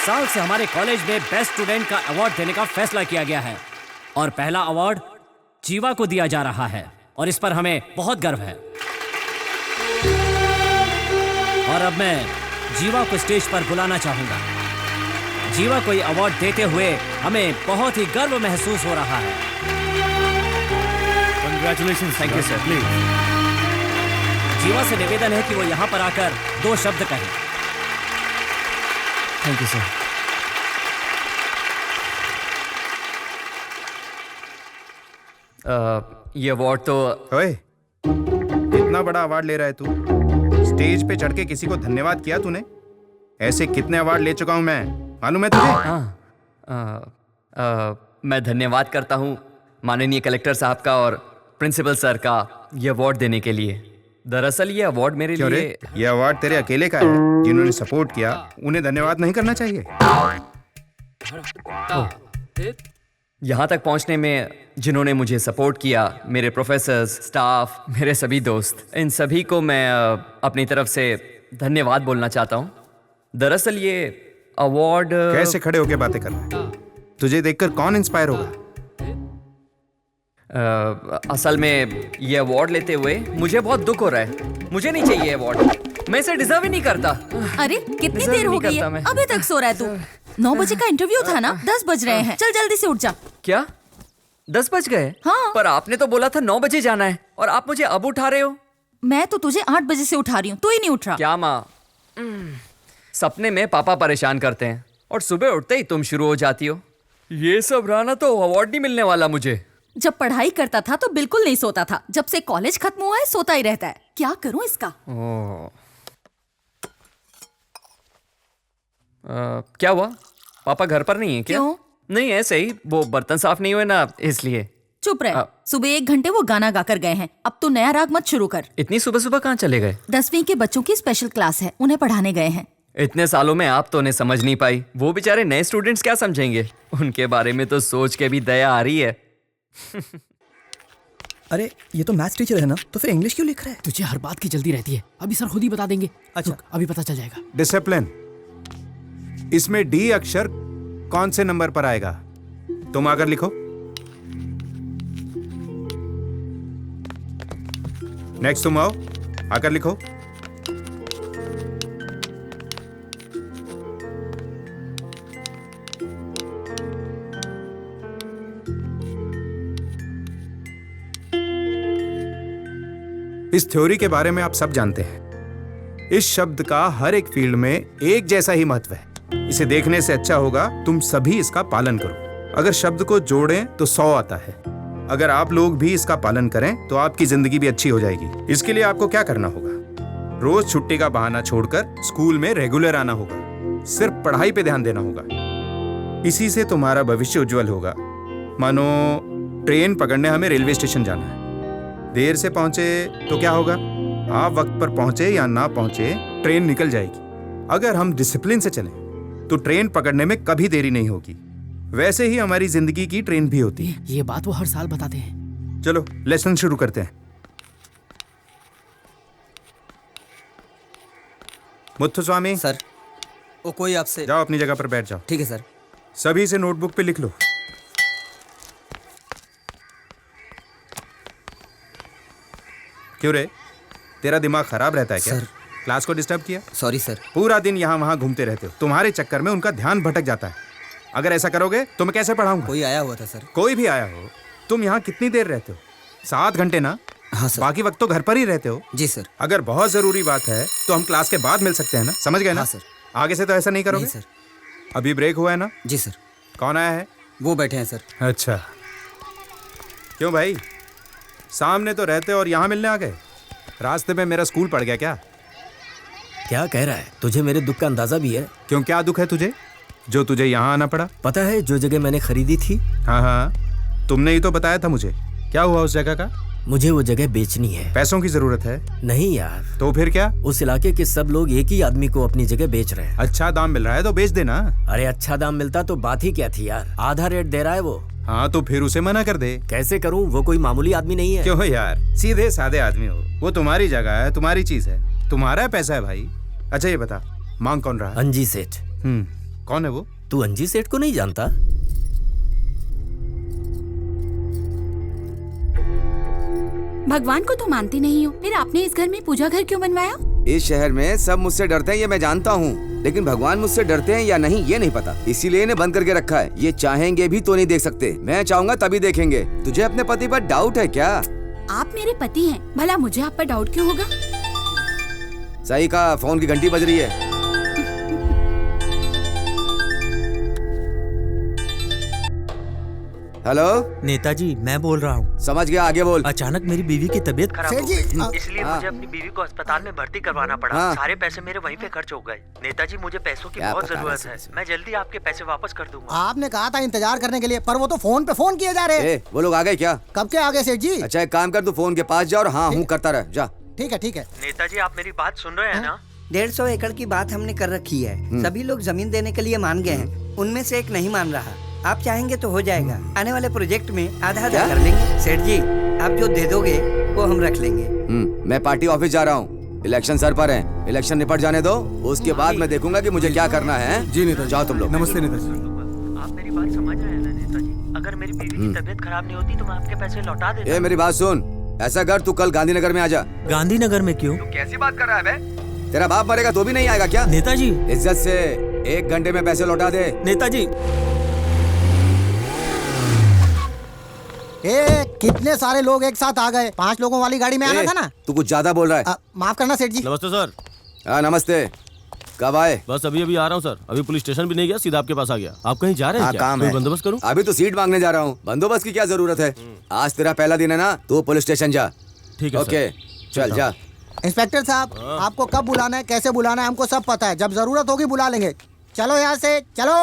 साल से हमारे कॉलेज में बेस्ट स्टूडेंट का अवार्ड देने का फैसला किया गया है और पहला अवार्ड जीवा को दिया जा रहा है और इस पर हमें बहुत गर्व है। और अब मैं जीवा को स्टेज पर बुलाना चाहूंगा। जीवा को ये अवार्ड देते हुए हमें बहुत ही गर्व महसूस हो रहा है। Congratulations, thank you sir. Please. जीवा से निवेदन है कि वो यहाँ पर आकर 2 शब्द कहें। Thank you sir. ये अवार्ड तो ओए, इतना बड़ा अवार्ड ले रहा है तू? स्टेज पे चढ़ के किसी को धन्यवाद किया तूने? ऐसे कितने अवार्ड ले चुका हूं मैं, मालूम है तुझे? मैं धन्यवाद करता हूँ माननीय कलेक्टर साहब का और प्रिंसिपल सर का ये अवार्ड देने के लिए। दरअसल ये अवार्ड मेरे क्यों रे? लिए ये अवार्ड तेरे अकेले का है। जिन्होंने सपोर्ट किया उन्हें धन्यवाद नहीं करना चाहिए? यहाँ तक पहुँचने में जिन्होंने मुझे सपोर्ट किया, मेरे प्रोफेसर्स, स्टाफ, मेरे सभी दोस्त, इन सभी को मैं अपनी तरफ से धन्यवाद बोलना चाहता हूँ। दरअसल ये अवार्ड कैसे खड़े होके बातें कर रहा है? तुझे देखकर कौन इंस्पायर होगा? असल में ये अवार्ड लेते हुए मुझे बहुत दुख हो रहा है। मुझे नहीं चाहिए अवार्ड, मैं इसे डिजर्व ही नहीं करता। अरे कितनी Deserve देर हो नहीं गई करता है, मैं। अभी तक सो रहा है तू? 9 बजे का इंटरव्यू था ना, 10 बज रहे हैं। चल जल्दी से उठ जा। क्या 10 बज गए? हाँ। पर आपने तो बोला था 9 बजे जाना है और आप मुझे अब उठा रहे हो। मैं तो तुझे 8 बजे से उठा रही हूँ, तू ही नहीं उठ रहा। क्या माँ? सपने में पापा परेशान करते हैं और सुबह उठते ही तुम शुरू हो जाती हो। ये सब रहना तो अवार्ड नहीं मिलने वाला मुझे। जब पढ़ाई करता था तो बिल्कुल नहीं सोता था, जब से कॉलेज खत्म हुआ है सोता ही रहता है। क्या करूँ इसका? क्या हुआ? पापा घर पर नहीं है क्या? क्यों? नहीं, ऐसे ही, वो बर्तन साफ नहीं हुए ना, इसलिए। चुप रहे। सुबह 1 घंटे वो गाना गाकर गए हैं, अब तू नया राग मत शुरू कर। इतनी सुबह सुबह कहाँ चले गए? 10वीं के बच्चों की स्पेशल क्लास है, उन्हें पढ़ाने गए हैं। इतने सालों में आप तो उन्हें समझ नहीं पाई, वो बेचारे नए स्टूडेंट्स क्या समझेंगे? उनके बारे में तो सोच के भी दया आ रही है। अरे ये तो मैथ्स टीचर है ना, तो फिर इंग्लिश क्यों लिख रहा है? तुझे हर बात की जल्दी रहती है, अभी सर खुद ही बता देंगे। अच्छा। रुक, अभी पता चल जाएगा। डिसिप्लिन। इसमें डी अक्षर कौन से नंबर पर आएगा? तुम आकर लिखो। नेक्स्ट तुम आओ, आकर लिखो। इस थ्योरी के बारे में आप सब जानते हैं। इस शब्द का हर एक फील्ड में एक जैसा ही महत्व है। इसे देखने से अच्छा होगा तुम सभी इसका पालन करो। अगर शब्द को जोड़ें तो 100 आता है। अगर आप लोग भी इसका पालन करें तो आपकी जिंदगी भी अच्छी हो जाएगी। इसके लिए आपको क्या करना होगा? रोज छुट्टी का बहाना छोड़कर स्कूल में रेगुलर आना होगा। सिर्फ पढ़ाई पे ध्यान देना होगा। इसी से तुम्हारा भविष्य उज्जवल होगा। मानो ट्रेन पकड़ने हमें रेलवे स्टेशन जाना है। देर से पहुंचे तो क्या होगा? आप वक्त पर पहुंचे या ना पहुंचे, ट्रेन निकल जाएगी। अगर हम डिसिप्लिन से चलें तो ट्रेन पकड़ने में कभी देरी नहीं होगी। वैसे ही हमारी जिंदगी की ट्रेन भी होती है। ये बात वो हर साल बताते हैं। चलो लेसन शुरू करते हैं। मुत्थुस्वामी सर, वो कोई आपसे। जाओ अपनी जगह पर बैठ जाओ। ठीक है सर। सभी से नोटबुक पे लिख लो। क्यों रे, तेरा दिमाग खराब रहता है क्या? सर। क्लास को डिस्टर्ब किया? Sorry sir. पूरा दिन यहाँ वहाँ घूमते रहते हो। तुम्हारे चक्कर में उनका ध्यान भटक जाता है। अगर ऐसा करोगे तो मैं कैसे पढ़ाऊंगा? कोई आया हुआ था सर। कोई भी आया हो। तुम यहाँ कितनी देर रहते हो? 7 घंटे ना? हाँ सर। बाकी वक्त तो घर पर ही रहते हो। जी सर। अगर बहुत जरूरी बात है तो हम क्लास के बाद मिल सकते हैं ना? समझ गए ना? हाँ सर। आगे से तो ऐसा नहीं करोगे? नहीं सर। अभी ब्रेक हुआ है ना? जी सर। कौन आया है? वो बैठे हैं सर। अच्छा, क्यों भाई, सामने तो रहते और यहाँ मिलने आ गए? रास्ते में मेरा स्कूल पड़ गया क्या? क्या कह रहा है? तुझे मेरे दुख का अंदाजा भी है? क्यों, क्या दुख है तुझे जो तुझे यहाँ आना पड़ा? पता है जो जगह मैंने खरीदी थी? हाँ हाँ, तुमने ही तो बताया था मुझे। क्या हुआ उस जगह का? मुझे वो जगह बेचनी है। पैसों की जरूरत है? नहीं यार। तो फिर क्या? उस इलाके के सब लोग एक ही आदमी को अपनी जगह बेच रहे हैं। अच्छा दाम मिल रहा है तो बेच देना। अरे अच्छा दाम मिलता तो बात ही क्या थी यार। आधा रेट दे रहा है वो। हाँ तो फिर उसे मना कर दे। कैसे करूं? वो कोई मामूली आदमी नहीं है। क्यों यार, सीधे साधे आदमी हो। वो तुम्हारी जगह है, तुम्हारी चीज है, तुम्हारा पैसा है भाई। अच्छा ये बता, मांग कौन रहा? अंजी सेठ। कौन है वो? तू अंजी सेठ को नहीं जानता? भगवान को तो मानती नहीं हो, फिर आपने इस घर में पूजा घर क्यों बनवाया? इस शहर में सब मुझसे डरते हैं ये मैं जानता हूँ, लेकिन भगवान मुझसे डरते हैं या नहीं ये नहीं पता, इसीलिए इन्हें बंद करके रखा है। ये चाहेंगे भी तो नहीं देख सकते, मैं चाहूंगा तभी देखेंगे। तुझे अपने पति पर डाउट है क्या? आप मेरे पति हैं, भला मुझे आप पर डाउट क्यों होगा? सही कहा, फोन की घंटी बज रही है। हेलो नेताजी, मैं बोल रहा हूँ। समझ गया, आगे बोल। अचानक मेरी बीवी की तबीयत खराब हो गई, इसलिए हाँ। मुझे अपनी बीवी को अस्पताल में भर्ती करवाना पड़ा। हाँ। सारे पैसे मेरे वहीं पे खर्च हो गए। नेताजी, मुझे पैसों की क्या बहुत पता जरूरत है। वैसे। मैं जल्दी आपके पैसे वापस कर दूंगा। आपने कहा था इंतजार करने के लिए, पर वो तो फोन पे फोन किए जा रहे हैं। वो लोग आ गए क्या? कब के आगे सेठ जी? अच्छा एक काम कर, तू फोन के पास जा और हाँ हूँ करता रह, जा। ठीक है ठीक है। नेताजी, आप मेरी बात सुन रहे हैं ना? 150 एकड़ की बात हमने कर रखी है। सभी लोग जमीन देने के लिए मान गए हैं, उनमें से एक नहीं मान रहा। आप चाहेंगे तो हो जाएगा। आने वाले प्रोजेक्ट में आधा आधा कर लेंगे। सेठ जी, आप जो दे दोगे वो हम रख लेंगे। मैं पार्टी ऑफिस जा रहा हूँ, इलेक्शन सर पर है, इलेक्शन निपट जाने दो, उसके बाद मैं देखूंगा कि मुझे क्या करना है। जी नेताजी। जाओ तुम लोग। नमस्ते नेताजी। आप मेरी बात समझ रहे हैं ना नेताजी? अगर मेरी बीवी की तबीयत खराब नहीं होती तो मैं आपके पैसे लौटा देता। मेरी बात सुन, ऐसा कर तू कल गांधीनगर में आ जा। गांधीनगर में क्यों? कैसी बात कर रहा है बे? तेरा बाप मरेगा तो भी नहीं आएगा क्या? नेताजी। इज्जत से 1 घंटे में पैसे लौटा दे। नेताजी। कितने सारे लोग एक साथ आ गए। 5 लोगों वाली गाड़ी में आना था ना? तू कुछ ज्यादा बोल रहा है। माफ करना सेठ जी। नमस्ते सर। हाँ नमस्ते, कब आए? बस अभी आ रहा हूँ सर, अभी पुलिस स्टेशन भी नहीं गया, सीधा आपके पास आ गया। आप कहीं जा रहे हैं क्या? काम कोई है, बंदोबस्त करूँ? अभी तो सीट मांगने जा रहा हूँ, बंदोबस्त की क्या जरूरत है? आज तेरा पहला दिन है ना, तू पुलिस स्टेशन जा। ठीक है ओके चल जा। इंस्पेक्टर साहब, आपको कब बुलाना है, कैसे बुलाना है, हमको सब पता है। जब जरूरत होगी बुला लेंगे। चलो यहाँ से चलो।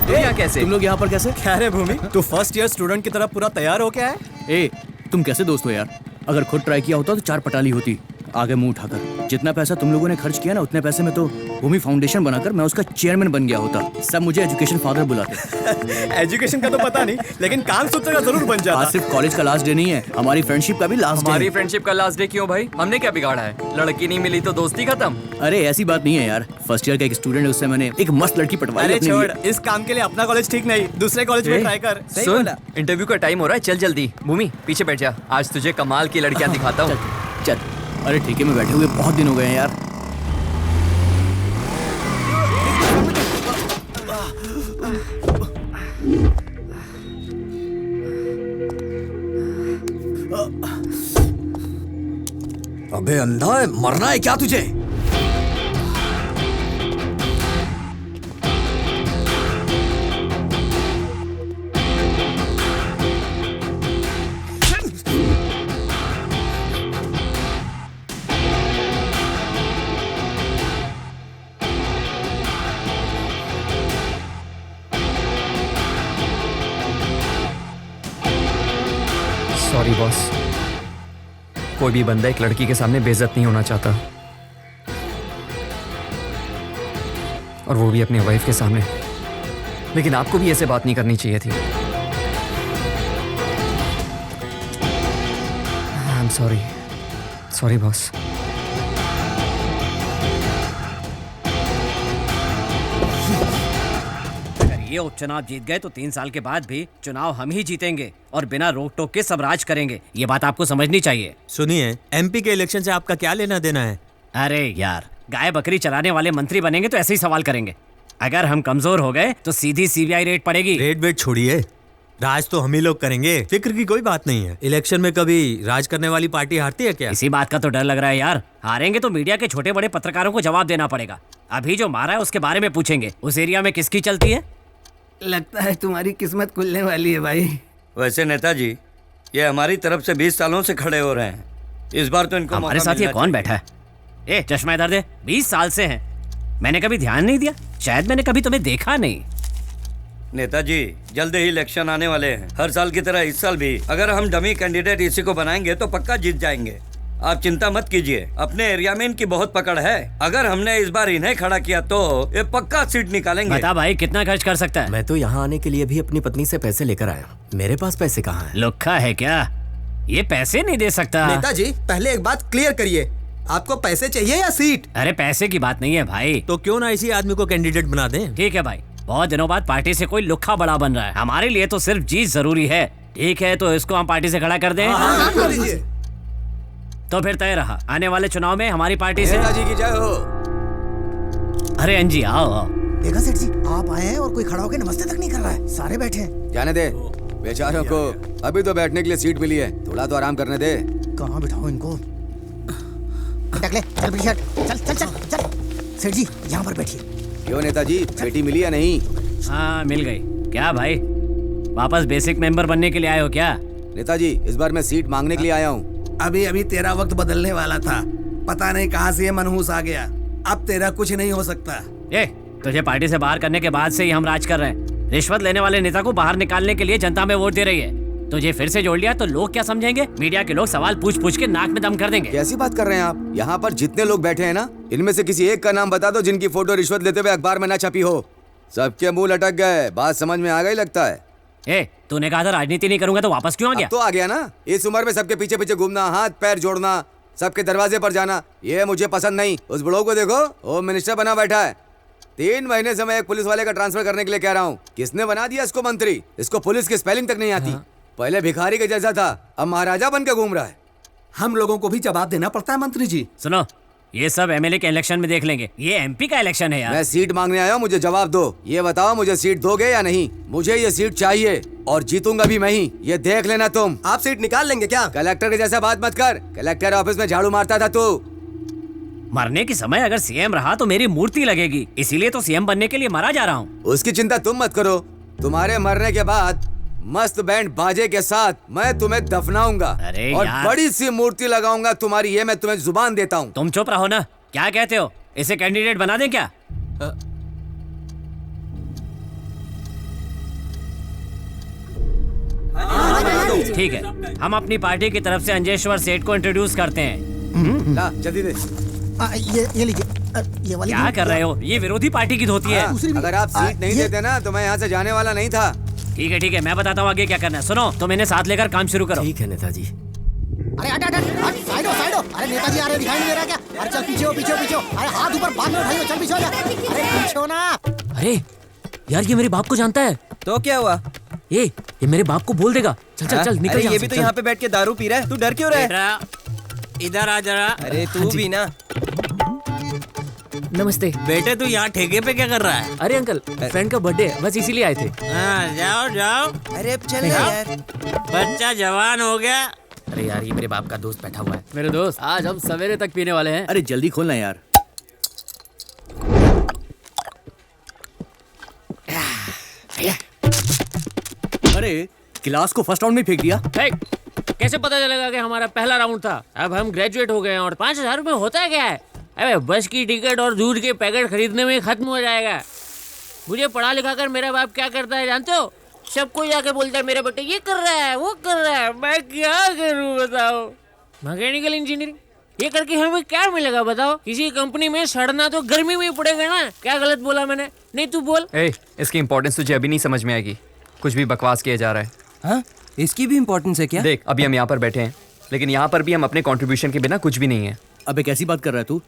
यहाँ कैसे? तुम लोग यहाँ पर कैसे? क्या रे भूमि, तू फर्स्ट ईयर स्टूडेंट की तरह पूरा तैयार हो क्या है? ए, तुम कैसे दोस्त हो यार? अगर खुद ट्राई किया होता तो 4 पटाली होती। आगे मुंह उठाकर। जितना पैसा तुम लोगों ने खर्च किया ना, उतने पैसे में तो भूमि फाउंडेशन बनाकर मैं उसका चेयरमैन बन गया होता। सब मुझे एजुकेशन फादर बुलाते। एजुकेशन का तो पता नहीं, लेकिन काम सूत्र का जरूर बन जाता। आज सिर्फ कॉलेज का लास्ट डे नहीं है, हमारी फ्रेंडशिप का भी लास्ट डे। हमारी फ्रेंडशिप का लास्ट डे क्यों भाई? हमने क्या बिगाड़ा है? लड़की नहीं मिली तो दोस्ती खत्म? अरे ऐसी बात नहीं है यार। फर्स्ट ईयर का एक स्टूडेंट है, उससे मैंने एक मस्त लड़की पटवाई। अरे अपने छोड़, लिए। इस काम के लिए अपना कॉलेज ठीक नहीं, दूसरे कॉलेज में ट्राई कर। सुन, इंटरव्यू का टाइम हो रहा है, चल जल्दी। भूमि पीछे बैठ जा, आज तुझे कमाल की लड़कियां दिखाता हूँ। चल। अरे ठीक है, मैं बैठे हुए बहुत दिन हो गए हैं यार। अबे अंधा है, मरना है क्या तुझे? सॉरी बॉस, कोई भी बंदा एक लड़की के सामने बेइज्जत नहीं होना चाहता, और वो भी अपनी वाइफ के सामने। लेकिन आपको भी ऐसे बात नहीं करनी चाहिए थी। I am sorry, sorry boss. ये उपचुनाव जीत गए तो 3 साल के बाद भी चुनाव हम ही जीतेंगे और बिना रोक टोक के सब राज करेंगे। ये बात आपको समझनी चाहिए। सुनिए, एमपी के इलेक्शन से आपका क्या लेना देना है? अरे यार, गाय बकरी चलाने वाले मंत्री बनेंगे तो ऐसे ही सवाल करेंगे। अगर हम कमजोर हो गए तो सीधी सीबीआई रेड पड़ेगी। रेड वेट छोड़िए, राज तो हम ही लोग करेंगे, फिक्र की कोई बात नहीं है। इलेक्शन में कभी राज करने वाली पार्टी हारती है क्या? इसी बात का तो डर लग रहा है यार। हारेंगे तो मीडिया के छोटे बड़े पत्रकारों को जवाब देना पड़ेगा। अभी जो मारा है उसके बारे में पूछेंगे। उस एरिया में किसकी चलती है? लगता है तुम्हारी किस्मत खुलने वाली है भाई। वैसे नेताजी, ये हमारी तरफ से 20 सालों से खड़े हो रहे हैं, इस बार तो इनको हमारे साथ ये कौन बैठा है? ए चश्मा इधर दे। 20 साल से हैं, मैंने कभी ध्यान नहीं दिया, शायद मैंने कभी तुम्हें देखा नहीं। नेताजी, जल्द ही इलेक्शन आने वाले हैं। हर साल की तरह इस साल भी अगर हम डमी कैंडिडेट इसी को बनाएंगे तो पक्का जीत जाएंगे। आप चिंता मत कीजिए, अपने एरिया में इनकी बहुत पकड़ है। अगर हमने इस बार इन्हें खड़ा किया तो ये पक्का सीट निकालेंगे। बता भाई, कितना खर्च कर सकता है? मैं तो यहाँ आने के लिए भी अपनी पत्नी से पैसे लेकर आया हूँ। मेरे पास पैसे कहाँ हैं? लुक्खा है क्या? ये पैसे नहीं दे सकता। नेताजी, पहले एक बात क्लियर करिए, आपको पैसे चाहिए या सीट? अरे पैसे की बात नहीं है भाई। तो क्यों ना इसी आदमी को कैंडिडेट बना दें? ठीक है भाई, बहुत दिनों बाद पार्टी से कोई लुक्खा बड़ा बन रहा है, हमारे लिए तो सिर्फ जीत जरूरी है। ठीक है, तो इसको हम पार्टी से खड़ा कर दें। तो फिर तय रहा, आने वाले चुनाव में हमारी पार्टी से। नेताजी की जय हो। अरे अंजी आओ आओ। देखा सेठ जी, आप आए हैं और कोई खड़ा होकर नमस्ते तक नहीं कर रहा है, सारे बैठे हैं। जाने दे बेचारों को, अभी तो बैठने के लिए सीट मिली है, थोड़ा तो आराम करने दे। कहाँ बिठाऊं इनको? टकले, चल पीछे हट। चल चल चल चल। सेठ जी यहाँ पर बैठिए। क्यों नेताजी, पेटी मिली या नहीं? हाँ मिल गई। क्या भाई, वापस बेसिक मेंबर बनने के लिए आए हो क्या? नेताजी इस बार मैं सीट मांगने के लिए आया हूँ। अभी अभी तेरा वक्त बदलने वाला था, पता नहीं कहाँ से ये मनहूस आ गया। अब तेरा कुछ नहीं हो सकता। ये तुझे पार्टी से बाहर करने के बाद से ही हम राज कर रहे हैं। रिश्वत लेने वाले नेता को बाहर निकालने के लिए जनता में वोट दे रही है। तुझे फिर से जोड़ लिया तो लोग क्या समझेंगे? मीडिया के लोग सवाल पूछ पूछ के नाक में दम कर देंगे। कैसी बात कर रहे हैं आप? यहाँ पर जितने लोग बैठे हैं ना, इनमें से किसी एक का नाम बता दो जिनकी फोटो रिश्वत लेते हुए अखबार में ना छपी हो। सबके मुंह लटक गए, बात समझ में आ गई लगता है। तूने कहा था राजनीति नहीं करूंगा, तो वापस क्यों आ गया? तो आ गया ना। इस उम्र में सबके पीछे पीछे घूमना, हाथ पैर जोड़ना, सबके दरवाजे पर जाना, ये मुझे पसंद नहीं। उस बुढ़ो को देखो, होम मिनिस्टर बना बैठा है। 3 महीने से मैं एक पुलिस वाले का ट्रांसफर करने के लिए कह रहा हूँ। किसने बना दिया इसको मंत्री? इसको पुलिस की स्पेलिंग तक नहीं आती। पहले भिखारी के जैसा था, अब महाराजा बन के घूम रहा है। हम लोगों को भी जवाब देना पड़ता है मंत्री जी। सुनो, ये सब एमएलए के इलेक्शन में देख लेंगे, ये एमपी का इलेक्शन है यार। मैं सीट मांगने आया हूँ, मुझे जवाब दो। ये बताओ, मुझे सीट दोगे या नहीं? मुझे ये सीट चाहिए और जीतूंगा भी मैं ही, ये देख लेना तुम। आप सीट निकाल लेंगे क्या? कलेक्टर के जैसा बात मत कर। कलेक्टर ऑफिस में झाड़ू मारता था तू। मरने के समय अगर सीएम रहा तो मेरी मूर्ति लगेगी, इसीलिए तो सीएम बनने के लिए मरा जा रहा हूँ। उसकी चिंता तुम मत करो। तुम्हारे मरने के बाद मस्त बैंड बाजे के साथ मैं तुम्हें दफनाऊंगा और बड़ी सी मूर्ति लगाऊंगा तुम्हारी, ये मैं तुम्हें जुबान देता हूँ। तुम चुप रहो ना। क्या कहते हो, इसे कैंडिडेट बना दें क्या? ठीक है, हम अपनी पार्टी की तरफ से अंजेश्वर सेठ को इंट्रोड्यूस करते हैं। ला जल्दी दे। ये लीजिए, ये वाली। क्या कर रहे हो? ये विरोधी पार्टी की धोती है। अगर आप सीट नहीं देते ना तो मैं यहाँ से जाने वाला नहीं था। ठीक है, मैं बताता हूँ आगे क्या करना है। सुनो, तुम इन्हें साथ लेकर काम शुरू करो। ठीक है नेताजी। अरे हट हट हट, साइड हो। अरे नेताजी आ रहे, दिखाई नहीं दे रहा क्या? अरे चल पीछे हो, पीछे हो, पीछे हो। अरे हाथ ऊपर, बाद में उठाइयो, चल पीछे हो जा। अरे पीछे हो ना। अरे यार, ये मेरे बाप को जानता है। तो क्या हुआ? ये मेरे बाप को बोल देगा। चल चल चल, निकल। ये भी तो यहाँ पे बैठ के दारू पी रहा है, तू डर क्यों रहा है? इधर आ जरा। अरे तू भी ना। नमस्ते बेटे, तू यहाँ ठेके पे क्या कर रहा है? अरे अंकल, फ्रेंड का बर्थडे, बस इसीलिए आए थे। जाओ जाओ। अरे अब चल यार, बच्चा जवान हो गया। अरे यार, ये मेरे बाप का दोस्त बैठा हुआ है। मेरे दोस्त, आज हम सवेरे तक पीने वाले हैं। अरे जल्दी खोलना यार। अरे गिलास को फर्स्ट राउंड में फेंक दिया। कैसे पता चलेगा कि हमारा पहला राउंड था? अब हम ग्रेजुएट हो गए हैं और 5,000 रुपए होता है क्या है? अबे बस की टिकट और दूध के पैकेट खरीदने में खत्म हो जाएगा। मुझे पढ़ा लिखा कर मेरा बाप क्या करता है जानते हो? सबको जाके बोलता है मेरा बेटा ये कर रहा है, वो कर रहा है। मैं क्या करूं बताओ? मैकेनिकल इंजीनियरिंग ये करके हमें क्या मिलेगा बताओ? किसी कंपनी में सड़ना तो गर्मी में ही पड़ेगा ना। क्या गलत बोला मैंने? नहीं तू बोल। इसकी इम्पोर्टेंस तुझे अभी नहीं समझ में आएगी। कुछ भी बकवास किया जा रहा है। हाँ, इसकी भी इम्पोर्टेंस है क्या? देख, अभी हम यहाँ पर बैठे हैं, लेकिन यहाँ पर भी हम अपने कंट्रीब्यूशन के बिना कुछ भी नहीं है। अबे कैसी बात कर रहा है तू?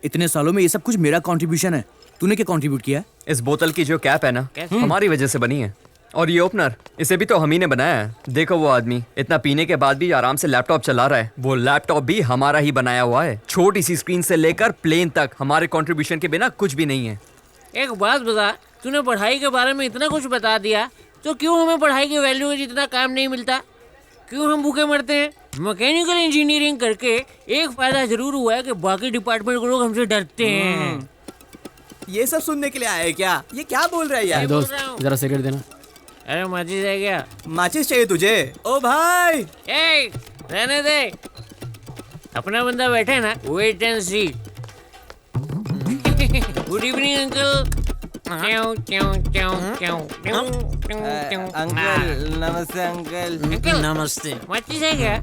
इतने सालों में ये सब कुछ मेरा कंट्रीब्यूशन है। तूने क्या कंट्रीब्यूट किया है? इस बोतल की जो कैप है ना, हमारी वजह से बनी है। और ये ओपनर, इसे भी तो हम ही ने बनाया है। देखो वो आदमी इतना पीने के बाद भी आराम से लैपटॉप चला रहा है। वो लैपटॉप भी हमारा ही बनाया हुआ है। छोटी सी स्क्रीन से लेकर प्लेन तक हमारे कंट्रीब्यूशन के बिना कुछ भी नहीं है। एक बात बता, तूने पढ़ाई के बारे में इतना कुछ बता दिया, तो क्यों हमें पढ़ाई की वैल्यू का जितना काम नहीं मिलता? क्यों हम भूखे मरते हैं? मैकेनिकल इंजीनियरिंग करके एक फायदा जरूर हुआ है कि बाकी डिपार्टमेंट के लोग हमसे डरते हैं। ये सब सुनने के लिए आए क्या? ये क्या बोल रहा है यार? दोस्त, जरा सिगरेट देना। अरे माचिस है क्या? माचिस चाहिए तुझे? ओ भाई, रहने दे। अपना बंदा बैठे ना, wait and see. Good evening uncle. Uncle नमस्ते। अंकल नमस्ते। माचिस है क्या?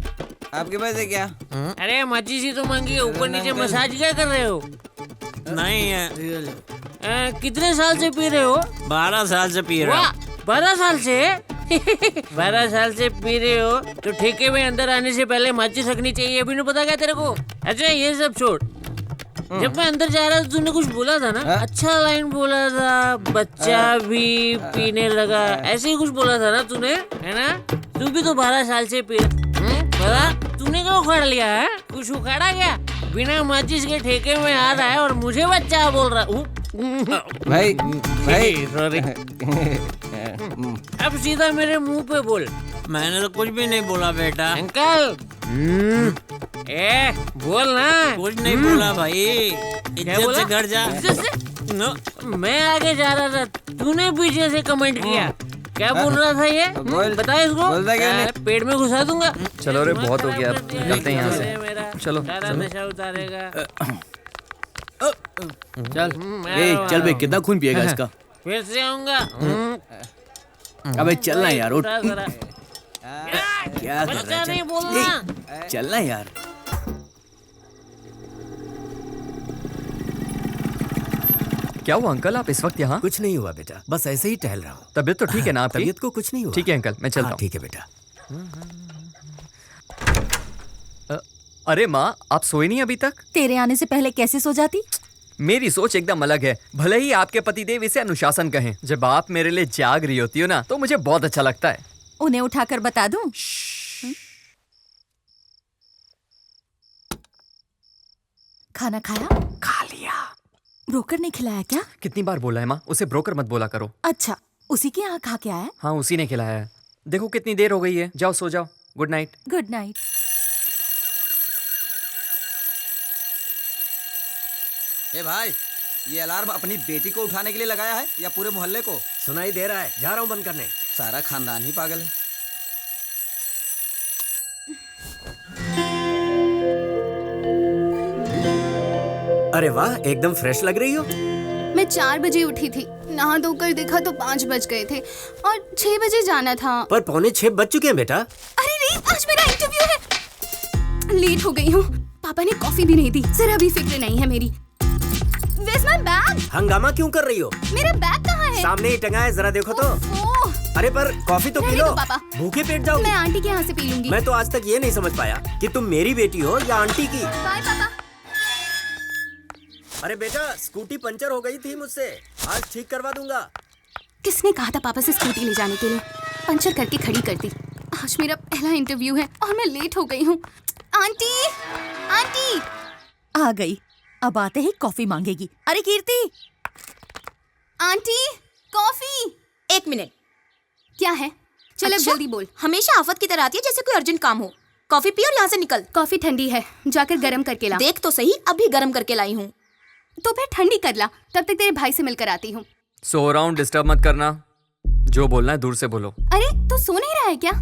आपके पास है क्या? अरे माचिस ही तो मांगी, ऊपर नीचे मसाज क्या कर रहे हो? नहीं है। कितने साल से पी रहे हो? 12 साल से पी रहा हूँ। 12 साल से? 12 साल से पी रहे हो तो ठेके में अंदर आने से पहले माचिस रखनी चाहिए, अभी नहीं पता क्या तेरे को? अच्छा ये सब छोड़, जब मैं अंदर जा रहा था तूने कुछ बोला था ना, अच्छा लाइन बोला था, बच्चा भी पीने लगा, ऐसे ही कुछ बोला था ना तूने, है ना? तू भी तो 12 साल से पी रहा, तूने क्या उखाड़ लिया है? कुछ उखाड़ा क्या? बिना माचिस के ठेके में आ रहा है और मुझे बच्चा बोल रहा। भाई सॉरी। अब सीधा मेरे मुंह पे बोल। मैंने तो कुछ भी नहीं बोला बेटा। अंकल बोल ना। कुछ नहीं बोला भाई, इज्जत से घर जा। नो, मैं आगे जा रहा था, तूने पीछे से कमेंट किया। क्या बोल रहा था ये? बता इसको। पेट में घुसा दूंगा। चलो रे, बहुत हो गया, चलते हैं यहाँ से। चलो नशा उतारेगा। चल चल बे, कितना खून पिएगा इसका? फिर से आऊंगा। अबे चलना यार, उठ। क्या कर बच्चा रहा नहीं है? बोलना। चलना यार। क्या हुआ अंकल, आप इस वक्त यहाँ? कुछ नहीं हुआ बेटा, बस ऐसे ही टहल रहा हूँ। तबीयत तो ठीक है ना आपकी? तबीयत को कुछ नहीं हुआ। ठीक है अंकल, मैं चलता हूँ। ठीक है बेटा। अरे माँ, आप सोए नहीं अभी तक? तेरे आने से पहले कैसे सो जाती? मेरी सोच एकदम अलग है। भले ही आपके पतिदेव इसे अनुशासन कहें, जब आप मेरे लिए जाग रही होती हो ना, तो मुझे बहुत अच्छा लगता है। उन्हें उठाकर बता दूं? खाना खाया? खा लिया। ब्रोकर ने खिलाया क्या? कितनी बार बोला है माँ, उसे ब्रोकर मत बोला करो। अच्छा, उसी के यहाँ खा के आया? हाँ, उसी ने खिलाया है। देखो कितनी देर हो गई है, जाओ सो जाओ। Good night. Good night. ए भाई, ये अलार्म अपनी बेटी को उठाने के लिए लगाया है या पूरे मोहल्ले को? सुनाई दे रहा है, जा रहा हूँ बंद करने। सारा खानदान ही पागल है। अरे वाह, एकदम फ्रेश लग रही हो। मैं 4 बजे उठी थी, नहा धोकर देखा तो 5 बज गए थे और 6 बजे जाना था। पर 5:45 बज चुके हैं बेटा। अरे नहीं, आज मेरा इंटरव्यू है। लेट हो गई हूँ। पापा ने कॉफी भी नहीं दी, जरा भी फिक्र नहीं है मेरी। Where's my bag? हंगामा क्यों कर रही हो? मेरा बैग कहाँ है? सामने ही टंगा है, जरा देखो तो। अरे पर कॉफी तो पी लो, पापा। भूखे पेट जाओगी। मैं आंटी के यहाँ से पी लूंगी। मैं तो आज तक ये नहीं समझ पाया कि तुम मेरी बेटी हो या आंटी की। बाय पापा। अरे बेटा, स्कूटी पंचर हो गई थी मुझसे, आज ठीक करवा दूंगा। किसने कहा था पापा से स्कूटी ले जाने के लिए? पंचर करके खड़ी कर दी। आज मेरा पहला इंटरव्यू है और मैं लेट हो गई हूँ। Aunty, aunty. आ गई, अब आते ही कॉफी मांगेगी। अरे कीर्ति, आंटी कॉफी। 1 मिनट। क्या है? चल अब जल्दी बोल। हमेशा आफत की तरह आती है जैसे कोई अर्जेंट काम हो। कॉफी पी और यहाँ से निकल। कॉफी ठंडी है, जाकर गरम करके ला। देख तो सही, अभी गरम करके लाई हूँ। तो फिर ठंडी कर ला, तब तक तेरे भाई से मिलकर आती हूँ। सो रहा हूँ, डिस्टर्ब मत करना। जो बोलना है दूर से बोलो। अरे तू सो नहीं रहा है क्या?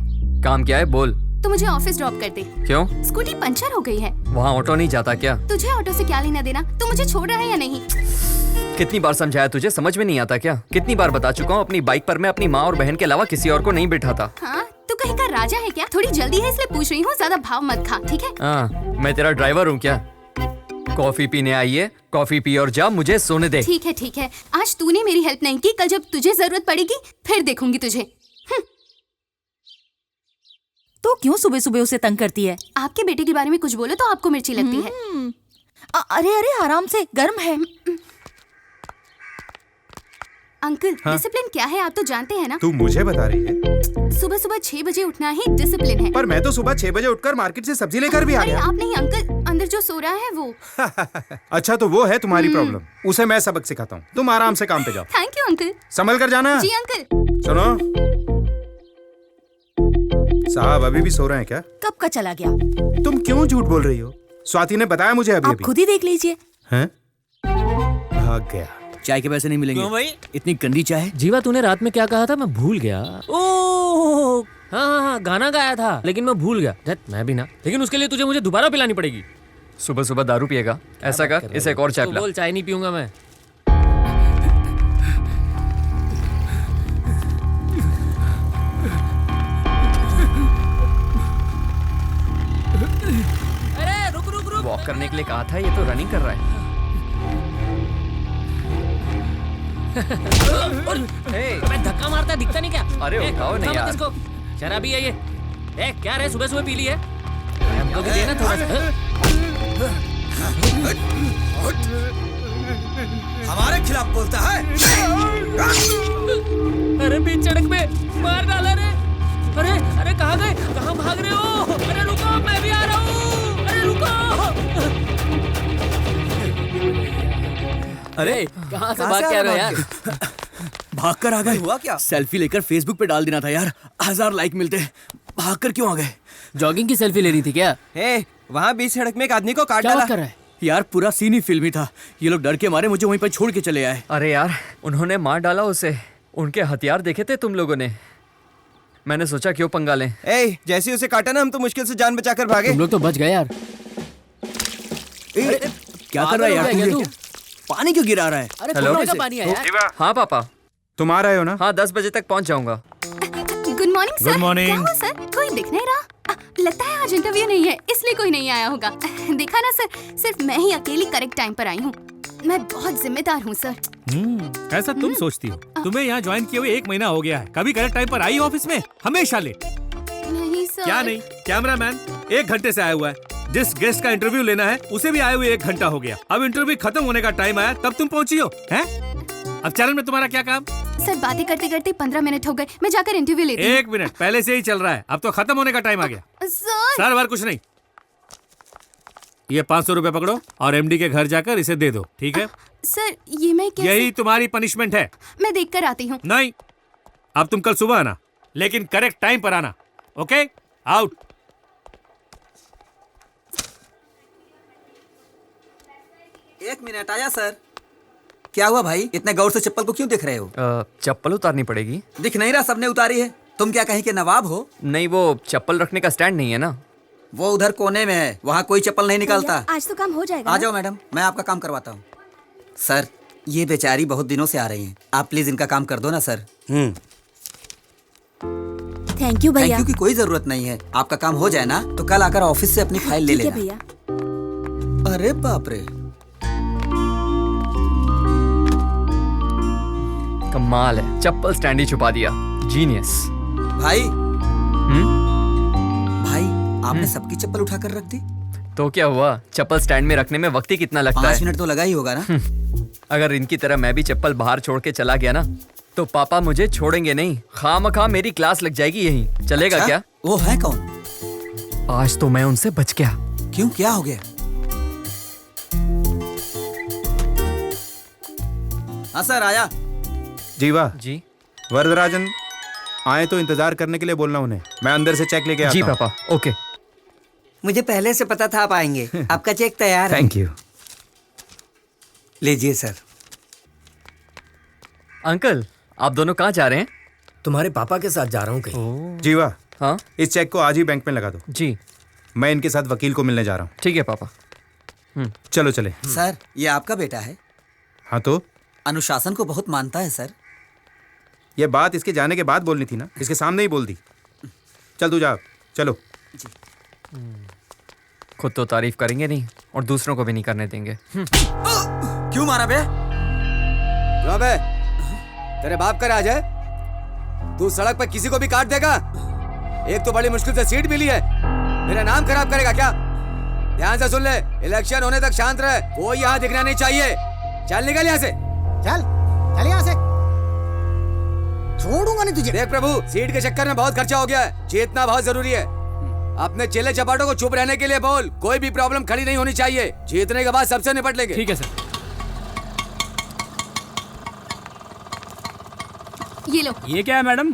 काम क्या है, बोल। तो मुझे ऑफिस ड्रॉप कर दे। क्यों? स्कूटी पंचर हो गई है। वहाँ ऑटो नहीं जाता क्या? तुझे ऑटो से क्या लेना देना? तू मुझे छोड़ रहा है या नहीं? कितनी बार समझाया तुझे, समझ में नहीं आता क्या? कितनी बार बता चुका हूँ, अपनी बाइक पर मैं अपनी माँ और बहन के अलावा किसी और को नहीं बिठाता। हाँ, तू कहीं का राजा है क्या? थोड़ी जल्दी है इसलिए पूछ रही हूँ, ज्यादा भाव मत खा, ठीक है? हाँ, मैं तेरा ड्राइवर हूँ क्या? कॉफी पीने आई है, कॉफी पी और जा, मुझे सोने दे। ठीक है ठीक है, आज तूने मेरी हेल्प नहीं की, कल जब तुझे जरूरत पड़ेगी फिर देखूंगी तुझे। तो क्यों सुबह सुबह उसे तंग करती है? आपके बेटे के बारे में कुछ बोलो तो आपको मिर्ची लगती है। अरे अरे आराम से, गर्म है। अंकल, डिसिप्लिन क्या है आप तो जानते हैं ना? तू मुझे बता रही है? सुबह सुबह 6 बजे उठना ही डिसिप्लिन है। पर मैं तो सुबह 6 बजे उठकर मार्केट से सब्जी लेकर भी आ अरे गया। आप नहीं अंकल, अंदर जो सो रहा है वो। अच्छा तो वो है तुम्हारी प्रॉब्लम, उसे मैं सबक सिखाता हूँ। तुम आराम से काम पे जाओ। Thank you uncle. संभल कर जाना। जी अंकल। सुनो, साहब अभी भी सो रहे हैं क्या? कब का चला गया? तुम क्यों झूठ बोल रही हो? स्वाति ने बताया मुझे अभी। आप खुद ही देख लीजिए। हैं? भाग गया। चाय के पैसे नहीं मिलेंगे। क्यों भाई? इतनी गंदी चाय। जीवा, तूने रात में क्या कहा था? मैं भूल गया। ओह हाँ, गाना गाया था लेकिन मैं भूल गया। मैं भी ना, लेकिन उसके लिए तुझे मुझे दोबारा पिलानी पड़ेगी। सुबह सुबह दारू पिएगा? ऐसा कर, इसे एक और चाय पिला। बोल, चाय नहीं पीऊंगा मैं। अरे रुक रुक रुक। वॉक करने के लिए कहा था, ये तो रनिंग कर रहा है। मैं धक्का धक्का मारता है, दिखता नहीं क्या? अरे उठाओ नहीं यार। इसको शराबी है ये। क्या रे सुबह सुबह पी ली है? हमको भी देना थोड़ा सा। हमारे खिलाफ बोलता है? अरे बीच सड़क पे मार डाला रे। अरे अरे कहाँ गए? कहाँ भाग रहे हो? अरे रुको, मैं भी आ रहा हूँ। अरे रुको। अरे कहाँ से भाग के आ रहे हो यार? भाग कर आ गए। हुआ क्या? सेल्फी लेकर फेसबुक पे डाल देना था यार, 1000 लाइक मिलते। भाग कर क्यों आ गए? जॉगिंग की सेल्फी लेनी थी क्या? वहाँ बीच सड़क में एक आदमी को काट क्या डाला। बात कर रहा है? यार पूरा सीन ही फिल्मी था। ये लोग डर के मारे मुझे वहीं पर छोड़ के चले आए। अरे यार, उन्होंने मार डाला उसे। उनके हथियार देखे थे तुम लोगों ने? मैंने सोचा क्यों पंगा लें। जैसे उसे काटा ना, हम तो मुश्किल से जान बचाकर भागे। तुम लोग तो बच गए यार। क्या कर रहा है यार तू? पानी क्यों गिरा रहा है? अरे हेलो? का पानी है यार। हाँ पापा। तुम आ रहे हो ना? हाँ 10 बजे तक पहुँच जाऊंगा। Good morning sir. Good morning. क्या हुआ सर? कोई दिख नहीं रहा? लगता है आज इंटरव्यू नहीं है, इसलिए कोई नहीं आया होगा। देखा ना सर, सिर्फ मैं ही अकेली करेक्ट टाइम पर आई हूँ। मैं बहुत जिम्मेदार हूँ सर। ऐसा तुम सोचती हो? तुम्हें यहाँ ज्वाइन किए हुए 1 महीना हो गया है, कभी करेक्ट टाइम पर आई ऑफिस में? हमेशा लेट। नहीं सर। क्या नहीं? कैमरामैन 1 घंटे से आया हुआ है। जिस गेस्ट का इंटरव्यू लेना है उसे भी आए हुए 1 घंटा हो गया। अब इंटरव्यू खत्म होने का टाइम आया तब तुम पहुंची हो हैं? अब चैनल में तुम्हारा क्या काम? सर बातें करते करते 15 मिनट हो गए, मैं जाकर इंटरव्यू लेती हूँ। 1 मिनट पहले से ही चल रहा है, अब तो खत्म होने का टाइम आ गया। सर बार कुछ नहीं, ये 500 रुपए पकड़ो और एमडी के घर जाकर इसे दे दो, ठीक है? सर ये मैं कैसे? यही तुम्हारी पनिशमेंट है। मैं देख कर आती हूँ। नहीं, अब तुम कल सुबह आना, लेकिन करेक्ट टाइम पर आना। Okay, out. एक मिनट, आया सर। क्या हुआ भाई, इतने गौर से चप्पल को क्यों देख रहे हो? चप्पल उतारनी पड़ेगी। दिख नहीं रहा, सबने उतारी है। तुम क्या कहीं के नवाब हो? नहीं, वो चप्पल रखने का स्टैंड नहीं है ना। वो उधर कोने में है, वहाँ कोई चप्पल नहीं निकालता। आज तो काम हो जाएगा। आ जाओ मैडम, मैं आपका काम करवाता हूँ। सर ये बेचारी बहुत दिनों से आ रही हैं, आप प्लीज इनका काम कर दो ना सर। थैंक यू भैया। थैंक यू की कोई जरूरत नहीं है। आपका काम हो जाए ना तो कल आकर ऑफिस से अपनी फाइल ले लेना। भैया। अरे बाप रे, कमाल है, चप्पल स्टैंड ही छुपा दिया। जीनियस। भाई भाई आपने सबकी चप्पल उठाकर रख दी। तो क्या हुआ, चप्पल स्टैंड में रखने में वक्त ही कितना लगता है? 5 मिनट तो लगा ही होगा ना। अगर इनकी तरह मैं भी चप्पल बाहर छोड़ के चला गया ना तो पापा मुझे छोड़ेंगे नहीं। खामखा मेरी क्लास लग जाएगी यहीं। चलेगा? अच्छा? क्या वो है कौन? आज तो मैं उनसे बच गया। क्यों, क्या हो गया? हाँ सर आया। जीवा जी। वरदराजन आए तो इंतजार करने के लिए बोलना उन्हें, मैं अंदर से चेक लेके आता जी हूं। पापा। ओके। मुझे पहले से पता था आप आएंगे। आपका चेक तैयार है। Thank you. लीजिए सर। अंकल आप दोनों कहाँ जा रहे हैं? तुम्हारे पापा के साथ जा रहा हूँ कहीं। जीवा, हाँ इस चेक को आज ही बैंक में लगा दो। जी। मैं इनके साथ वकील को मिलने जा रहा हूँ। ठीक है पापा। चलो चले। सर ये आपका बेटा है? हाँ तो अनुशासन को बहुत मानता है सर। ये बात इसके जाने के बाद बोलनी थी ना, इसके सामने ही बोल दी। चल तू जा, चलो। खुद तो तारीफ करेंगे नहीं और दूसरों को भी नहीं करने देंगे। क्यों मारा बे? क्यों बे? तेरे बाप का राज है? तू सड़क पर किसी को भी काट देगा? एक तो बड़ी मुश्किल से सीट मिली है, मेरा नाम खराब करेगा क्या? ध्यान से सुन ले, इलेक्शन होने तक शांत रहे, कोई यहाँ दिखना नहीं चाहिए। चल निकल यहाँ से। चल चल यहाँ से, छोड़ूंगा नहीं तुझे। देख प्रभु, सीट के चक्कर में बहुत खर्चा हो गया है, जीतना बहुत जरूरी है। अपने चेले चपाटों को चुप रहने के लिए बोल, कोई भी प्रॉब्लम खड़ी नहीं होनी चाहिए। जीतने के बाद सबसे निपट लेंगे। ठीक है सर। ये लो। ये क्या है मैडम?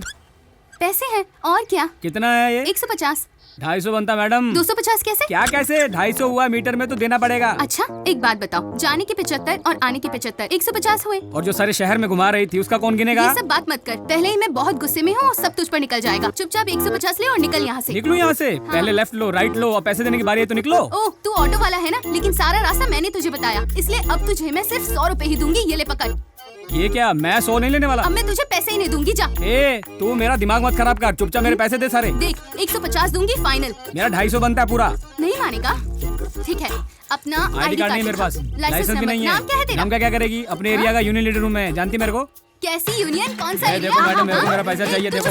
पैसे हैं और क्या। कितना है ये? 150। 250 बनता मैडम। 250 कैसे? क्या कैसे? 250 हुआ, मीटर में तो देना पड़ेगा। अच्छा एक बात बताओ, जाने के 75 और आने के 75, 150 हुए। और जो सारे शहर में घुमा रही थी उसका कौन गिनेगा? ये सब बात मत कर, पहले ही मैं बहुत गुस्से में हूँ और सब तुझ पर निकल जाएगा। चुपचाप 150 ले और निकल यहाँ से। निकलूं यहाँ से? पहले लेफ्ट लो, राइट लो और पैसे देने की बारी है तो निकलो। ओह तू ऑटो वाला है ना, लेकिन सारा रास्ता मैंने तुझे बताया, इसलिए अब तुझे मैं सिर्फ 100 रुपए ही दूंगी। ये ले पकड़। ये क्या, मैं 100 नहीं लेने वाला। अब मैं तुझे पैसे ही नहीं दूंगी, जा। ए, तू मेरा दिमाग मत खराब कर, चुपचाप मेरे पैसे दे सारे। देख 150 दूंगी फाइनल। मेरा 250 बनता है पूरा। नहीं मानेगा? ठीक है, अपना आईडी कार्ड नहीं मेरे पास, लाइसेंस भी नहीं है। नाम क्या है तेरा? नाम का क्या करेगी? अपने एरिया का यूनियन लीडर हूँ मैं, जानती मेरे को? कैसी यूनियन, कौन सा ये देखो मैडम, मेरे को मेरा पैसा चाहिए, देखो।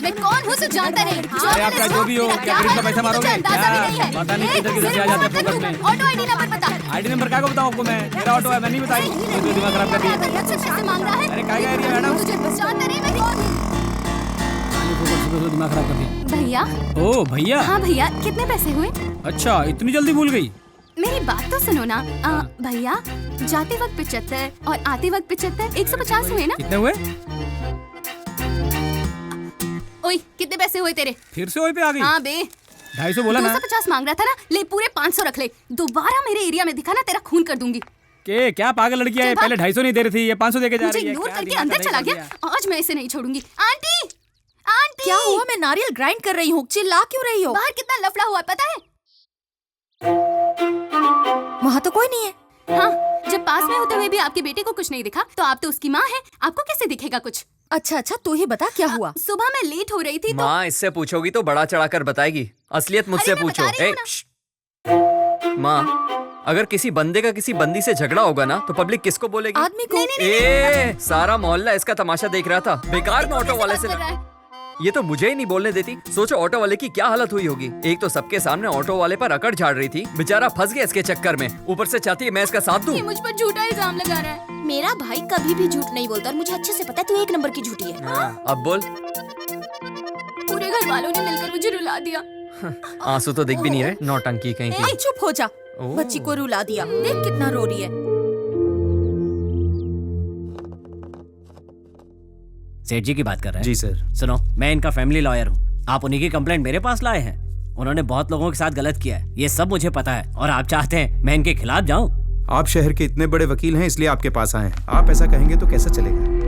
मैं कौन हूँ जानता नहीं। अरे आपका जो भी हो, क्या खरीद का पैसा मारोगे? पता नहीं किधर किधर से आ जाते हैं फोकस में। ऑटो आईडी नंबर बता। आईडी नंबर क्या को बताऊं आपको मैं? मेरा ऑटो है, मैं नहीं बताई। ये तो दिमाग खराब कर दिया। पैसे मांग रहा है। अरे क्या कह रही है मैडम? तुझे जानता नहीं मैं कौन हूँ। दिमाग खराब कर दिया। भैया। ओ भैया। हाँ भैया, कितने पैसे हुए? अच्छा, इतनी जल्दी भूल गई? मेरी बात तो सुनो ना। भैया, जाते वक्त 75 और आते वक्त 75, 150 हुए ना? कितने हुए? ओए, कितने पैसे हुए तेरे? फिर से वही पे आ गई? हाँ बे, 250 बोला ना। 250 मांग रहा था ना, ले पूरे 500 रख ले। दोबारा मेरे एरिया में दिखा ना, तेरा खून कर दूंगी। के क्या पागल लड़की है? पहले 250 नहीं दे रही थी, ये 500 देके जा मुझे रही है। इग्नोर करके अंदर चला गया। आज मैं इसे नहीं छोड़ूंगी। आंटी, आंटी, क्या हुआ? मैं नारियल ग्राइंड कर रही हूँ, चिल्ला क्यों रही हो? बाहर कितना लफड़ा हुआ है पता है? वहाँ तो कोई नहीं है। हाँ, जब पास में होते हुए भी आपके बेटे को कुछ नहीं दिखा, तो आप तो उसकी माँ हैं, आपको कैसे दिखेगा कुछ? अच्छा, तू ही बता क्या हुआ? सुबह मैं लेट हो रही थी तो माँ इससे पूछोगी तो बड़ा चढ़ाकर बताएगी, असलियत मुझसे पूछो। माँ, अगर किसी बंदे का किसी बंदी से झगड़ा होगा ना, तो पब्लिक किसको बोलेगी? आदमी को। सारा मोहल्ला इसका तमाशा देख रहा था। बेकार में ऑटो वाले से ये तो मुझे ही नहीं बोलने देती। सोचो ऑटो वाले की क्या हालत हुई होगी। एक तो सबके सामने ऑटो वाले पर अकड़ झाड़ रही थी, बेचारा फंस गया इसके चक्कर में। ऊपर से चाहती है मैं इसका साथ दूं। ये मुझ पर झूठा इल्जाम लगा रहा है। मेरा भाई कभी भी झूठ नहीं बोलता और मुझे अच्छे से पता है तू एक नंबर की झूठी है। अब बोल। पूरे घर वालों ने मिलकर मुझे रुला दिया। आंसू तो दिख भी नहीं रहे, नौटंकी कहीं की। चुप हो जा, बच्ची को रुला दिया। देख कितना रो रही है। सेठ जी की बात कर रहे हैं? जी सर। सुनो, मैं इनका फैमिली लॉयर हूँ। आप उन्हीं की कंप्लेंट मेरे पास लाए हैं। उन्होंने बहुत लोगों के साथ गलत किया है, ये सब मुझे पता है। और आप चाहते हैं मैं इनके खिलाफ जाऊँ? आप शहर के इतने बड़े वकील हैं, इसलिए आपके पास आए हैं। आप ऐसा कहेंगे तो कैसा चलेगा?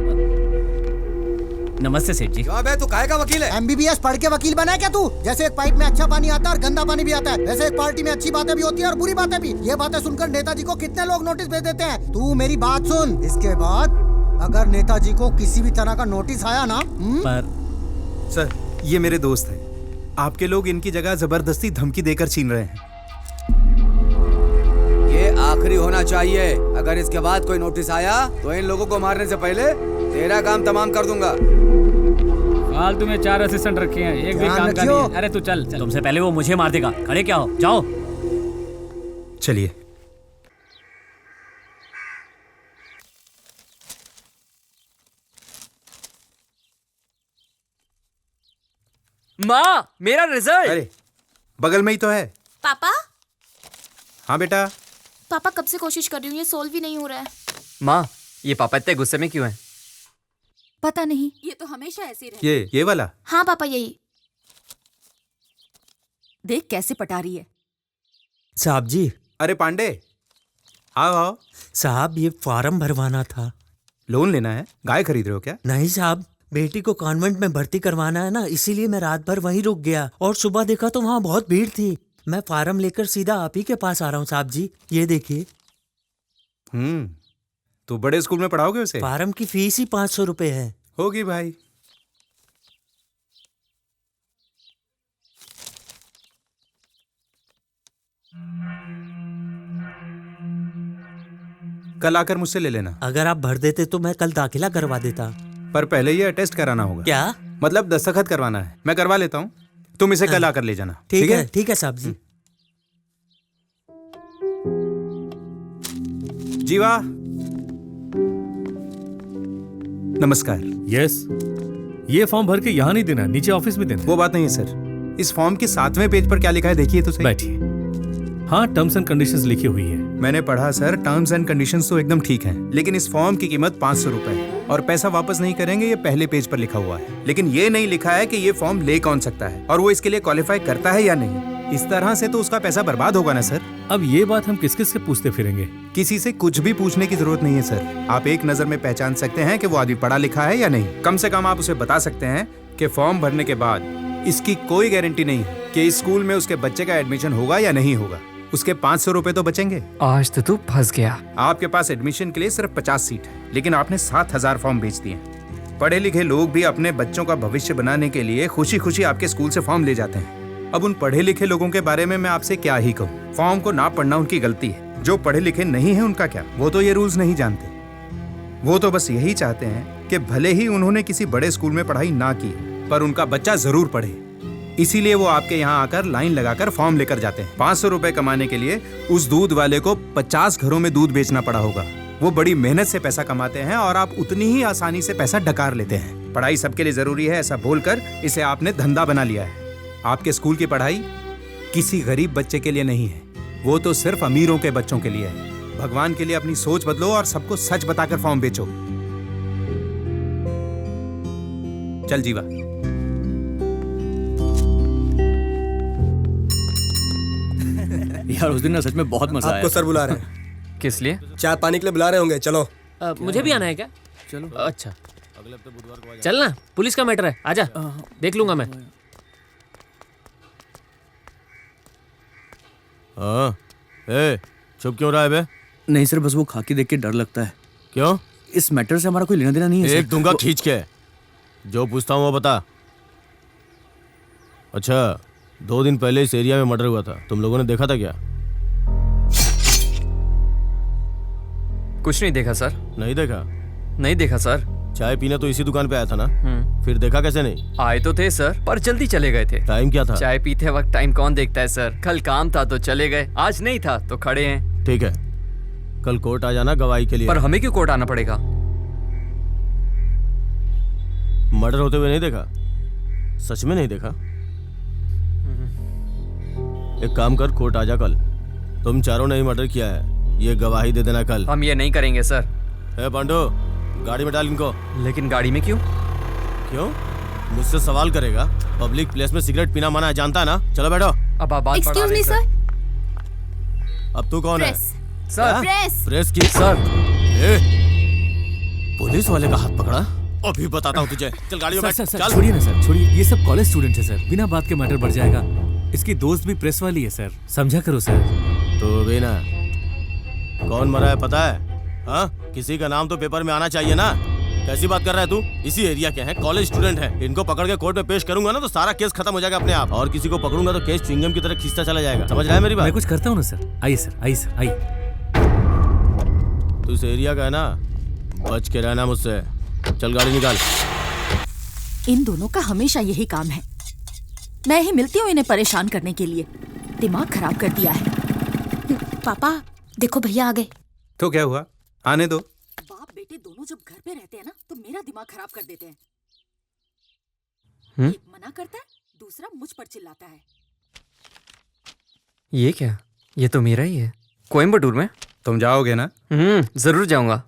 नमस्ते सेठ जी। तू काहे का वकील है? MBBS पढ़ के वकील बना है क्या तू? जैसे एक पाइप में अच्छा पानी आता है और गंदा पानी भी आता है, वैसे एक पार्टी में अच्छी बातें भी होती है और बुरी बातें भी। ये बातें सुनकर नेताजी को कितने लोग नोटिस भेज देते हैं। तू मेरी बात सुन, इसके बाद अगर नेताजी को किसी भी तरह का नोटिस आया ना पर सर, ये मेरे दोस्त हैं। आपके लोग इनकी जगह जबरदस्ती धमकी देकर छीन रहे हैं। ये आखिरी होना चाहिए। अगर इसके बाद कोई नोटिस आया तो इन लोगों को मारने से पहले तेरा काम तमाम कर दूंगा। फालतू में 4 असिस्टेंट रखे हैं, एक भी काम का नहीं है। अरे तू चल। तुमसे पहले वो मुझे मार देगा। खड़े क्या हो, जाओ। चलिए। माँ, मेरा रिजल्ट। अरे बगल में ही तो है। पापा, हाँ बेटा। पापा कब से कोशिश कर रही हूँ, ये सोल्व ही नहीं हो रहा है। माँ, ये पापा इतने गुस्से में क्यों हैं? पता नहीं, ये तो हमेशा ऐसे रहता है। ये वाला? हाँ पापा, यही। देख कैसे पटा रही है। साहब जी। अरे पांडे, आओ। साहब, ये फॉर्म भरवाना था। लोन लेना है? गाय खरीद रहे हो क्या? नहीं साहब, बेटी को कॉन्वेंट में भर्ती करवाना है ना, इसीलिए मैं रात भर वहीं रुक गया और सुबह देखा तो वहाँ बहुत भीड़ थी। मैं फार्म लेकर सीधा आप ही के पास आ रहा हूँ साहब जी, ये देखिए। तो बड़े स्कूल में पढ़ाओगे उसे? फार्म की फीस ही 500 रुपए है। होगी भाई। कल आकर मुझसे ले लेना। अगर आप भर देते तो मैं कल दाखिला करवा देता। पर पहले ये अटेस्ट कराना होगा। क्या? मतलब दस्तखत करवाना है। मैं करवा लेता हूँ, तुम इसे कल आकर ले जाना। ठीक है, ठीक है साहब जी। जीवा, नमस्कार। यस, ये फॉर्म भर के यहाँ नहीं देना, नीचे ऑफिस में देना। वो बात नहीं है सर। इस फॉर्म के 7वें पेज पर क्या लिखा है देखिए तो सही। बैठिए। हाँ, टर्म्स एंड कंडीशंस लिखी हुई है। मैंने पढ़ा सर, टर्म्स एंड कंडीशंस तो एकदम ठीक हैं, लेकिन इस फॉर्म की कीमत 500 रुपए है और पैसा वापस नहीं करेंगे, ये पहले पेज पर लिखा हुआ है। लेकिन ये नहीं लिखा है कि ये फॉर्म ले कौन सकता है और वो इसके लिए क्वालिफाई करता है या नहीं। इस तरह से तो उसका पैसा बर्बाद होगा ना सर। अब ये बात हम किस किस से पूछते फिरेंगे? किसी से कुछ भी पूछने की जरूरत नहीं है सर। आप एक नजर में पहचान सकते हैं कि वो आदमी पढ़ा लिखा है या नहीं। कम से कम आप उसे बता सकते हैं कि फॉर्म भरने के बाद इसकी कोई गारंटी नहीं है कि इस स्कूल में उसके बच्चे का एडमिशन होगा या नहीं होगा। उसके 500 रुपए तो बचेंगे। आज तो तू फंस गया। आपके पास एडमिशन के लिए सिर्फ 50 सीट है, लेकिन आपने 7000 फॉर्म बेच दिए। पढ़े लिखे लोग भी अपने बच्चों का भविष्य बनाने के लिए खुशी खुशी आपके स्कूल से फॉर्म ले जाते हैं। अब उन पढ़े लिखे लोगों के बारे में मैं आपसे क्या ही कहूँ। फॉर्म को ना पढ़ना उनकी गलती है। जो पढ़े लिखे नहीं है उनका क्या, वो तो ये रूल्स नहीं जानते। वो तो बस यही चाहते हैं कि भले ही उन्होंने किसी बड़े स्कूल में पढ़ाई ना की, पर उनका बच्चा जरूर पढ़े। इसीलिए वो आपके यहाँ आकर लाइन लगाकर फॉर्म लेकर जाते हैं। 500 रुपए कमाने के लिए उस दूध वाले को 50 घरों में दूध बेचना पड़ा होगा। वो बड़ी मेहनत से पैसा कमाते हैं और आप उतनी ही आसानी से पैसा डकार लेते हैं। पढ़ाई सबके लिए जरूरी है ऐसा बोलकर इसे आपने धंधा बना लिया है। आपके स्कूल की पढ़ाई किसी गरीब बच्चे के लिए नहीं है, वो तो सिर्फ अमीरों के बच्चों के लिए है। भगवान के लिए अपनी सोच बदलो और सबको सच बताकर फॉर्म बेचो। चल जीवा। यार उस दिन ना सच में बहुत मजा आया। आपको सर बुला रहे हैं। किस लिए? चाय पानी के लिए बुला रहे होंगे, चलो। मुझे भी आना है क्या? चलो। अच्छा चल ना, पुलिस का मैटर है, आजा, देख लूंगा मैं। हाँ, ए, चुप क्यों रहा है बे? नहीं सर, बस वो खाकी देख के डर लगता है। क्यों? इस मैटर से हमारा कोई लेना देना नहीं है। एक दूंगा खींच के। जो पूछता हूँ वो बता। अच्छा, 2 दिन पहले इस एरिया में मर्डर हुआ था, तुम लोगों ने देखा था क्या? कुछ नहीं देखा सर। नहीं देखा? नहीं देखा सर। चाय पीने तो इसी दुकान पे आया था ना? फिर देखा कैसे नहीं? आए तो थे सर, पर जल्दी चले गए थे। टाइम क्या था? चाय पीते वक्त टाइम कौन देखता है सर? कल काम था तो चले गए, आज नहीं था तो खड़े हैं। ठीक है, कल कोर्ट आ जाना गवाही के लिए। पर हमें क्यों कोर्ट आना पड़ेगा? मर्डर होते हुए नहीं देखा? सच में नहीं देखा? एक काम कर, कोर्ट आ जा कल। तुम चारों ने ही मर्डर किया है, ये गवाही दे देना कल। हम ये नहीं करेंगे सर। ए पांडु, गाड़ी में डाल इनको। लेकिन गाड़ी में क्यों? क्यों? मुझसे सवाल करेगा? पब्लिक प्लेस में सिगरेट पीना मना है, जानता है ना? चलो बैठो। अब आप बात एक्सक्यूज मी सर। अब तू कौन है? सर प्रेस की सर। पुलिस वाले का हाथ पकड़ा? अभी बताता हूँ तुझे। चल गाड़ी में बैठ। सर चल। छोड़िए ना सर, छोड़िए। ये सब कॉलेज स्टूडेंट है सर, बिना बात के मैटर बढ़ जाएगा। इसकी दोस्त भी प्रेस वाली है सर, समझा करो सर। तो भी ना, कौन मरा है पता है? हाँ, किसी का नाम तो पेपर में आना चाहिए ना। कैसी बात कर रहा है तू? इसी एरिया के हैं, कॉलेज स्टूडेंट हैं। इनको पकड़ के कोर्ट में पेश करूंगा ना तो सारा केस खत्म हो जाएगा अपने आप, और किसी को पकड़ूंगा तो केस च्युइंगम की तरह खींचता चला जाएगा। समझ रहा है मेरी बात? मैं कुछ करता हूँ ना सर। आइए सर, आइए सर, आइए। तू इस एरिया का है ना, बच के रहना मुझसे। चल गाड़ी निकाल। इन दोनों का हमेशा यही काम है। मैं ही मिलती हूँ इन्हें परेशान करने के लिए। दिमाग खराब कर दिया है। पापा देखो भैया आ गए। तो क्या हुआ, आने दो। बाप बेटे दोनों जब घर पे रहते हैं ना तो मेरा दिमाग खराब कर देते हैं। एक मना करता है, दूसरा मुझ पर चिल्लाता है। ये क्या? ये तो मेरा ही है। कोयम्बटूर में? तुम जाओगे ना? जरूर जाऊंगा।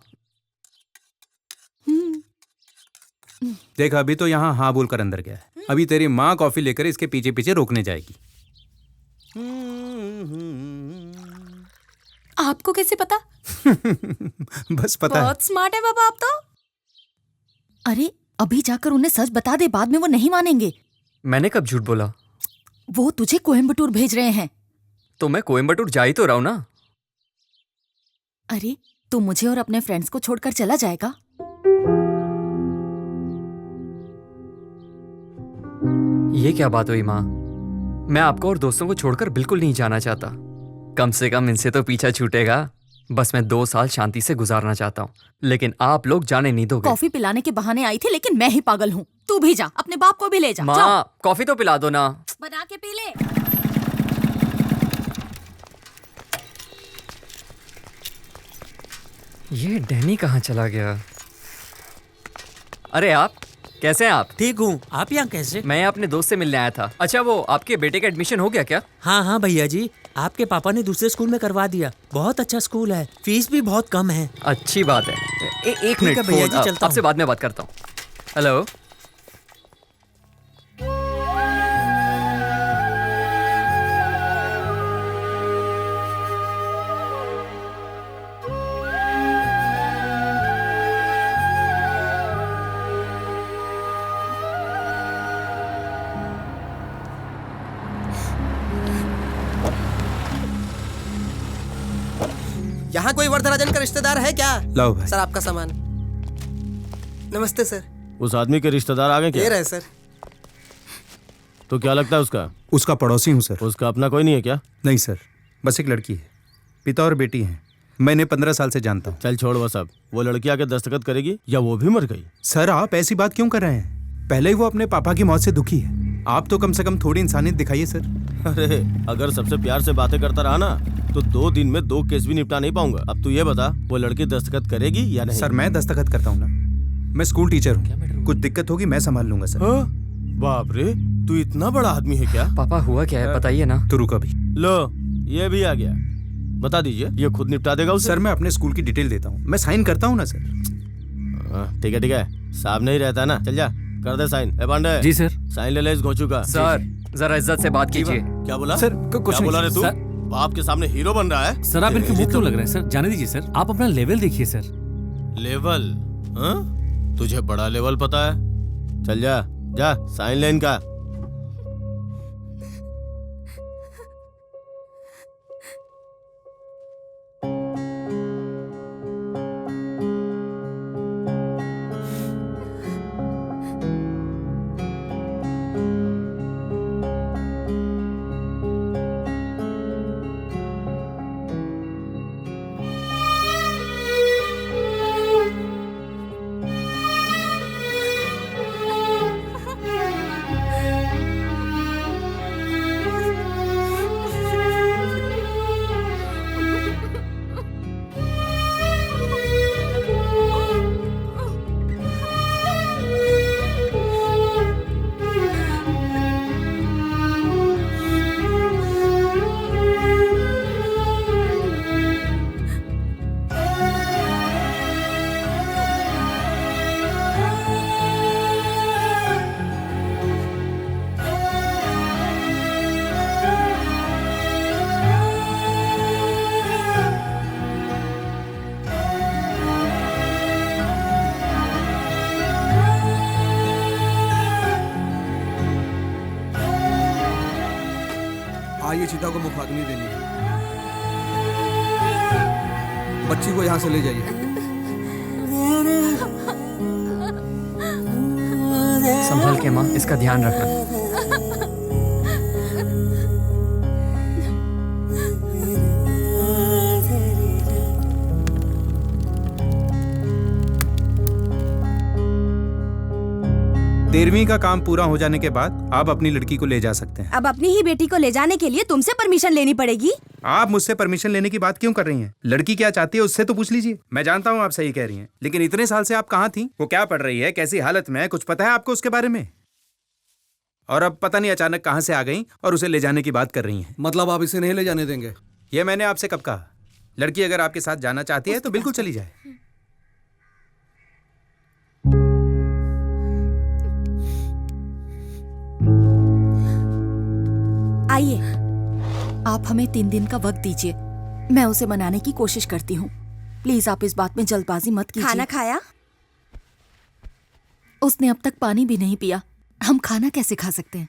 देख, अभी तो यहाँ हाँ बोलकर अंदर गया है। अभी तेरी माँ कॉफी लेकर इसके पीछे पीछे रोकने जाएगी। आपको कैसे पता? बस पता है। बहुत स्मार्ट है बाबा आप तो। अरे अभी जाकर उन्हें सच बता दे, बाद में वो नहीं मानेंगे। मैंने कब झूठ बोला? वो तुझे कोयम्बटूर भेज रहे हैं। तो मैं कोयम्बटूर जा ही तो रहा हूं ना। अरे तू मुझे और अपने फ्रेंड्स को छोड़कर चला जाएगा? ये क्या बात हुई माँ? मैं आपको और दोस्तों को छोड़कर बिल्कुल नहीं जाना चाहता। कम से कम इनसे तो पीछा छूटेगा। बस मैं 2 साल शांति से गुजारना चाहता हूँ, लेकिन आप लोग जाने नहीं दोगे। कॉफी पिलाने के बहाने आई थी, लेकिन मैं ही पागल हूँ। तू भी जा, अपने बाप को भी ले जा। माँ कॉफी तो पिला दो ना। बना के पी ले। ये डैनी कहाँ चला गया? अरे आप कैसे हैं आप? ठीक हूँ, आप यहाँ कैसे? मैं अपने दोस्त से मिलने आया था। अच्छा वो आपके बेटे का एडमिशन हो गया क्या? हाँ हाँ भैया जी, आपके पापा ने दूसरे स्कूल में करवा दिया। बहुत अच्छा स्कूल है, फीस भी बहुत कम है। अच्छी बात है। एक मिनट भैया जी, चलता आपसे बाद में बात करता हूँ। हेलो। यहाँ कोई वरदराजन का रिश्तेदार है क्या? लाओ भाई। सर आपका सामान। नमस्ते सर। उस आदमी के रिश्तेदार आ गए क्या? ये रहे सर। तो क्या लगता है उसका? उसका पड़ोसी हूँ सर। उसका अपना कोई नहीं है क्या? नहीं सर, बस एक लड़की है, पिता और बेटी हैं। मैं इन्हें 15 साल से जानता हूँ। चल छोड़ वो सब। वो लड़की आके दस्तखत करेगी या वो भी मर गई? सर आप ऐसी बात क्यों कर रहे हैं? पहले ही वो अपने पापा की मौत से दुखी है। आप तो कम से कम थोड़ी इंसानियत दिखाइए सर। अरे अगर सबसे प्यार से बातें करता रहा ना तो 2 दिन में 2 केस भी निपटा नहीं पाऊंगा। अब तू ये बता, वो लड़की दस्तखत करेगी या नहीं? सर मैं दस्तखत करता हूँ ना, मैं स्कूल टीचर हूँ। कुछ दिक्कत होगी मैं संभाल लूंगा सर। बाप रे, तू इतना बड़ा आदमी है क्या? पापा हुआ क्या है बताइए ना। तो रुक अभी। लो ये भी आ गया, बता दीजिए। ये खुद निपटा देगा उसे? सर मैं अपने स्कूल की डिटेल देता हूँ, मैं साइन करता हूँ ना सर। ठीक है, सामने ही रहता है ना। चल जा कर दे साइन। ए पांडे। जी सर। साइन ले इस घोंचू का। सर जरा इज्जत से बात कीजिए। क्या बोला सर? कुछ क्या बोला रे तू? सर, बाप के सामने हीरो बन रहा है? सर आप इनके मुंह क्यों लग रहे हैं सर? जाने दीजिए सर, आप अपना लेवल देखिए सर। लेवल? हाँ? तुझे बड़ा लेवल पता है? चल जा जा साइन ले इनका। आइए चिता को मुखाग्नि देनी है। बच्ची को यहाँ से ले जाइए। संभल के माँ, इसका ध्यान रखना। तेरहवीं का काम पूरा हो जाने के बाद आप अपनी लड़की को ले जा सकते हैं। अब अपनी ही बेटी को ले जाने के लिए तुमसे परमिशन लेनी पड़ेगी। आप मुझसे परमिशन लेने की बात क्यों कर रही हैं? लड़की क्या चाहती है उससे तो पूछ लीजिए। मैं जानता हूँ आप सही कह रही हैं, लेकिन इतने साल से आप कहाँ थी? वो क्या पढ़ रही है, कैसी हालत में है, कुछ पता है आपको उसके बारे में? और अब पता नहीं अचानक कहाँ से आ गई और उसे ले जाने की बात कर रही हैं। मतलब आप इसे नहीं ले जाने देंगे? ये मैंने आपसे कब कहा? लड़की अगर आपके साथ जाना चाहती है तो बिल्कुल चली जाए। आइए, आप हमें 3 दिन का वक्त दीजिए, मैं उसे मनाने की कोशिश करती हूँ। प्लीज आप इस बात में जल्दबाजी मत कीजिए। खाना खाया? उसने अब तक पानी भी नहीं पिया, हम खाना कैसे खा सकते हैं?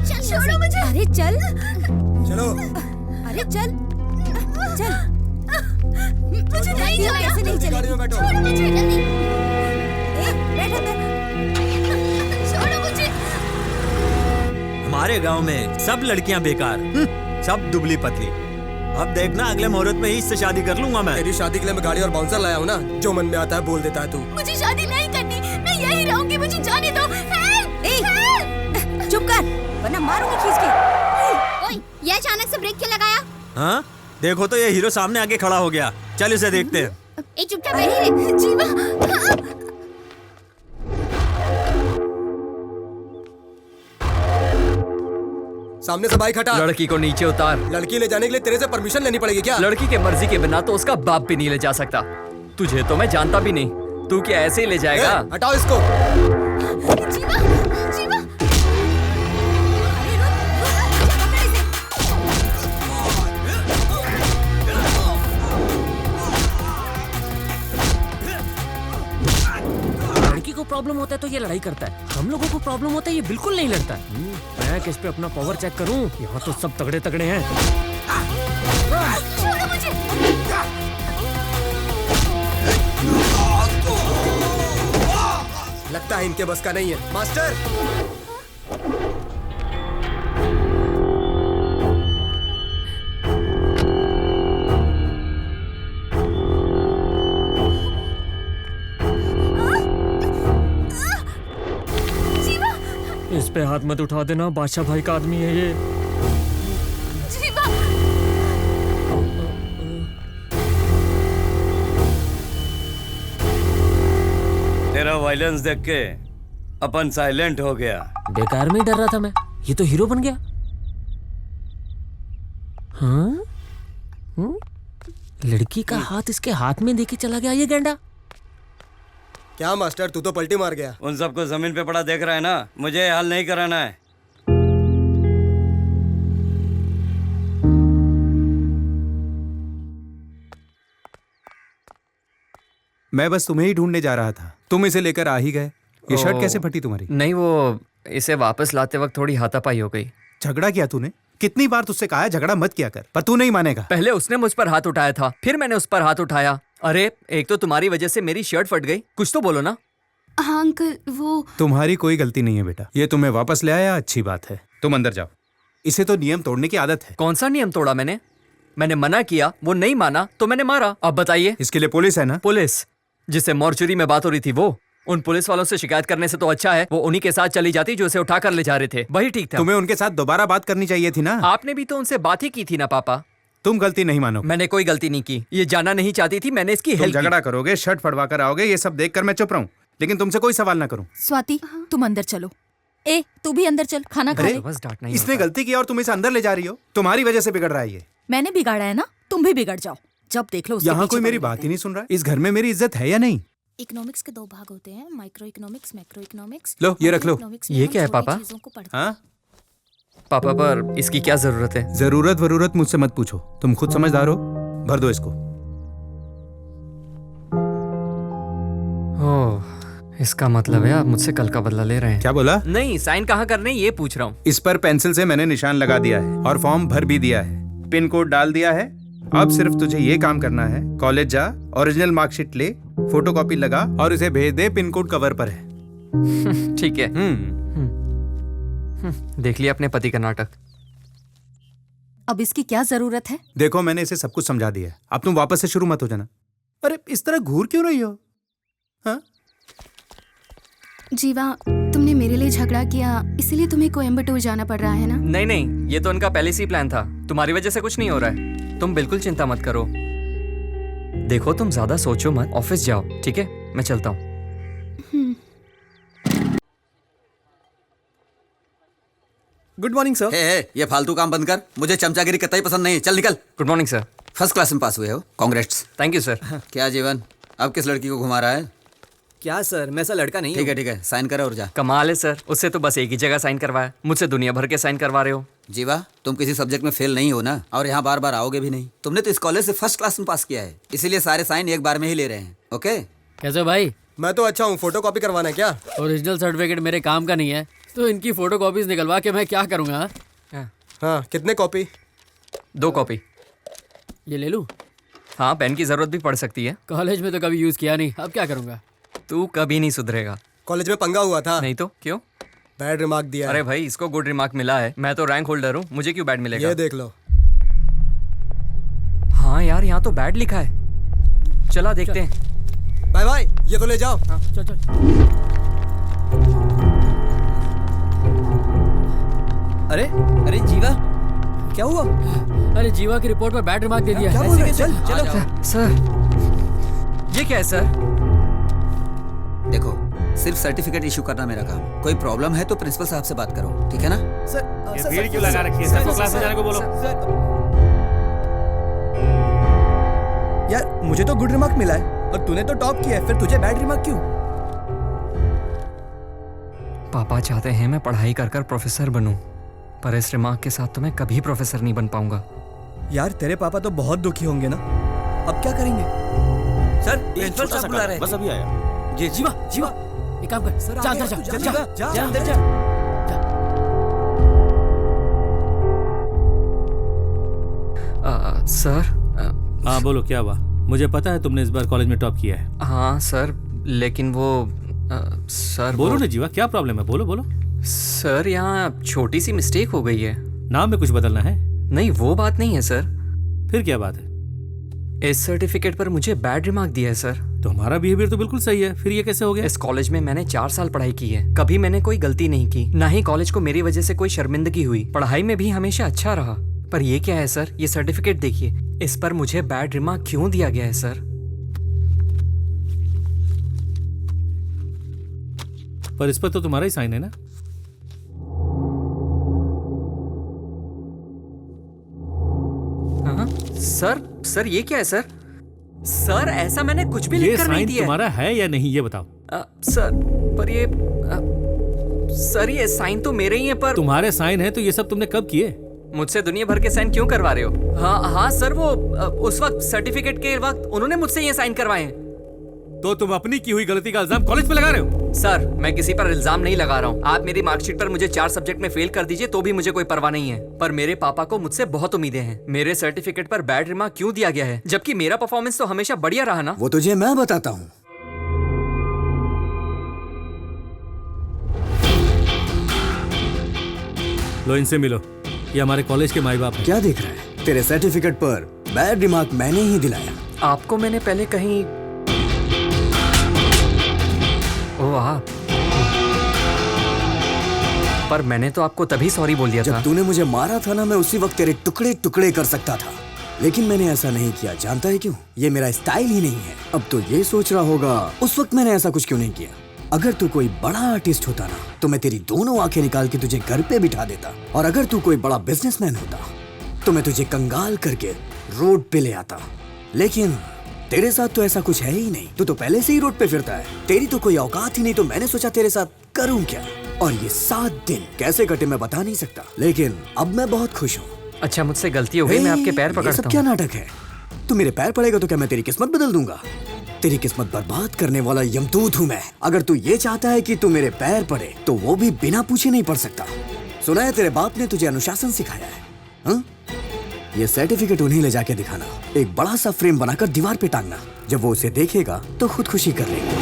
चल छोड़ो मुझे। अरे चल। चलो। अरे चल चल। मुझे नहीं जाना। कैसे नहीं चलेगी? छोड़ो मुझे जल्दी। बैठो छोड़ो मुझे। हमारे गांव में सब लड़कियां बेकार, सब दुबली पतली। अब देखना अगले मुहूर्त में ही इससे शादी कर लूंगा मैं। तेरी शादी के लिए मैं गाड़ी और बाउंसर लाया हूँ ना, जो मन में आता है बोल देता है तू। मुझे शादी नहीं करनी, मैं यही रहूंगी, मुझे जाने दो। चुप कर वरना मारूंगी खींच के। ओए, ये अचानक से ब्रेक क्यों लगाया? हाँ देखो तो ये हीरो सामने आके खड़ा हो गया। चल इसे देखते हैं। ए चुपचाप बैठी रहे। जीवा सामने से बाइक हटा। लड़की को नीचे उतार। लड़की ले जाने के लिए तेरे से परमिशन लेनी पड़ेगी क्या? लड़की के मर्जी के बिना तो उसका बाप भी नहीं ले जा सकता। तुझे तो मैं जानता भी नहीं, तू क्या ऐसे ही ले जाएगा? हटाओ इसको। जीवा जीवा। लड़की को प्रॉब्लम होता है तो ये लड़ाई करता है, हम लोगों को प्रॉब्लम होता है ये बिल्कुल नहीं लड़ता। मैं किस पे अपना पावर चेक करूं? यहाँ तो सब तगड़े तगड़े हैं। छोड़ो मुझे। लगता है इनके बस का नहीं है। मास्टर पे हाथ मत उठा देना, बादशाह भाई का आदमी है ये। जीवा। तेरा वायलेंस देख के अपन साइलेंट हो गया। बेकार में ही डर रहा था मैं, ये तो हीरो बन गया। हाँ? लड़की का हाथ इसके हाथ में देके चला गया ये गेंडा। क्या मास्टर, तू तो पलटी मार गया। उन सबको जमीन पे पड़ा देख रहा है ना, मुझे हाल नहीं कराना है। मैं बस तुम्हें ही ढूंढने जा रहा था, तुम इसे लेकर आ ही गए। ये शर्ट कैसे फटी तुम्हारी? नहीं, वो इसे वापस लाते वक्त थोड़ी हाथापाई हो गई। झगड़ा किया तूने? कितनी बार तुझसे कहा है झगड़ा मत किया कर, पर तू नहीं मानेगा। पहले उसने मुझ पर हाथ उठाया था, फिर मैंने उस पर हाथ उठाया। अरे एक तो तुम्हारी वजह से मेरी शर्ट फट गई, कुछ तो बोलो ना। हाँ अंकल, वो तुम्हारी कोई गलती नहीं है बेटा, ये तुम्हें वापस ले आया, अच्छी बात है। तुम अंदर जाओ, इसे तो नियम तोड़ने की आदत है। कौन सा नियम तोड़ा मैंने? मैंने मना किया, वो नहीं माना तो मैंने मारा। अब बताइए। इसके लिए पुलिस है ना? पुलिस? जिससे मॉर्चुरी में बात हो रही थी वो? उन पुलिस वालों से शिकायत करने से तो अच्छा है वो उन्हीं के साथ चली जाती जो उसे उठा कर ले जा रहे थे, वही ठीक था। तुम्हें उनके साथ दोबारा बात करनी चाहिए थी ना। आपने भी तो उनसे बात ही की थी ना पापा। तुम गलती नहीं मानो। मैंने कोई गलती नहीं की, ये जाना नहीं चाहती थी, मैंने इसकी हेल्प की। झगड़ा करोगे, शर्ट फड़वा कर आओगे, ये सब देखकर मैं चुप रहूं, लेकिन तुमसे कोई सवाल ना करूं। स्वाति, तुम अंदर चलो। ए, तू भी अंदर चल, खाना खा ले। इसने गलती की और तुम इसे अंदर ले जा रही हो, तुम्हारी वजह से बिगड़ रहा है ये। मैंने बिगाड़ा है ना, तुम भी बिगड़ जाओ। जब देख लो यहाँ कोई मेरी बात ही नहीं सुन रहा। इस घर में मेरी इज्जत है या नहीं? इकोनॉमिक्स के दो भाग होते हैं, माइक्रो इकोनॉमिक्स, मैक्रो इकोनॉमिक्स। लो ये रख लो। ये क्या है पापा? हाँ पापा, पर इसकी क्या जरूरत है? जरूरत मुझसे मत पूछो, तुम खुद समझदार हो। भर दो इसको। ओह, इसका मतलब है आप मुझसे कल का बदला ले रहे हैं। क्या बोला? नहीं, साइन कहाँ करने ये पूछ रहा हूँ। इस पर पेंसिल से मैंने निशान लगा दिया है और फॉर्म भर भी दिया है, पिन कोड डाल दिया है। अब सिर्फ तुझे ये काम करना है, कॉलेज जा, ओरिजिनल मार्कशीट ले, फोटोकॉपी लगा और इसे भेज दे, पिन कोड कवर पर है। ठीक है। देख लिया अपने पति का नाटक। अब इसकी क्या जरूरत है? देखो मैंने इसे सब कुछ समझा दिया है, अब तुम वापस से शुरू मत हो जाना। अरे इस तरह घूर क्यों रही हो? हाँ? जीवा, तुमने मेरे लिए झगड़ा किया, इसीलिए तुम्हें कोयम्बटूर जाना पड़ रहा है ना? नहीं नहीं, ये तो उनका पहले से ही प्लान था। तुम्हारी वजह से कुछ नहीं हो रहा है, तुम बिल्कुल चिंता मत करो। देखो तुम ज्यादा सोचो मत, ऑफिस जाओ, ठीक है? मैं चलता हूँ। Good morning sir. हे, ये फालतू काम बंद कर, मुझे चमचागिरी कतई पसंद नहीं है। चल निकल। Good morning sir. First class में पास हुए हो, कांग्रेट्स। Thank you sir. क्या जीवन, अब किस लड़की को घुमा रहा है? क्या सर, मैं ऐसा लड़का नहीं। ठीक है, साइन करो और जा। कमाल है सर, उससे तो बस एक ही जगह साइन करवाया, मुझसे दुनिया भर के साइन करवा रहे हो। जीवा, तुम किसी सब्जेक्ट में फेल नहीं हो ना, और यहाँ बार बार आओगे भी नहीं। तुमने तो इस कॉलेज से फर्स्ट क्लास में पास किया है, इसीलिए सारे साइन एक बार में ही ले रहे हैं। ओके? कैसे भाई? मैं तो अच्छा हूँ, फोटो कॉपी करवाना है क्या? ओरिजिनल सर्टिफिकेट मेरे काम का नहीं है, तो इनकी फोटो कॉपीज निकलवा के मैं क्या करूँगा? हाँ, कितने कॉपी? 2 कॉपी। ये ले लूँ? हाँ, पेन की जरूरत भी पड़ सकती है। कॉलेज में तो कभी यूज किया नहीं, अब क्या करूँगा? तू कभी नहीं सुधरेगा। कॉलेज में पंगा हुआ था। नहीं तो क्यों? बैड रिमार्क दिया। अरे भाई, इसको गुड रिमार्क मिला है, मैं तो रैंक होल्डर हूँ, मुझे क्यों बैड मिलेगा? ये देख लो। हाँ यार, यहाँ तो बैड लिखा है। चला देखते हैं। बाय बाय, ये तो ले जाओ। हाँ, चल। अरे जीवा, क्या हुआ? अरे जीवा की रिपोर्ट पर बैड रिमार्क दे दिया। क्या बोल रहे? चल चलो। सर, ये क्या है सर? देखो, सिर्फ सर्टिफिकेट इशू करना मेरा काम, कोई प्रॉब्लम है तो प्रिंसिपल साहब से बात करो, ठीक है ना? ये भीड़ क्यों लगा रखी है? सबको क्लास में जाने को बोलो। यार, मुझे तो गुड रिमार्क मिला है और तूने तो टॉप किया है, फिर तुझे बैड रिमार्क क्यों? पापा चाहते हैं मैं पढ़ाई कर कर प्रोफेसर बनूं, पर इस रिमार्क के साथ तो मैं कभी प्रोफेसर नहीं बन पाऊंगा। यार, तेरे पापा तो बहुत दुखी होंगे ना, अब क्या करेंगे? सर, प्रिंसिपल साहब बुला रहे हैं। बस अभी आया। जी जीवा, एक काम कर, जा अंदर जा, अंदर जा। सर। हाँ बोलो, क्या हुआ? मुझे पता है तुमने इस बार कॉलेज में टॉप किया है। हाँ सर, लेकिन वो सर बोलो ना जीवा, क्या प्रॉब्लम है? बोलो। सर, यहाँ छोटी सी मिस्टेक हो गई है। नाम में कुछ बदलना है? नहीं, वो बात नहीं है सर। फिर क्या बात है? इस सर्टिफिकेट पर मुझे बैड रिमार्क दिया है सर। तुम्हारा बिहेवियर तो बिल्कुल सही है, फिर ये कैसे हो गया? इस कॉलेज में मैंने 4 साल पढ़ाई की है, कभी मैंने कोई गलती नहीं की, ना ही कॉलेज को मेरी वजह से कोई शर्मिंदगी हुई। पढ़ाई में भी हमेशा अच्छा रहा। पर ये क्या है सर, ये सर्टिफिकेट देखिए, इस पर मुझे बैड रिमार्क क्यों दिया गया है सर? पर इस पर तो तुम्हारा ही साइन है ना? हाँ? सर ये क्या है सर? सर ऐसा मैंने कुछ भी ये लिखकर नहीं साइन दिया है। तुम्हारा है या नहीं, ये बताओ। सर पर ये सर ये साइन तो मेरे ही है, पर तुम्हारे साइन है तो ये सब तुमने कब किए? मुझसे दुनिया भर के साइन क्यों करवा रहे हो? हाँ सर, वो उस वक्त सर्टिफिकेट के वक्त उन्होंने मुझसे ये साइन करवाए हैं। तो तुम अपनी की हुई गलती का इल्जाम कॉलेज पे लगा रहे हो? सर मैं किसी पर इल्जाम नहीं लगा रहा हूँ। आप मेरी मार्कशीट पर मुझे 4 सब्जेक्ट में फेल कर दीजिए तो भी मुझे कोई परवाह नहीं है, पर मेरे पापा को मुझसे बहुत उम्मीदें हैं। मेरे सर्टिफिकेट पर बैड रिमार्क क्यों दिया गया है, जबकि मेरा परफॉर्मेंस तो हमेशा बढ़िया रहा ना? वो तुझे मैं बताता हूँ। लो इनसे मिलो, ये हमारे कॉलेज के माई बाप हैं। क्या देख रहा है? तेरे सर्टिफिकेट पर बैड रिमार्क मैंने ही दिलाया। आपको मैंने पहले कहीं वाह, पर मैंने तो आपको तभी सॉरी बोल दिया था। जब तूने मुझे मारा था ना, मैं उसी वक्त तेरे टुकड़े टुकड़े कर सकता था, लेकिन मैंने ऐसा नहीं किया। जानता है क्यों? ये मेरा स्टाइल ही नहीं है। अब तो ये सोच रहा होगा उस वक्त मैंने ऐसा कुछ क्यों नहीं किया। अगर तू कोई बड़ा आर्टिस्ट होता ना, तो मैं तेरी दोनों आंखें निकाल के तुझे घर पे बिठा देता, और अगर तू कोई बड़ा बिजनेसमैन होता तो मैं तुझे कंगाल करके रोड पे ले आता। लेकिन तेरे साथ तो ऐसा कुछ है ही नहीं। तू तो पहले से ही रोड पे फिरता है, तेरी तो कोई औकात ही नहीं। तो मैंने सोचा तेरे साथ करूं क्या, और ये 7 दिन कैसे कटे मैं बता नहीं सकता, लेकिन अब मैं बहुत खुश हूँ। अच्छा मुझसे गलती हो गई, मैं आपके पैर पकड़ता हूँ। ये सब क्या नाटक है? तू मेरे पैर पड़ेगा तो क्या मैं तेरी किस्मत बदल दूंगा? तेरी किस्मत बर्बाद करने वाला यमदूत हूँ मैं। अगर तू ये चाहता है कि तू मेरे पैर पड़े तो वो भी बिना पूछे नहीं पड़ सकता। सुना है तेरे बाप ने तुझे अनुशासन सिखाया है, हाँ? ये सर्टिफिकेट उन्हें ले जाके दिखाना, एक बड़ा सा फ्रेम बनाकर दीवार पे टांगना। जब वो उसे देखेगा तो खुदकुशी कर लेगा।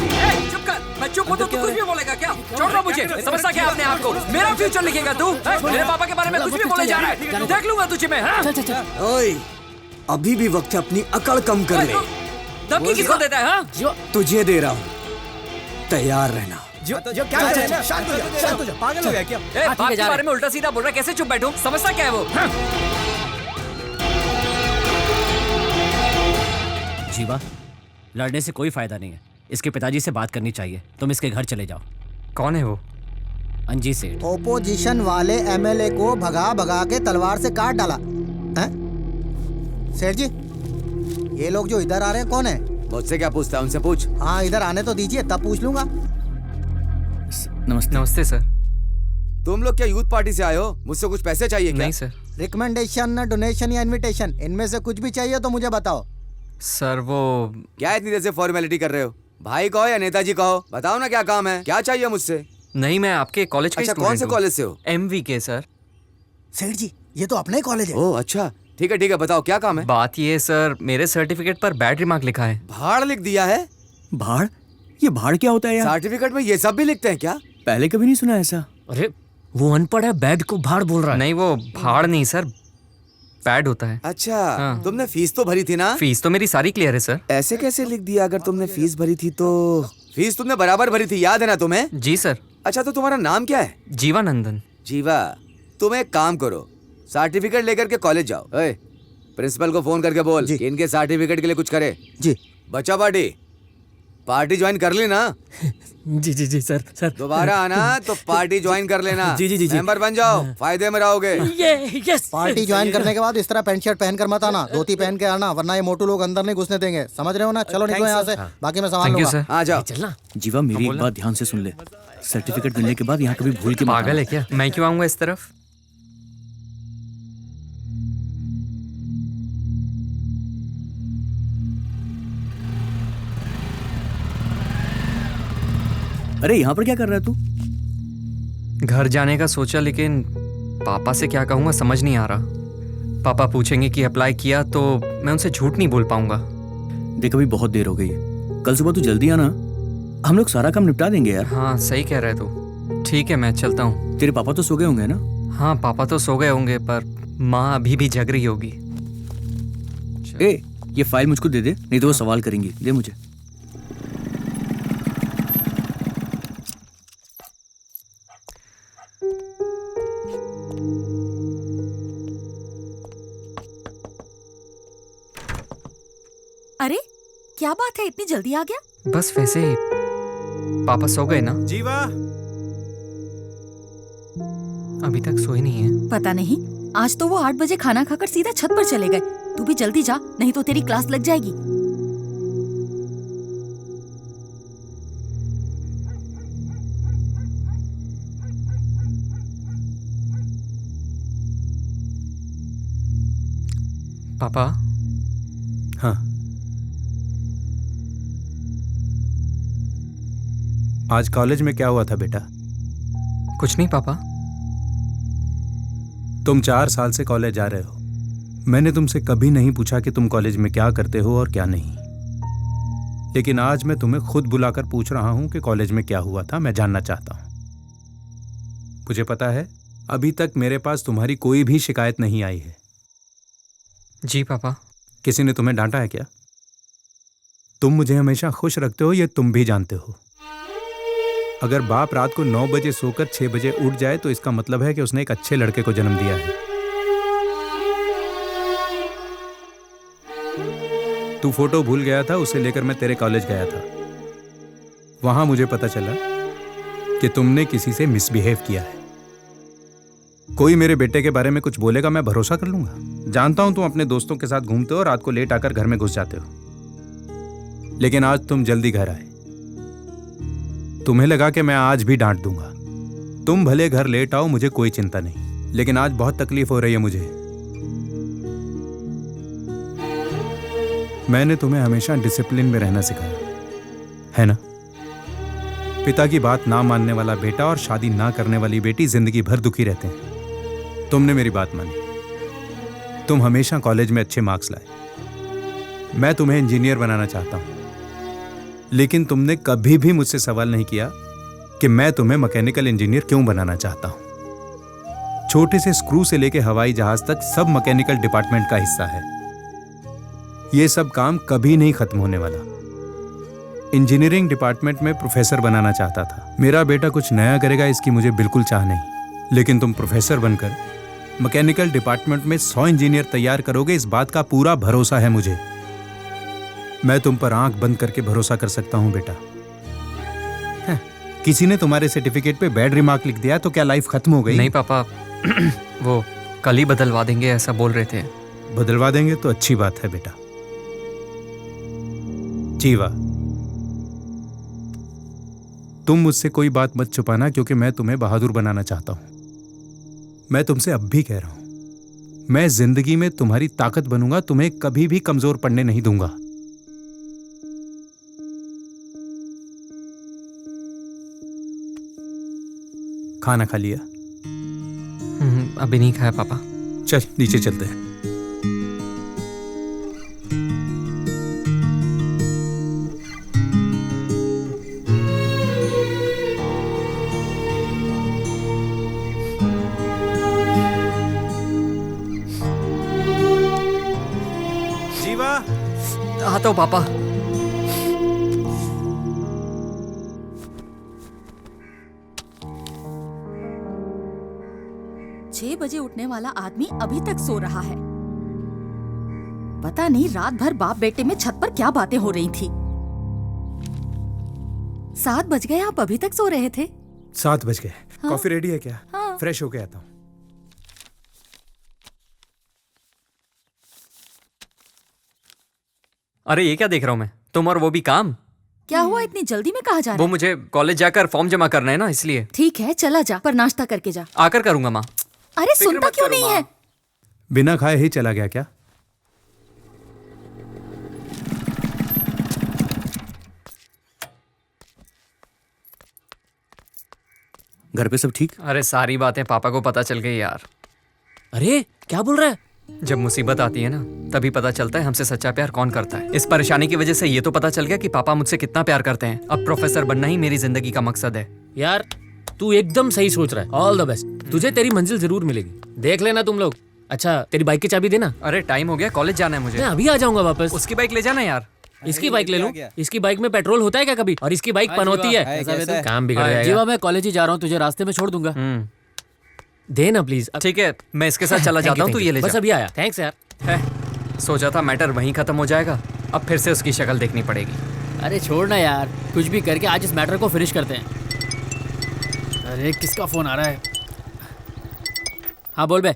चुप कर, मैं चुप हूँ तो तू कुछ भी बोलेगा क्या? छोड़ दो मुझे, समझता क्या अपने आप को? मेरा फ्यूचर लिखेगा तू? मेरे पापा के बारे में कुछ भी बोले जा रहा है, देख लूंगा तुझे मैं। ओए, अभी भी वक्त है अपनी अकड़ कम कर ले। धमकी किसको देता है? हाँ? तुझे दे रहा हूँ, तैयार रहना। शांत हो जा, पागल हो गया क्या? बाप के बारे में उल्टा सीधा बोल रहा है, कैसे चुप बैठूं? समझता क्या है वो? जीवा, लड़ने से कोई फायदा नहीं है। इसके पिताजी से बात करनी चाहिए। तुम इसके घर चले जाओ। कौन है वो? अंजी सेठ। ओपोजिशन वाले एमएलए को भगा भगा के तलवार से काट डाला हैं? सेठ जी, ये लोग जो इधर आ रहे हैं कौन है? मुझसे क्या पूछता है? उनसे पूछ। हाँ, इधर आने तो दीजिए, तब पूछ लूंगा। नमस्ते। नमस्ते सर। तुम लोग क्या यूथ पार्टी से आए हो? मुझसे कुछ पैसे चाहिए क्या? नहीं सर। रिकमेंडेशन, डोनेशन या इनविटेशन, इनमें से कुछ भी चाहिए तो मुझे बताओ। सर वो क्या इतनी देर से फॉर्मेलिटी कर रहे हो? भाई कहो या नेताजी कहो, बताओ ना क्या काम है, क्या चाहिए मुझसे? नहीं, मैं आपके कॉलेज का अच्छा, स्टूडेंट कौन से हूँ। कॉलेज से हो? MVK sir. सेठ जी, ये तो अपना ही कॉलेज है। ओह अच्छा, ठीक है बताओ क्या काम है? बात ये सर, मेरे सर्टिफिकेट पर बैड रिमार्क लिखा है। भाड़ लिख दिया है? भाड़? ये भाड़ क्या होता है यार? सर्टिफिकेट में ये सब भी लिखते हैं क्या? पहले कभी नहीं सुना ऐसा। अरे वो अनपढ़ है, बैड को भाड़ बोल रहा है। नहीं, वो भाड़ नहीं सर, बैड होता है। अच्छा, हाँ। तुमने फीस तो भरी थी ना? फीस तो मेरी सारी क्लियर है सर। ऐसे कैसे लिख दिया? अगर तुमने फीस भरी थी तो फीस तुमने बराबर भरी थी, याद है ना तुम्हें? जी सर। अच्छा, तो तुम्हारा नाम क्या है? जीवानंदन। जीवा, तुम एक काम करो, सर्टिफिकेट लेकर के कॉलेज जाओ। ओए, प्रिंसिपल को फोन करके बोल कि इनके सर्टिफिकेट के लिए कुछ करे। जी। बच्चा पार्टी ज्वाइन कर ली ना? जी सर। दोबारा आना तो पार्टी ज्वाइन कर लेना। जी। मेंबर बन जाओ, फायदे में रहोगे। यस। पार्टी ज्वाइन करने के बाद इस तरह पैंट शर्ट पहन कर मत आना, धोती पहन के आना, वरना ये मोटू लोग अंदर नहीं घुसने देंगे। समझ रहे हो ना? चलो निकलो यहाँ से, बाकी मैं संभाल लूंगा। आ जाओ। चलना। जीवा, मेरी एक बात ध्यान से सुन ले। सर्टिफिकेट मिलने के बाद यहाँ कभी भूल के मत पागल है क्या? मैं क्यों आऊंगा इस तरफ? अरे यहाँ पर क्या कर रहा है तू? घर जाने का सोचा, लेकिन पापा से क्या कहूँगा समझ नहीं आ रहा। पापा पूछेंगे कि अप्लाई किया तो मैं उनसे झूठ नहीं बोल पाऊंगा। देख, अभी बहुत देर हो गई है, कल सुबह तू जल्दी आना, हम लोग सारा काम निपटा देंगे यार। हाँ सही कह रहे तू। ठीक है, मैं चलता हूँ। तेरे पापा तो सो गए होंगे ना? हाँ, पापा तो सो गए होंगे, पर माँ अभी भी जग रही होगी। ए, ये फाइल मुझको दे दे, नहीं तो वो सवाल करेंगी। दे मुझे। क्या बात है, इतनी जल्दी आ गया? बस वैसे ही पापा सो गए ना? जीवा अभी तक सोए नहीं है। पता नहीं, आज तो वो 8 बजे खाना खाकर सीधा छत पर चले गए। तू भी जल्दी जा, नहीं तो तेरी क्लास लग जाएगी। पापा। हाँ। आज कॉलेज में क्या हुआ था बेटा? कुछ नहीं पापा। तुम 4 साल से कॉलेज जा रहे हो। मैंने तुमसे कभी नहीं पूछा कि तुम कॉलेज में क्या करते हो और क्या नहीं, लेकिन आज मैं तुम्हें खुद बुलाकर पूछ रहा हूं कि कॉलेज में क्या हुआ था। मैं जानना चाहता हूं। मुझे पता है अभी तक मेरे पास तुम्हारी कोई भी शिकायत नहीं आई है। जी पापा। किसी ने तुम्हें डांटा है क्या? तुम मुझे हमेशा खुश रखते हो, ये तुम भी जानते हो। अगर बाप रात को 9 बजे सोकर 6 बजे उठ जाए तो इसका मतलब है कि उसने एक अच्छे लड़के को जन्म दिया है। तू फोटो भूल गया था, उसे लेकर मैं तेरे कॉलेज गया था। वहां मुझे पता चला कि तुमने किसी से मिसबिहेव किया है। कोई मेरे बेटे के बारे में कुछ बोलेगा, मैं भरोसा कर लूंगा। जानता हूं तुम अपने दोस्तों के साथ घूमते हो, रात को लेट आकर घर में घुस जाते हो, लेकिन आज तुम जल्दी घर आए। तुम्हें लगा कि मैं आज भी डांट दूंगा। तुम भले घर लेट आओ, मुझे कोई चिंता नहीं, लेकिन आज बहुत तकलीफ हो रही है मुझे। मैंने तुम्हें हमेशा डिसिप्लिन में रहना सिखाया है ना? पिता की बात ना मानने वाला बेटा और शादी ना करने वाली बेटी जिंदगी भर दुखी रहते हैं। तुमने मेरी बात मानी, तुम हमेशा कॉलेज में अच्छे मार्क्स लाए। मैं तुम्हें इंजीनियर बनाना चाहता हूं, लेकिन तुमने कभी भी मुझसे सवाल नहीं किया कि मैं तुम्हें मैकेनिकल इंजीनियर क्यों बनाना चाहता हूं। छोटे से स्क्रू से लेकर हवाई जहाज तक सब मैकेनिकल डिपार्टमेंट का हिस्सा है। यह सब काम कभी नहीं खत्म होने वाला। इंजीनियरिंग डिपार्टमेंट में प्रोफेसर बनाना चाहता था। मेरा बेटा कुछ नया करेगा इसकी मुझे बिल्कुल चाह नहीं, लेकिन तुम प्रोफेसर बनकर मैकेनिकल डिपार्टमेंट में 100 इंजीनियर तैयार करोगे, इस बात का पूरा भरोसा है मुझे। मैं तुम पर आंख बंद करके भरोसा कर सकता हूं बेटा। किसी ने तुम्हारे सर्टिफिकेट पे बैड रिमार्क लिख दिया तो क्या लाइफ खत्म हो गई? नहीं पापा, वो कल ही बदलवा देंगे ऐसा बोल रहे थे। बदलवा देंगे तो अच्छी बात है बेटा। जीवा, तुम मुझसे कोई बात मत छुपाना, क्योंकि मैं तुम्हें बहादुर बनाना चाहता हूं। मैं तुमसे अब भी कह रहा हूं, मैं जिंदगी में तुम्हारी ताकत बनूंगा, तुम्हें कभी भी कमजोर पड़ने नहीं दूंगा। खाना खा लिया? अभी नहीं खाया पापा। चल नीचे चलते हैं। जीवा, आता हूं पापा। 6 बजे उठने वाला आदमी अभी तक सो रहा है। पता नहीं रात भर बाप बेटे में छत पर क्या बातें हो रही थी। 7 बज गए, आप अभी तक सो रहे थे? 7 बज गए। हाँ? कॉफी रेडी है क्या? हाँ। फ्रेश होके आता हूँ। अरे ये क्या देख रहा हूँ मैं? तुम और वो भी काम? क्या हुआ, इतनी जल्दी में कहाँ जा रहा वो है? मुझे कॉलेज जाकर फॉर्म जमा करना है ना, इसलिए। ठीक है चला जा, पर नाश्ता करके जा। आकर करूंगा माँ। अरे सुनता क्यों नहीं है? बिना खाए ही चला गया क्या? घर पे सब ठीक? अरे सारी बातें पापा को पता चल गई यार। अरे क्या बोल रहा है? जब मुसीबत आती है ना, तभी पता चलता है हमसे सच्चा प्यार कौन करता है। इस परेशानी की वजह से ये तो पता चल गया कि पापा मुझसे कितना प्यार करते हैं। अब प्रोफेसर बनना ही मेरी जिंदगी का मकसद है। यार तू एकदम सही सोच रहा है। All the best. तुझे तेरी मंजिल जरूर मिलेगी, देख लेना तुम लोग। अच्छा तेरी बाइक की चाबी देना। अरे टाइम हो गया, कॉलेज जाना है मुझे। मैं अभी आ जाऊंगा वापस। उसकी बाइक ले जाना यार। इसकी बाइक ले लूं? इसकी बाइक में पेट्रोल होता है क्या कभी? और इसकी बाइक पनौती है, काम बिगड़ जाएगा। जीवा मैं कॉलेज ही जा रहा हूँ, तुझे रास्ते में छोड़ दूंगा। देना प्लीज। ठीक है मैं इसके साथ चला जाता हूँ, तू ये ले जा। बस अभी आया। थैंक्स यार। सोचा था मैटर वहीं खत्म हो जाएगा, अब फिर से उसकी शक्ल देखनी पड़ेगी। अरे छोड़ ना यार, कुछ भी करके आज इस मैटर को फिनिश करते हैं। अरे किसका फोन आ रहा है? हाँ बोल बे।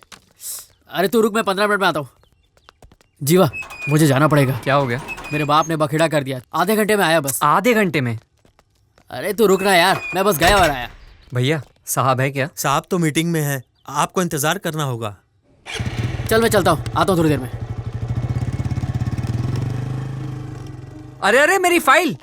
अरे तू रुक, मैं 15 मिनट में आता हूँ। जीवा मुझे जाना पड़ेगा। क्या हो गया? मेरे बाप ने बखेड़ा कर दिया, आधे घंटे में आया बस। आधे घंटे में? अरे तू रुक ना यार, मैं बस गया और आया। भैया साहब है क्या? साहब तो मीटिंग में है, आपको इंतजार करना होगा। चल मैं चलता हूँ, आता हूँ थोड़ी देर में। अरे अरे मेरी फाइल।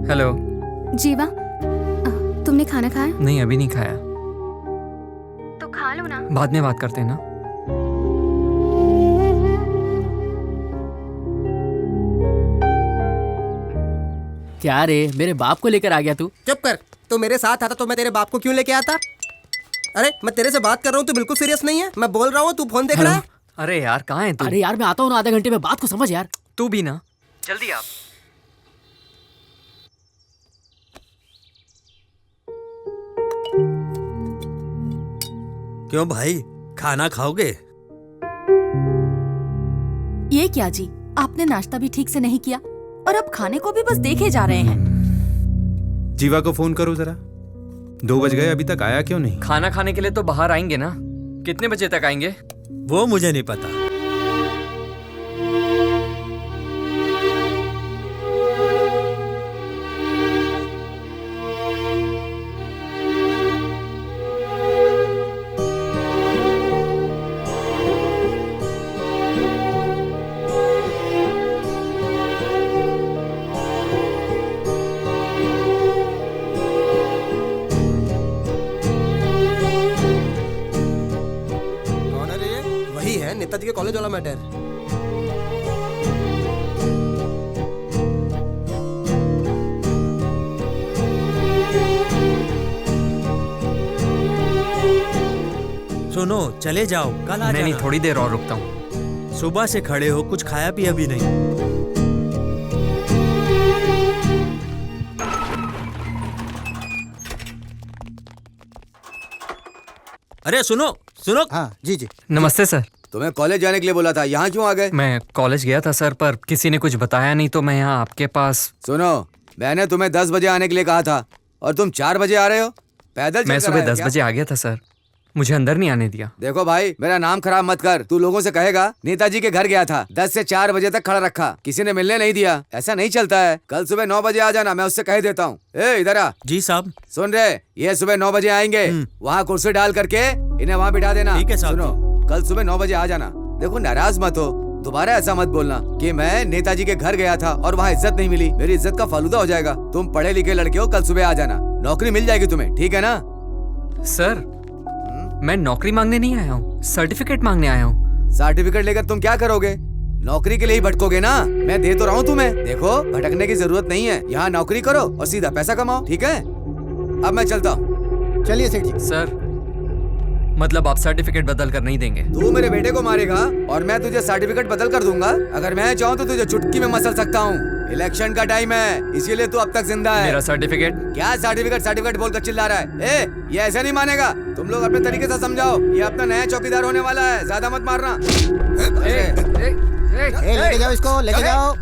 हेलो जीवा, तुमने खाना खाया? नहीं अभी नहीं खाया। तो खा लो ना। बाद में बात करते हैं ना। क्या रे, मेरे बाप को लेकर आ गया तू? चुप कर। तो मेरे साथ आता तो मैं तेरे बाप को क्यों लेके आता? अरे मैं तेरे से बात कर रहा हूँ, तू बिल्कुल सीरियस नहीं है। मैं बोल रहा हूँ, तू फोन देख रहा है। अरे यार कहाँ है तू? अरे यार मैं आता हूँ ना आधे घंटे में, बात को समझ यार। तू भी ना, जल्दी आप। क्यों भाई, खाना खाओगे? ये क्या जी, आपने नाश्ता भी ठीक से नहीं किया और अब खाने को भी बस देखे जा रहे हैं। जीवा को फोन करो जरा, 2 बज गए, अभी तक आया क्यों नहीं? खाना खाने के लिए तो बाहर आएंगे ना। कितने बजे तक आएंगे? वो मुझे नहीं पता। नेताजी के कॉलेज वाला मैटर। सुनो, चले जाओ, कल आ नहीं जाना। थोड़ी देर और रुकता हूँ। सुबह से खड़े हो, कुछ खाया पिया भी नहीं। अरे सुनो सुनो। हाँ जी जी। नमस्ते सर। तुम्हें कॉलेज जाने के लिए बोला था, यहाँ क्यों आ गए? मैं कॉलेज गया था सर, पर किसी ने कुछ बताया नहीं तो मैं यहाँ आपके पास। सुनो, मैंने तुम्हें 10 बजे आने के लिए कहा था और तुम 4 बजे आ रहे हो। पैदल मैं चलकर सुबह आए हो 10 क्या? बजे आ गया था सर, मुझे अंदर नहीं आने दिया। देखो भाई, मेरा नाम खराब मत कर। तू लोगों से कहेगा नेताजी के घर गया था, 10 से 4 बजे तक खड़ा रखा, किसी ने मिलने नहीं दिया। ऐसा नहीं चलता है। कल सुबह 9 बजे आ जाना, मैं उससे कह देता हूँ। ए इधर आ। जी साहब। सुन रहे, ये सुबह 9 बजे आएंगे, वहाँ कुर्सी डाल करके इन्हें वहाँ बिठा देना। ठीक है साहब। सुनो, कल सुबह 9 बजे आ जाना। देखो नाराज मत हो, दोबारा ऐसा मत बोलना कि मैं नेताजी के घर गया था और वहाँ इज्जत नहीं मिली। मेरी इज्जत का फालूदा हो जाएगा। तुम पढ़े लिखे लड़के हो, कल सुबह आ जाना, नौकरी मिल जाएगी तुम्हें, ठीक है ना? सर मैं नौकरी मांगने नहीं आया हूँ, सर्टिफिकेट मांगने आया हूँ। सर्टिफिकेट लेकर तुम क्या करोगे? नौकरी के लिए ही भटकोगे ना। मैं दे तो रहा हूँ तुम्हें। देखो, भटकने की जरूरत नहीं है, यहाँ नौकरी करो और सीधा पैसा कमाओ, ठीक है? अब मैं चलता हूँ। चलिए सेठ जी। सर मतलब आप सर्टिफिकेट बदल कर नहीं देंगे? तू मेरे बेटे को मारेगा और मैं तुझे सर्टिफिकेट बदल कर दूंगा। अगर मैं चाहूँ तो तुझे चुटकी में मसल सकता हूँ। इलेक्शन का टाइम है, इसीलिए तू अब तक जिंदा है। मेरा सर्टिफिकेट? क्या सर्टिफिकेट सर्टिफिकेट बोलकर चिल्ला रहा है? ए, ये ऐसा नहीं मानेगा। तुम लोग अपने तरीके से समझाओ, ये अपना नया चौकीदार होने वाला है, ज्यादा मत मारना। लेके जाओ इसको, लेके जाओ।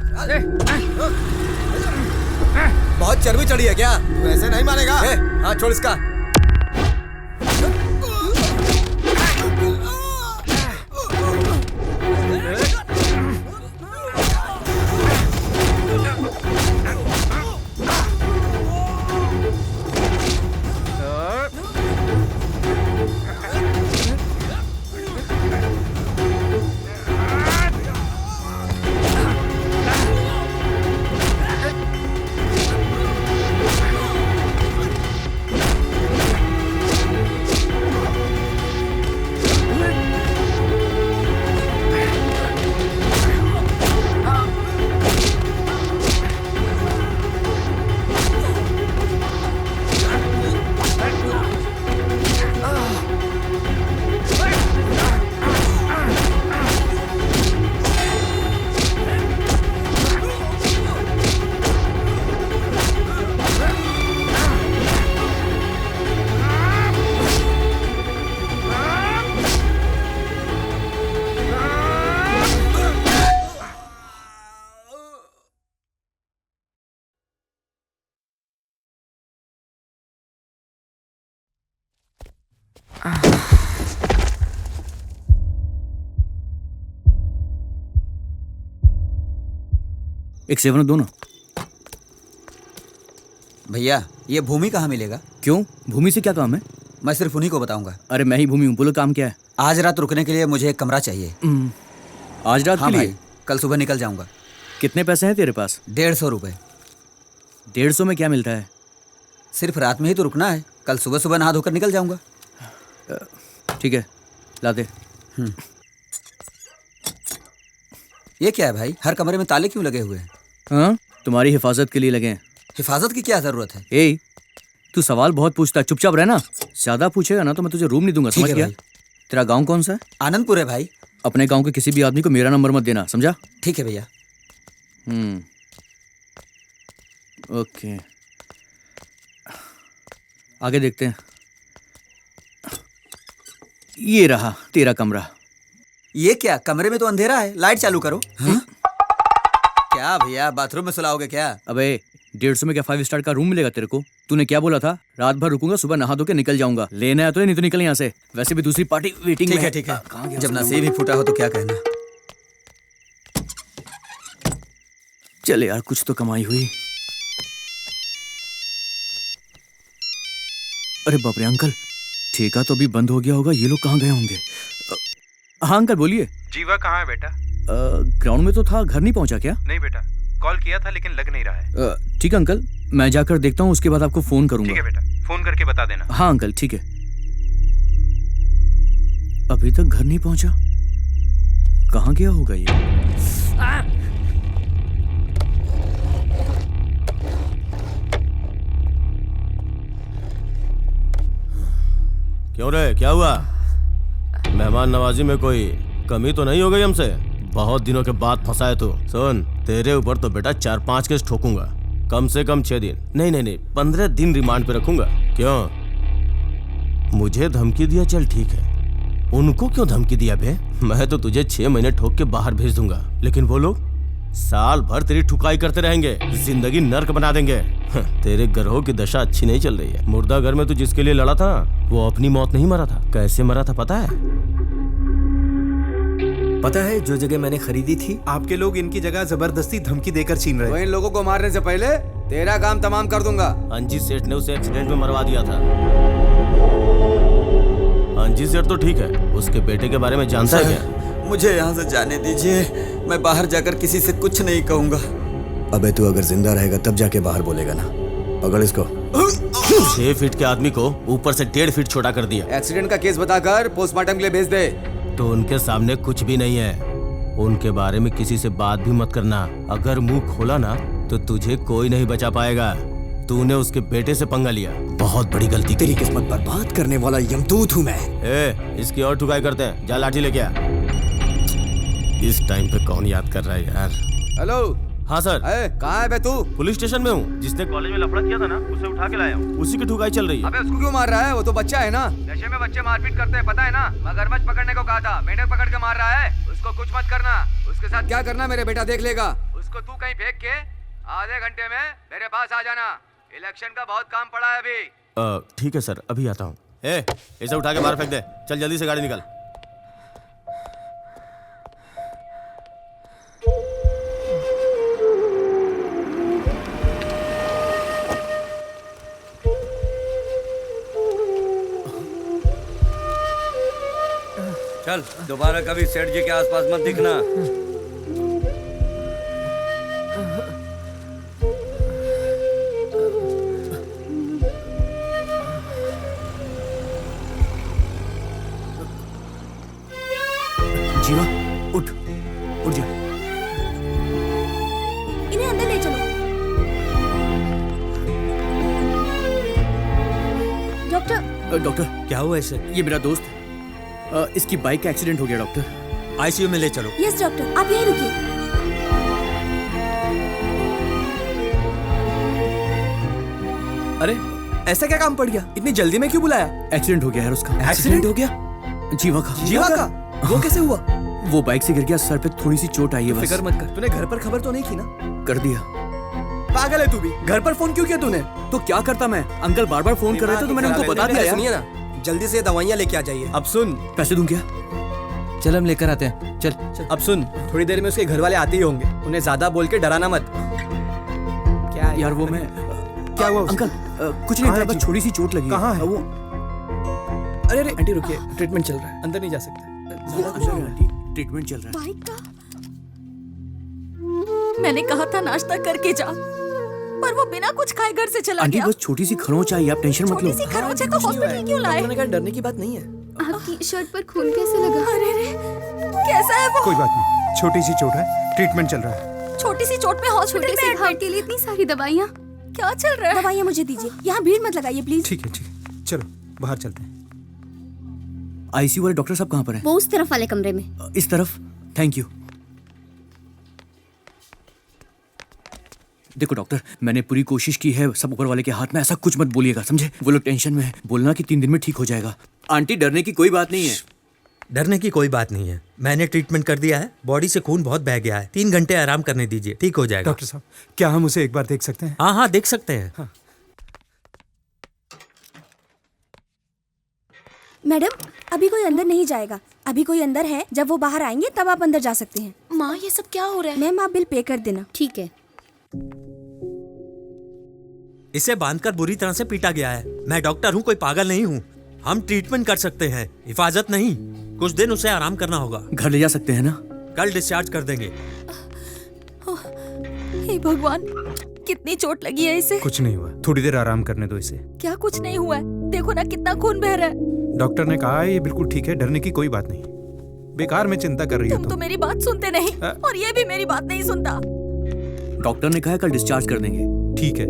बहुत चर्बी चढ़ी है क्या? तू ऐसे नहीं मानेगा। हाँ छोड़ इसका। एक 7 दो ना। भैया ये भूमि कहाँ मिलेगा? क्यों, भूमि से क्या काम है? मैं सिर्फ उन्हीं को बताऊंगा। अरे मैं ही भूमि हूँ, बोलो काम क्या है? आज रात रुकने के लिए मुझे एक कमरा चाहिए। आज रात हाँ के लिए? भाई, कल सुबह निकल जाऊंगा। कितने पैसे हैं तेरे पास? 150 रुपए। 150 में क्या मिलता है? सिर्फ रात में ही तो रुकना है, कल सुबह सुबह नहा धोकर निकल जाऊंगा। ठीक है, ला दे। ये क्या है भाई, हर कमरे में ताले क्यों लगे हुए हैं? हाँ, तुम्हारी हिफाजत के लिए लगे हैं। हिफाजत की क्या जरूरत है? ए, तू सवाल बहुत पूछता है, चुपचाप रहना। ज्यादा पूछेगा ना तो मैं तुझे रूम नहीं दूंगा, समझ गया? तेरा गांव कौन सा है? आनंदपुर है भाई। अपने गांव के किसी भी आदमी को मेरा नंबर मत देना, समझा? ठीक है भैया। ओके, आगे देखते हैं। ये रहा तेरा कमरा। ये क्या, कमरे में तो अंधेरा है, लाइट चालू करो। हाँ? क्या भैया, बाथरूम में सुलाओगे क्या? अबे 150 में क्या 5 स्टार का रूम मिलेगा तेरे को? तूने क्या बोला था? रात भर रुकूंगा, सुबह नहा धो के निकल जाऊंगा। लेना है तो नहीं तो निकल यहाँ से। वैसे भी दूसरी पार्टी वेटिंग में है। ठीक है। जब नसीब ही फूटा हो तो क्या कहना। चले यार, कुछ तो कमाई हुई। अरे बाप रे अंकल, ठेका तो अभी बंद हो गया होगा। ये लोग कहाँ गए होंगे? हाँ अंकल बोलिए। जीवा कहाँ है बेटा? ग्राउंड में तो था, घर नहीं पहुंचा क्या? नहीं बेटा, कॉल किया था लेकिन लग नहीं रहा है। ठीक है अंकल, मैं जाकर देखता हूँ, उसके बाद आपको फोन करूंगा। ठीक है बेटा, फोन करके बता देना। हाँ अंकल ठीक है। अभी तक घर नहीं पहुंचा, कहाँ गया होगा ये? क्यों रे, क्या हुआ? मेहमान नवाजी में कोई कमी तो नहीं हो गई हमसे? बहुत दिनों के बाद फंसा है तू। सुन, तेरे ऊपर तो बेटा 4-5 केस ठोकूंगा, कम से कम 6 दिन, नहीं 15 दिन रिमांड पे रखूंगा। क्यों, मुझे धमकी दिया? चल ठीक है, उनको क्यों धमकी दिया बे? मैं तो तुझे 6 महीने ठोक के बाहर भेज दूंगा, लेकिन वो लोग साल भर तेरी ठुकाई करते रहेंगे, जिंदगी नर्क बना देंगे। तेरे ग्रहों की दशा अच्छी नहीं चल रही है। मुर्दा घर में तू जिसके लिए लड़ा था वो अपनी मौत नहीं मरा था। कैसे मरा था पता है? पता है, जो जगह मैंने खरीदी थी, आपके लोग इनकी जगह जबरदस्ती धमकी देकर छीन रहे। तो इन लोगों को मारने से पहले तेरा काम तमाम कर दूंगा। अंजी सेठ ने उसे एक्सीडेंट में मरवा दिया था। अंजी सेठ तो ठीक है, उसके बेटे के बारे में जानता है क्या? मुझे यहाँ से जाने दीजिए, मैं बाहर जाकर किसी से कुछ नहीं कहूँगा। अबे तू अगर जिंदा रहेगा तब जाके बाहर बोलेगा ना। पकड़ इसको। 6 फीट के आदमी को ऊपर से 1.5 फीट छोटा कर दिया। एक्सीडेंट का केस बताकर पोस्टमार्टम के लिए भेज दे। तो उनके सामने कुछ भी नहीं है, उनके बारे में किसी से बात भी मत करना। अगर मुंह खोला ना तो तुझे कोई नहीं बचा पाएगा। तूने उसके बेटे से पंगा लिया, बहुत बड़ी गलती। तेरी किस्मत बर्बाद करने वाला यमदूत हूँ मैं। इसकी और ठुकाई करते हैं, जा लाठी लेके आ। इस टाइम पे कौन याद कर रहा है यार? हेलो। हाँ सर। कहाँ है बे तू? पुलिस स्टेशन में हूँ। जिसने कॉलेज में लफड़ा किया था ना, उसे उठा के लाया हूँ। उसी की ठुकाई चल रही है। अबे उसको क्यों मार रहा है? वो तो बच्चा है ना। नशे में बच्चे मारपीट करते हैं, पता है ना। मगरमच्छ पकड़ने को कहा था, मेंढक पकड़ के मार रहा है। उसको कुछ मत करना। उसके साथ क्या करना मेरे बेटा देख लेगा। उसको तू कहीं फेंक के आधे घंटे में मेरे पास आ जाना। इलेक्शन का बहुत काम पड़ा है अभी। ठीक है सर, अभी आता हूँ। इसे उठा के बाहर फेंक दे। चल जल्दी से गाड़ी निकाल। चल, दोबारा कभी सेठ जी के आसपास मत दिखना। जीवा उठ, उठ जा। इन्हें अंदर ले चलो। डॉक्टर। डॉक्टर क्या हुआ इसे? ये मेरा दोस्त है, इसकी बाइक का एक्सीडेंट हो गया डॉक्टर। आईसीयू में ले चलो। यस डॉक्टर, आप यहीं रुकिए। अरे ऐसा क्या काम पड़ गया? इतनी जल्दी में क्यों बुलाया? एक्सीडेंट हो गया यार उसका। एक्सीडेंट हो गया? जीवा का। जीवा का? वो कैसे हुआ? वो बाइक से गिर गया, सर पे थोड़ी सी चोट आई है बस। फिक्र मत कर। तूने घर पर खबर तो नहीं की ना? कर दिया। पागल है तू भी। घर पर फोन क्यों किया तूने? तो क्या करता मैं? अंकल बार बार फोन कर रहे थे तो मैंने उनको बता दिया। सुनिए ना, जल्दी से दवाइयाँ लेके आ जाइए। अब सुन, पैसे दूं क्या? चल हम लेकर आते हैं। चल। अब सुन, थोड़ी देर में उसके घर वाले आते ही होंगे, उन्हें ज्यादा बोल के डराना मत। क्या यार वो मैं क्या हुआ अंकल? कुछ नहीं था, बस छोटी सी चोट लगी। कहाँ है वो? अरे अरे आंटी रुकिए, ट्रीटमेंट चल रहा है, अंदर नहीं जा सकता। ट्रीटमेंट चल रहा है। बाइक का मैंने कहा था नाश्ता करके जा, पर वो बिना कुछ खाए घर से चला आंटी गया। बस छोटी सी खरोंच आई, आप टेंशन मत लो। छोटी सी खरोंच है तो हॉस्पिटल क्यों लाए? उन्होंने कहा डरने की बात नहीं है। आपकी शर्ट पर खून कैसे लगा? अरे रे, कैसा है वो? कोई बात नहीं, छोटी सी चोट है, ट्रीटमेंट चल रहा है। छोटी सी चोट में हॉस्पिटल छोटे से में घाव के लिए इतनी सारी दवाइयाँ। क्या चल रहा है? दवाइयाँ मुझे दीजिए, यहाँ भीड़ मत लगाइए प्लीज। ठीक है, चलो बाहर चलते हैं। आईसीयू वाले डॉक्टर साहब कहाँ पर हैं? वो उस तरफ वाले कमरे में। इस तरफ। Thank you. देखो डॉक्टर, मैंने पूरी कोशिश की है, सब ऊपर वाले के हाथ में, ऐसा कुछ मत बोलिएगा, समझे? वो लोग टेंशन में है, बोलना कि 3 दिन में ठीक हो जाएगा। आंटी डरने की कोई बात नहीं है। डरने की कोई बात नहीं है, मैंने ट्रीटमेंट कर दिया है, बॉडी से खून बहुत बह गया है, 3 घंटे आराम करने दीजिए, ठीक हो जाएगा। डॉक्टर साहब, क्या हम उसे एक बार देख सकते हैं? हाँ देख सकते हैं। हाँ। मैडम, अभी कोई अंदर नहीं जाएगा, अभी कोई अंदर है, जब वो बाहर आएंगे तब आप अंदर जा सकते हैं। माँ ये सब क्या हो रहा है? मैम आप बिल पे कर देना। ठीक है। इसे बांधकर बुरी तरह से पीटा गया है। मैं डॉक्टर हूँ, कोई पागल नहीं हूँ। हम ट्रीटमेंट कर सकते हैं, हिफाजत नहीं। कुछ दिन उसे आराम करना होगा। घर ले जा सकते हैं ना? कल डिस्चार्ज कर देंगे। हे भगवान, कितनी चोट लगी है इसे? कुछ नहीं हुआ, थोड़ी देर आराम करने दो इसे। क्या कुछ नहीं हुआ है? देखो ना कितना खून बह रहा है। डॉक्टर ने कहा है ये बिल्कुल ठीक है, डरने की कोई बात नहीं। बेकार में चिंता कर रही हो तुम तो मेरी बात सुनते नहीं, और ये भी मेरी बात नहीं सुनता। डॉक्टर ने कहा है कल डिस्चार्ज कर देंगे। ठीक है।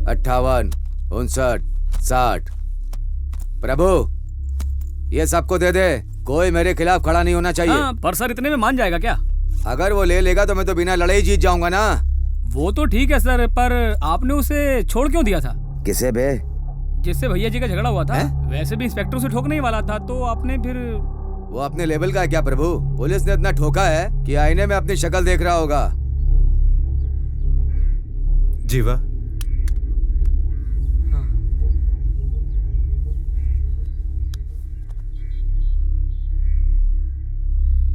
58, 59, 60। प्रभु, ये सबको दे दे, कोई मेरे खिलाफ खड़ा नहीं होना चाहिए। हाँ, पर सर इतने में मान जाएगा क्या? अगर वो ले लेगा तो मैं तो बिना लड़े ही जीत जाऊंगा ना। वो तो ठीक है सर, पर आपने उसे छोड़ क्यों दिया था? किसे बे? जिससे भैया जी का झगड़ा हुआ था। वैसे भी इंस्पेक्टर उसे ठोकने ही वाला था, तो आपने फिर? वो अपने लेवल का है क्या प्रभु? पुलिस ने इतना ठोका है कि आईने में अपनी शक्ल देख रहा होगा। जीवा,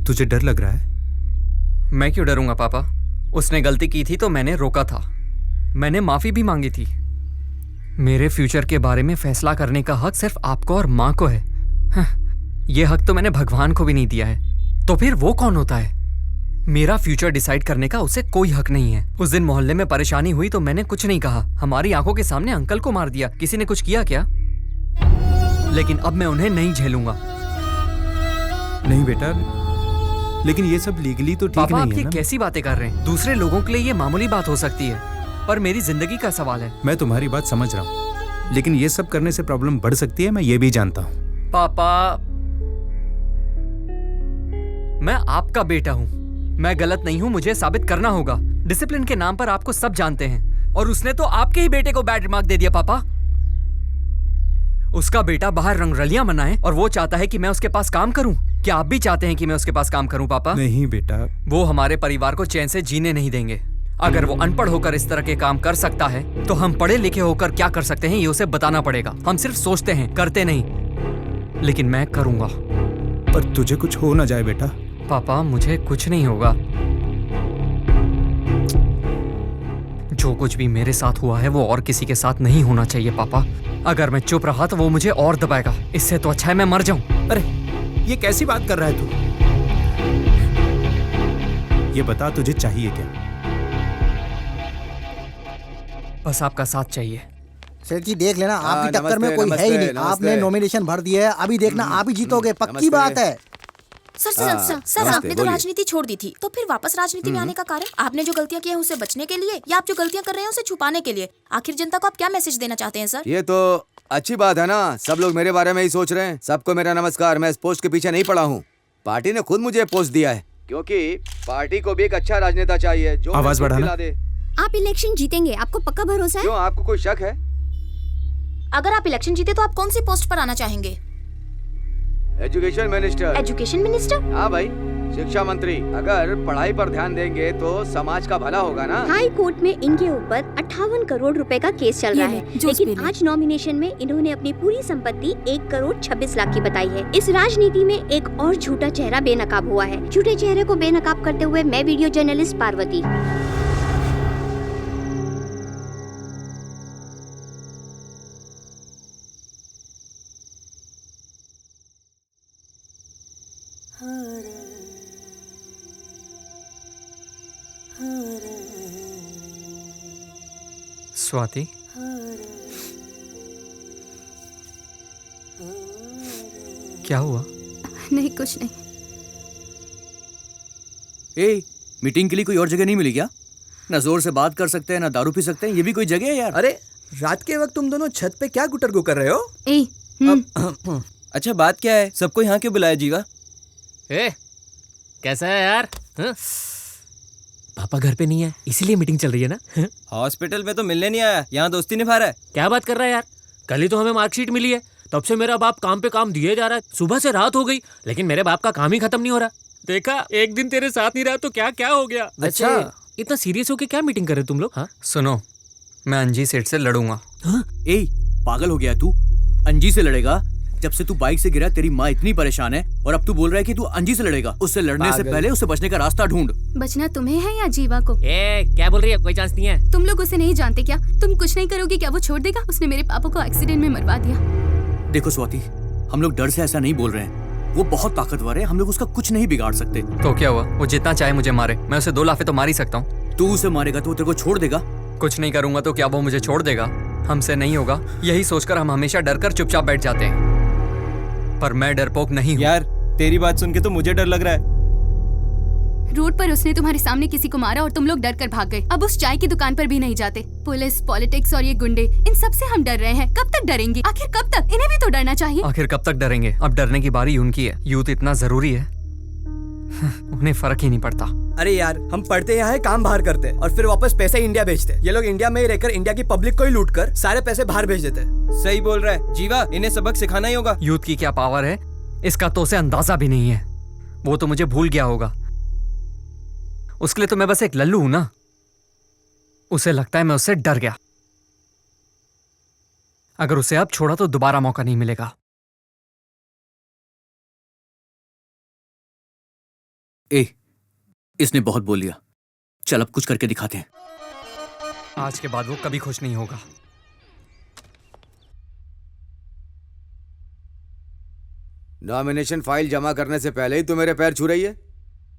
तुझे डर लग रहा है? मैं क्यों डरूंगा पापा? उसने गलती की थी तो मैंने रोका था, मैंने माफी भी मांगी थी। मेरे फ्यूचर के बारे में फैसला करने का हक सिर्फ आपको और माँ को है। ये हक तो मैंने भगवान को भी नहीं दिया है, तो फिर वो कौन होता है? मेरा फ्यूचर डिसाइड करने का उसे कोई हक नहीं है। उस दिन मोहल्ले में परेशानी हुई तो मैंने कुछ नहीं कहा, हमारी आंखों के सामने अंकल को मार दिया। किसी ने कुछ किया क्या? लेकिन अब मैं उन्हें नहीं झेलूंगा। नहीं बेटा, लेकिन ये सब लीगली तो ठीक पापा, नहीं आप है ये ना? कैसी बातें कर रहे हैं? दूसरे लोगों के लिए ये मामूली बात हो सकती है, पर मेरी जिंदगी का सवाल है। मैं तुम्हारी बात समझ रहा हूँ, लेकिन ये सब करने से प्रॉब्लम बढ़ सकती है, मैं ये भी जानता हूँ। पापा, मैं आपका बेटा हूँ, मैं गलत नहीं हूँ, मुझे साबित करना होगा। डिसिप्लिन के नाम पर आपको सब जानते हैं, और उसने तो आपके ही बेटे को बैड रिमार्क दे दिया। पापा, उसका बेटा बाहर रंगरलियां मनाए और वो चाहता है कि मैं उसके पास काम करूं। क्या आप भी चाहते हैं कि मैं उसके पास काम करूं पापा? नहीं बेटा, वो हमारे परिवार को चैन से जीने नहीं देंगे। अगर वो अनपढ़ होकर इस तरह के काम कर सकता है, तो हम पढ़े लिखे होकर क्या कर सकते हैं ये उसे बताना पड़ेगा। हम सिर्फ सोचते हैं, करते नहीं। लेकिन मैं करूंगा। पर तुझे कुछ हो ना जाए बेटा। पापा, मुझे कुछ नहीं होगा। जो कुछ भी मेरे साथ हुआ है वो और किसी के साथ नहीं होना चाहिए पापा। अगर मैं चुप रहा तो वो मुझे और दबाएगा, इससे तो अच्छा है मैं मर जाऊं। अरे ये कैसी बात कर रहा है तू? ये बता, तुझे चाहिए क्या? बस आपका साथ चाहिए। सेठ जी देख लेना, आपकी टक्कर में कोई है ही नहीं। आपने नॉमिनेशन भर दिया है, अभी देखना आप ही जीतोगे, पक्की बात है। सर आपने तो राजनीति छोड़ दी थी, तो फिर वापस राजनीति में आने का कारण? आपने जो गलतियां की हैं उसे बचने के लिए, या आप जो गलतियां कर रहे हैं उसे छुपाने के लिए? आखिर जनता को आप क्या मैसेज देना चाहते हैं सर? ये तो अच्छी बात है ना, सब लोग मेरे बारे में ही सोच रहे हैं। सबको मेरा नमस्कार, मैं इस पोस्ट के पीछे नहीं पड़ा हूँ। पार्टी ने खुद मुझे पोस्ट दिया है, क्योंकि पार्टी को भी एक अच्छा राजनेता चाहिए जो आवाज बढ़ाना दे। आप इलेक्शन जीतेंगे, आपको पक्का भरोसा है? क्यों, आपको कोई शक है? अगर आप इलेक्शन जीते तो आप कौन सी पोस्ट पर आना चाहेंगे? Education minister. Education minister? हाँ भाई, शिक्षा मंत्री, अगर पढ़ाई पर ध्यान देंगे तो समाज का भला होगा ना। हाई कोर्ट में इनके ऊपर 58 करोड़ रुपए का केस चल रहा है, लेकिन आज नॉमिनेशन में इन्होंने अपनी पूरी संपत्ति 1 करोड़ 26 लाख की बताई है। इस राजनीति में एक और झूठा चेहरा बेनकाब हुआ है। झूठे चेहरे को बेनकाब करते हुए मैं वीडियो जर्नलिस्ट पार्वती। स्वाति, क्या हुआ? नहीं, कुछ नहीं। ए, मीटिंग के लिए कोई और जगह नहीं मिली क्या? ना जोर से बात कर सकते हैं, ना दारू पी सकते हैं, ये भी कोई जगह है यार? अरे रात के वक्त तुम दोनों छत पे क्या गुटरगु कर रहे हो? अच्छा बात क्या है? सबको यहाँ क्यों बुलाया जीवा? कैसा है यार? पापा घर पे नहीं है, इसीलिए मीटिंग चल रही है ना? हॉस्पिटल में तो मिलने नहीं आया, यहाँ दोस्ती निभा रहा है। क्या बात कर रहा है यार? कल ही तो हमें मार्कशीट मिली है, तब से मेरा बाप काम पे काम दिए जा रहा है। सुबह से रात हो गई, लेकिन मेरे बाप का काम ही खत्म नहीं हो रहा। देखा, एक दिन तेरे साथ नहीं रहा तो क्या क्या हो गया। अच्छा, इतना सीरियस होके क्या मीटिंग कर रहे तुम लोग? हाँ सुनो, मैं अंजी सेठ से लड़ूंगा। ए, पागल हो गया तू? अंजी से लड़ेगा? जब से तू बाइक से गिरा तेरी माँ इतनी परेशान है, और अब तू बोल रहा है कि तू अंजी से लड़ेगा। उससे लड़ने से पहले उसे बचने का रास्ता ढूंढ। बचना तुम्हें है या जीवा को? क्या बोल रही है? कोई चांस नहीं है। तुम लोग उसे नहीं जानते क्या? तुम कुछ नहीं करोगे क्या वो छोड़ देगा? उसने मेरे पापा को एक्सीडेंट में मरवा दिया। देखो स्वाति, हम लोग डर से ऐसा नहीं बोल रहे हैं। वो बहुत ताकतवर है, हम लोग उसका कुछ नहीं बिगाड़ सकते। तो क्या हुआ? वो जितना चाहे मुझे मारे, मैं उसे 2 लाफे तो मार ही सकता हूँ। तू उसे मारेगा तो वो तेरे को छोड़ देगा? कुछ नहीं करूंगा तो क्या वो मुझे छोड़ देगा? हमसे नहीं होगा, यही सोचकर हम हमेशा डर कर चुपचाप बैठ जाते हैं। पर मैं डरपोक नहीं हूँ। यार तेरी बात सुन के तो मुझे डर लग रहा है। रोड पर उसने तुम्हारे सामने किसी को मारा और तुम लोग डर कर भाग गए। अब उस चाय की दुकान पर भी नहीं जाते। पुलिस, पॉलिटिक्स और ये गुंडे, इन सब से हम डर रहे हैं। कब तक डरेंगे? आखिर कब तक? इन्हें भी तो डरना चाहिए। आखिर कब तक डरेंगे? अब डरने की बारी उनकी है। यूथ इतना जरूरी है, उन्हें फर्क ही नहीं पड़ता। अरे यार, हम पढ़ते यहाँ है, काम बाहर करते और फिर वापस पैसे इंडिया भेजते। ये लोग इंडिया में ही रहकर इंडिया की पब्लिक को ही लूट कर सारे पैसे बाहर भेज देते। सही बोल रहा है जीवा, इन्हें सबक सिखाना ही होगा। यूथ की क्या पावर है इसका तो उसे अंदाजा भी नहीं है। वो तो मुझे भूल गया होगा। उसके लिए तो मैं बस एक लल्लू हूं ना। उसे लगता है मैं उससे डर गया। अगर उसे अब छोड़ा तो दोबारा मौका नहीं मिलेगा। इसने बहुत बोल लिया, चल अब कुछ करके दिखाते हैं। आज के बाद वो कभी खुश नहीं होगा। नॉमिनेशन फाइल जमा करने से पहले ही तू मेरे पैर छू रही है।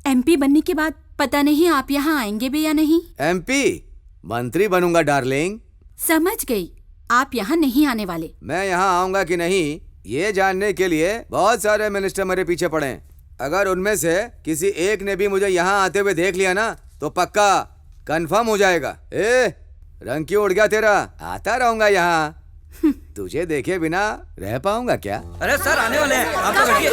एमपी बनने के बाद पता नहीं आप यहाँ आएंगे भी या नहीं। एमपी? मंत्री बनूंगा डार्लिंग। समझ गई, आप यहाँ नहीं आने वाले। मैं यहाँ आऊंगा कि नहीं ये जानने के लिए बहुत सारे मिनिस्टर मेरे पीछे पड़े हैं। अगर उनमें से किसी एक ने भी मुझे यहाँ आते हुए देख लिया ना तो पक्का कंफर्म हो जाएगा। रंग क्यों उड़ गया तेरा? आता रहूंगा यहाँ। तुझे देखे बिना रह पाऊंगा क्या? अरे सर आने वाले हैं, आप लोग बैठिए।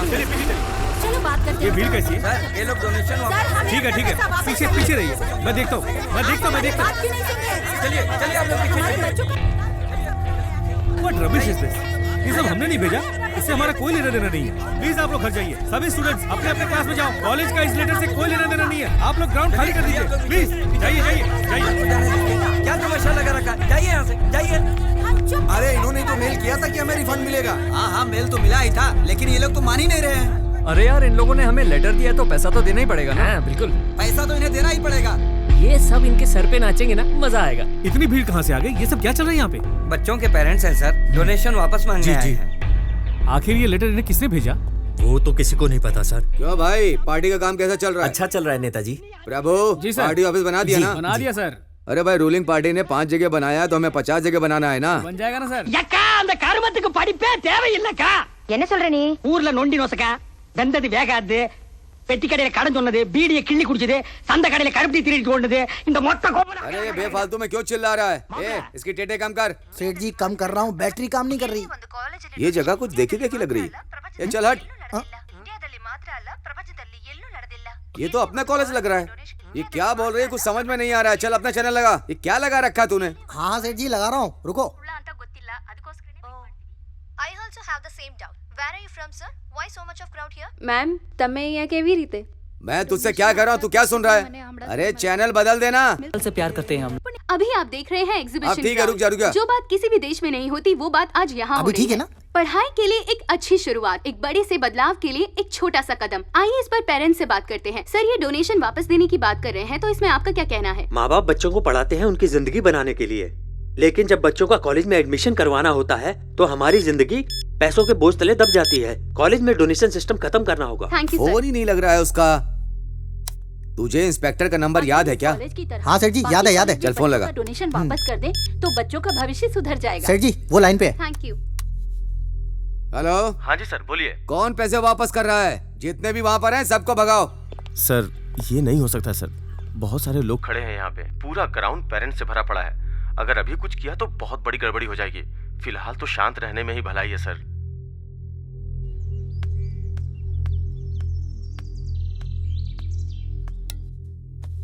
चलिए पीछे। चलो बात करते हैं। ये भीड़ कैसी है? ये लोग डोनेशन ठीक है, पीछे पीछे रहिए। मैं देखता हूँ। चलिए आप लोग पीछे। What rubbish is this? ये सब हमने नहीं भेजा, इससे हमारा कोई लेना देना नहीं है। प्लीज आप लोग घर जाइए। सभी स्टूडेंट्स अपने अपने क्लास में जाओ। कॉलेज का इस लेटर से कोई लेना देना नहीं है। आप लोग ग्राउंड खाली कर दीजिए प्लीज। जाइए। क्या तमाशा लगा रखा? जाइए यहाँ से, जाइए। अरे इन्होंने तो मेल किया था कि हमें रिफंड मिलेगा। हाँ मेल तो मिला ही था, लेकिन ये लोग तो मान ही नहीं रहे हैं। अरे यार, इन लोगों ने हमें लेटर दिया तो पैसा तो देना ही पड़ेगा ना। बिल्कुल, पैसा तो इन्हें देना ही पड़ेगा। ये सब इनके सर पे नाचेंगे ना, मजा आएगा। इतनी भीड़ कहाँ से आ गई? ये सब क्या चल रहा है यहाँ पे? बच्चों के पेरेंट्स हैं सर, डोनेशन वापस मांगने आए हैं। आखिर ये लेटर इन्हें किसने भेजा? वो तो किसी को नहीं पता सर। क्यों भाई, पार्टी का काम कैसा चल रहा है? अच्छा चल रहा है नेताजी। प्रभु जी सर। पार्टी ऑफिस बना दिया ना? बना दिया सर। अरे भाई, रूलिंग पार्टी ने 5 जगह बनाया तो हमें 50 जगह बनाना है ना? बन जाएगा ना सर। यक्का அந்த கருமத்துக்கு படிப்பே தேவையில்லைக்கா. என்ன சொல்ற நீ? ஊர்ல நொண்டி நோசக்கா, வெந்தது வேகாது, பெட்டி கடையில கடன் சொன்னது, பீடியை கிள்ளி குடிச்சது, சந்த கடையில கருப்பட்டி திருடிட்டு ஓடுனது, இந்த மொத்த கோபம்। अरे ये बेफालतू में क्यों चिल्ला रहा है? इसकी टेटे कम कर। सेठ जी कम कर रहा हूँ, बैटरी काम नहीं कर रही। ये जगह कुछ देखी देखी लग रही है। चल हट। ये तो अपना कॉलेज लग रहा है। ये क्या बोल रही है? कुछ समझ में नहीं आ रहा है। चल अपना चैनल लगा। ये क्या लगा रखा तूने? हाँ सेठ जी लगा रहा हूँ, रुको। have the same doubt. Where are you from, sir? Why so much of crowd here? Ma'am તમે અહીંયા કેવી રીતે? मैं तुझसे क्या कर रहा हूँ, तू क्या सुन रहा है? अरे चैनल बदल देना। से प्यार करते हैं हम। अभी आप देख रहे हैं एग्जीबिशन। अब ठीक है, रुक जा। जो बात किसी भी देश में नहीं होती वो बात आज यहाँ हो रही है। पढ़ाई के लिए एक अच्छी शुरुआत, एक बड़े से बदलाव के लिए एक छोटा सा कदम। आइए इस पर पेरेंट्स से बात करते हैं। सर, ये डोनेशन वापस देने की बात कर रहे हैं, तो इसमें आपका क्या कहना है? माँ बाप बच्चों को पढ़ाते हैं उनकी जिंदगी बनाने के लिए, लेकिन जब बच्चों का कॉलेज में एडमिशन करवाना होता है तो हमारी जिंदगी पैसों के बोझ तले दब जाती है। कॉलेज में डोनेशन सिस्टम खत्म करना होगा। फोन ही नहीं लग रहा है उसका। तुझे इंस्पेक्टर का नंबर याद है क्या? हाँ सर जी, याद है। चल फोन लगा। डोनेशन वापस कर दे तो बच्चों का भविष्य सुधर जाएगा। सर जी वो लाइन पे है। Thank you. हेलो। हाँ जी सर, बोलिए। कौन पैसे वापस कर रहा है? जितने भी वहाँ पर हैं सबको भगाओ। सर ये नहीं हो सकता सर, बहुत सारे लोग खड़े हैं यहाँ पे, पूरा ग्राउंड पेरेंट्स से भरा पड़ा है। अगर अभी कुछ किया तो बहुत बड़ी गड़बड़ी हो जाएगी। फिलहाल तो शांत रहने में ही भलाई है सर।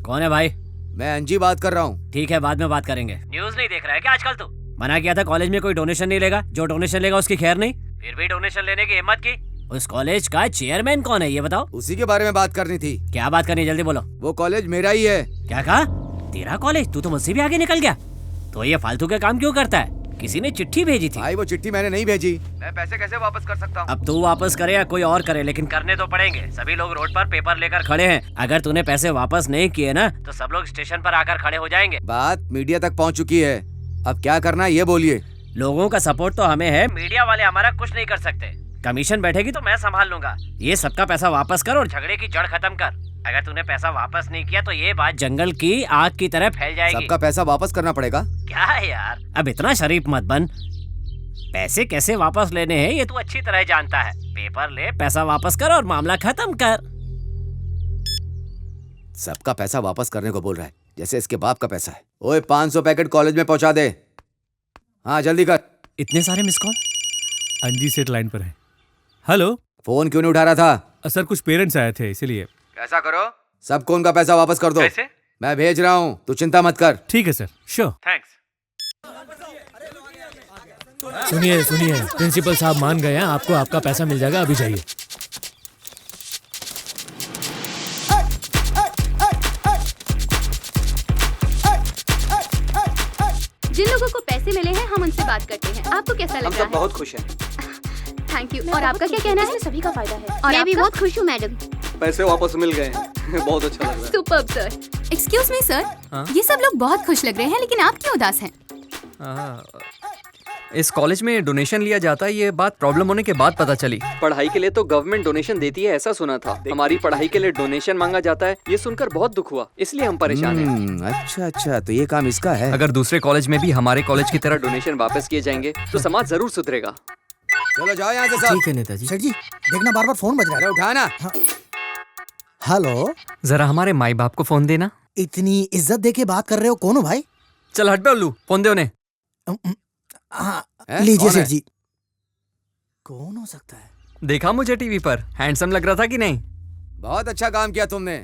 कौन है भाई? मैं अंजी बात कर रहा हूँ। ठीक है, बाद में बात करेंगे। न्यूज़ नहीं देख रहा है क्या आजकल तू? मना किया था कॉलेज में कोई डोनेशन नहीं लेगा, जो डोनेशन लेगा उसकी खैर नहीं, फिर भी डोनेशन लेने की हिम्मत की। उस कॉलेज का चेयरमैन कौन है ये बताओ? उसी के बारे में बात करनी थी। क्या बात करनी, जल्दी बोलो। वो कॉलेज मेरा ही है। क्या कहा? तेरा कॉलेज? तू तो मुझसे भी आगे निकल गया। तो ये फालतू के काम क्यों करता है? किसी ने चिट्ठी भेजी थी। भाई वो चिट्ठी मैंने नहीं भेजी। मैं पैसे कैसे वापस कर सकता हूँ? अब तू वापस करे या कोई और करे, लेकिन करने तो पड़ेंगे। सभी लोग रोड पर पेपर लेकर खड़े हैं। अगर तूने पैसे वापस नहीं किए ना तो सब लोग स्टेशन पर आकर खड़े हो जाएंगे। बात मीडिया तक पहुँच चुकी है, अब क्या करना है ये बोलिए। लोगों का सपोर्ट तो हमें है, मीडिया वाले हमारा कुछ नहीं कर सकते। कमीशन बैठेगी तो मैं संभाल लूंगा। ये सबका पैसा वापस कर और झगड़े की जड़ खत्म कर। अगर तूने पैसा वापस नहीं किया तो ये बात जंगल की आग की तरह फैल जाएगी। सबका पैसा वापस करना पड़ेगा? क्या है यार, अब इतना शरीफ मत बन। पैसे कैसे वापस लेने हैं ये तू अच्छी तरह जानता है। पेपर ले, पैसा वापस कर और मामला खत्म कर। सबका पैसा वापस करने को बोल रहा है, जैसे इसके बाप का पैसा है। ओए 500 पैकेट कॉलेज में पहुंचा दे। हाँ जल्दी कर। इतने सारे मिस कॉल? अंजी सेठ लाइन पर है। हेलो। फोन क्यों नहीं उठा रहा था? सर कुछ पेरेंट्स आए थे इसीलिए। ऐसा करो, सबको उनका पैसा वापस कर दो। कैसे? मैं भेज रहा हूँ, तू चिंता मत कर। ठीक है सर, श्योर। थैंक्स। सुनिए, प्रिंसिपल साहब मान गए हैं, आपको आपका पैसा मिल जाएगा, अभी जाइए। जिन लोगों को पैसे मिले हैं हम उनसे बात करते हैं। आपको कैसा लग रहा है? हम सब बहुत खुश हैं। Thank you. और आपका क्या कहना है? सभी का फायदा है। और मैं भी बहुत खुश हूँ मैडम। पैसे वापस मिल गए बहुत अच्छा लग रहा है। Superb sir. Excuse me sir, ये सब लोग बहुत खुश लग रहे हैं, लेकिन आप क्यों उदास हैं? इस कॉलेज में डोनेशन लिया जाता है, ये बात प्रॉब्लम होने के बाद पता चली। पढ़ाई के लिए तो गवर्नमेंट डोनेशन देती है ऐसा सुना था, हमारी पढ़ाई के लिए डोनेशन मांगा जाता है, ये सुनकर बहुत दुख हुआ, इसलिए हम परेशान हैं। अच्छा, तो ये काम इसका है। अगर दूसरे कॉलेज में भी हमारे कॉलेज की तरह डोनेशन वापस किए जाएंगे तो समाज जरूर सुधरेगा। चलो जाओ यहाँ से सब। ठीक है नेताजी। सर जी देखना, बार बार फोन बज रहा है। उठाना। हेलो। जरा हमारे माई बाप को फोन देना। इतनी इज्जत देके बात कर रहे हो, कौन हो भाई? चल हट बे उल्लू, फोन दे उन्हें। लीजिए सेठ जी। कौन हो सकता है? देखा मुझे टीवी पर, हैंडसम लग रहा था कि नहीं? बहुत अच्छा काम किया तुमने।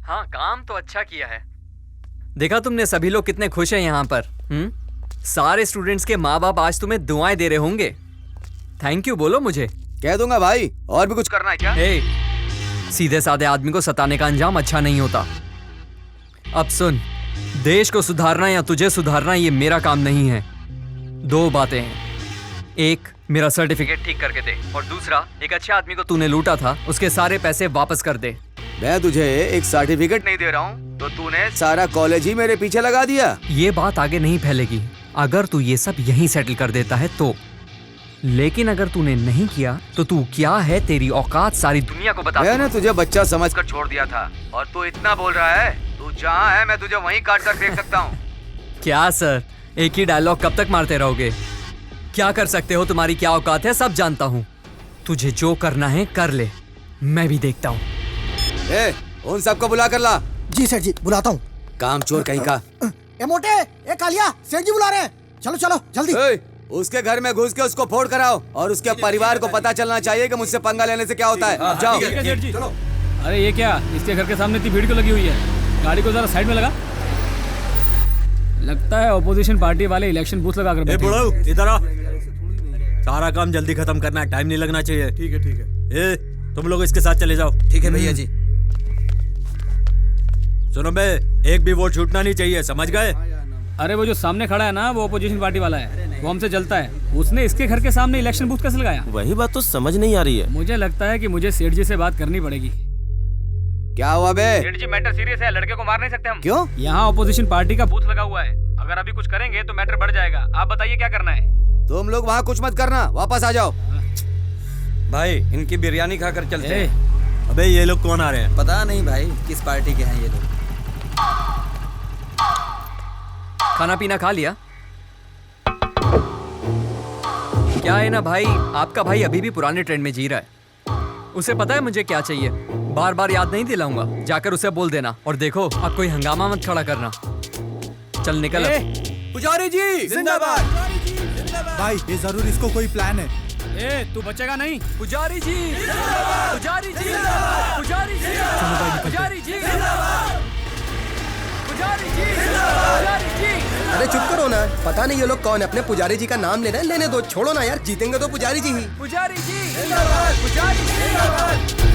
हाँ, काम तो अच्छा किया है। देखा तुमने सभी लोग कितने खुश हैं यहाँ पर। सारे स्टूडेंट्स के माँ बाप आज तुम्हें दुआएं दे रहे होंगे। थैंक यू बोलो मुझे। कह दूंगा भाई। और भी कुछ करना है क्या? सीधे साधे आदमी को सताने का अंजाम अच्छा नहीं होता। अब सुन, देश को सुधारना या तुझे सुधारना ये मेरा काम नहीं है। 2 बातें हैं, एक मेरा सर्टिफिकेट ठीक करके दे, और दूसरा एक अच्छे आदमी को तूने लूटा था उसके सारे पैसे वापस कर दे। मैं तुझे एक सर्टिफिकेट नहीं दे रहा हूँ तो तूने सारा कॉलेज ही मेरे पीछे लगा दिया। ये बात आगे नहीं फैलेगी अगर तू ये सब यहीं सेटल कर देता है तो। लेकिन अगर तूने नहीं किया तो तू क्या है, तेरी औकात सारी दुनिया को बता। मैंने तुझे बच्चा समझकर छोड़ दिया था और तू इतना बोल रहा है। तू जहाँ है मैं तुझे वहीं काट कर फेंक सकता हूँ। क्या सर, एक ही डायलॉग कब तक मारते रहोगे? क्या कर सकते हो, तुम्हारी क्या औकात है सब जानता हूँ। तुझे जो करना है कर ले, मैं भी देखता हूँ। उन सबको बुला कर ला। जी सर जी, बुलाता हूँ। काम चोर कहीं का। ए मोटे, ए कालिया, सेठ जी बुला रहे हैं। चलो चलो जल्दी। उसके घर में घुस के उसको फोड़ कराओ और उसके परिवार को पता चलना चाहिए कि मुझसे पंगा लेने से क्या होता है। जाओ। चलो। अरे ये क्या, इसके घर के सामने इतनी भीड़ क्यों लगी हुई है? गाड़ी को जरा साइड में लगा। लगता है ऑपोजिशन पार्टी वाले इलेक्शन बूथ लगा कर बैठे। इधर आ। सारा काम जल्दी खत्म करना है, टाइम नहीं लगना चाहिए। ठीक है। ए, तुम लोग इसके साथ चले जाओ। ठीक है भैया जी। सुनो बे, एक भी वोट छूटना नहीं चाहिए, समझ गए? अरे वो जो सामने खड़ा है ना, वो अपोजिशन पार्टी वाला है, वो हमसे जलता है। उसने इसके घर के सामने इलेक्शन बूथ कैसे लगाया? वही बात तो समझ नहीं आ रही है। मुझे लगता है कि मुझे सेठ जी से बात करनी पड़ेगी। क्या हुआ बे? सेठ जी, मैटर सीरियस है, लड़के को मार नहीं सकते हम। क्यों? यहाँ अपोजिशन पार्टी का बूथ लगा हुआ है, अगर अभी कुछ करेंगे तो मैटर बढ़ जाएगा। आप बताइए क्या करना है? तुम लोग वहाँ कुछ मत करना, वापस आ जाओ। भाई इनकी बिरयानी खाकर चलते हैं। अबे ये लोग कौन आ रहे हैं? पता नहीं भाई किस पार्टी के हैं ये लोग। खाना पीना खा लिया? क्या है ना भाई, आपका भाई अभी भी पुराने ट्रेंड में जी रहा है। उसे पता है मुझे क्या चाहिए, बार बार याद नहीं दिलाऊंगा, जाकर उसे बोल देना। और देखो, आप कोई हंगामा मत खड़ा करना। चल निकल। पुजारी जी जिंदाबाद। भाई ये जरूर इसको कोई प्लान है। ए, तू बचेगा नहीं। पुजारी जी, पुजारी जी, पुजारी जी, पुजारी जी, पुजारी जी, पुजारी जी। अरे चुप करो ना, पता नहीं ये लोग कौन है, अपने पुजारी जी का नाम ले रहे हैं। लेने दो, छोड़ो ना यार, जीतेंगे तो पुजारी जी ही। पुजारी जी, पुजारी जी।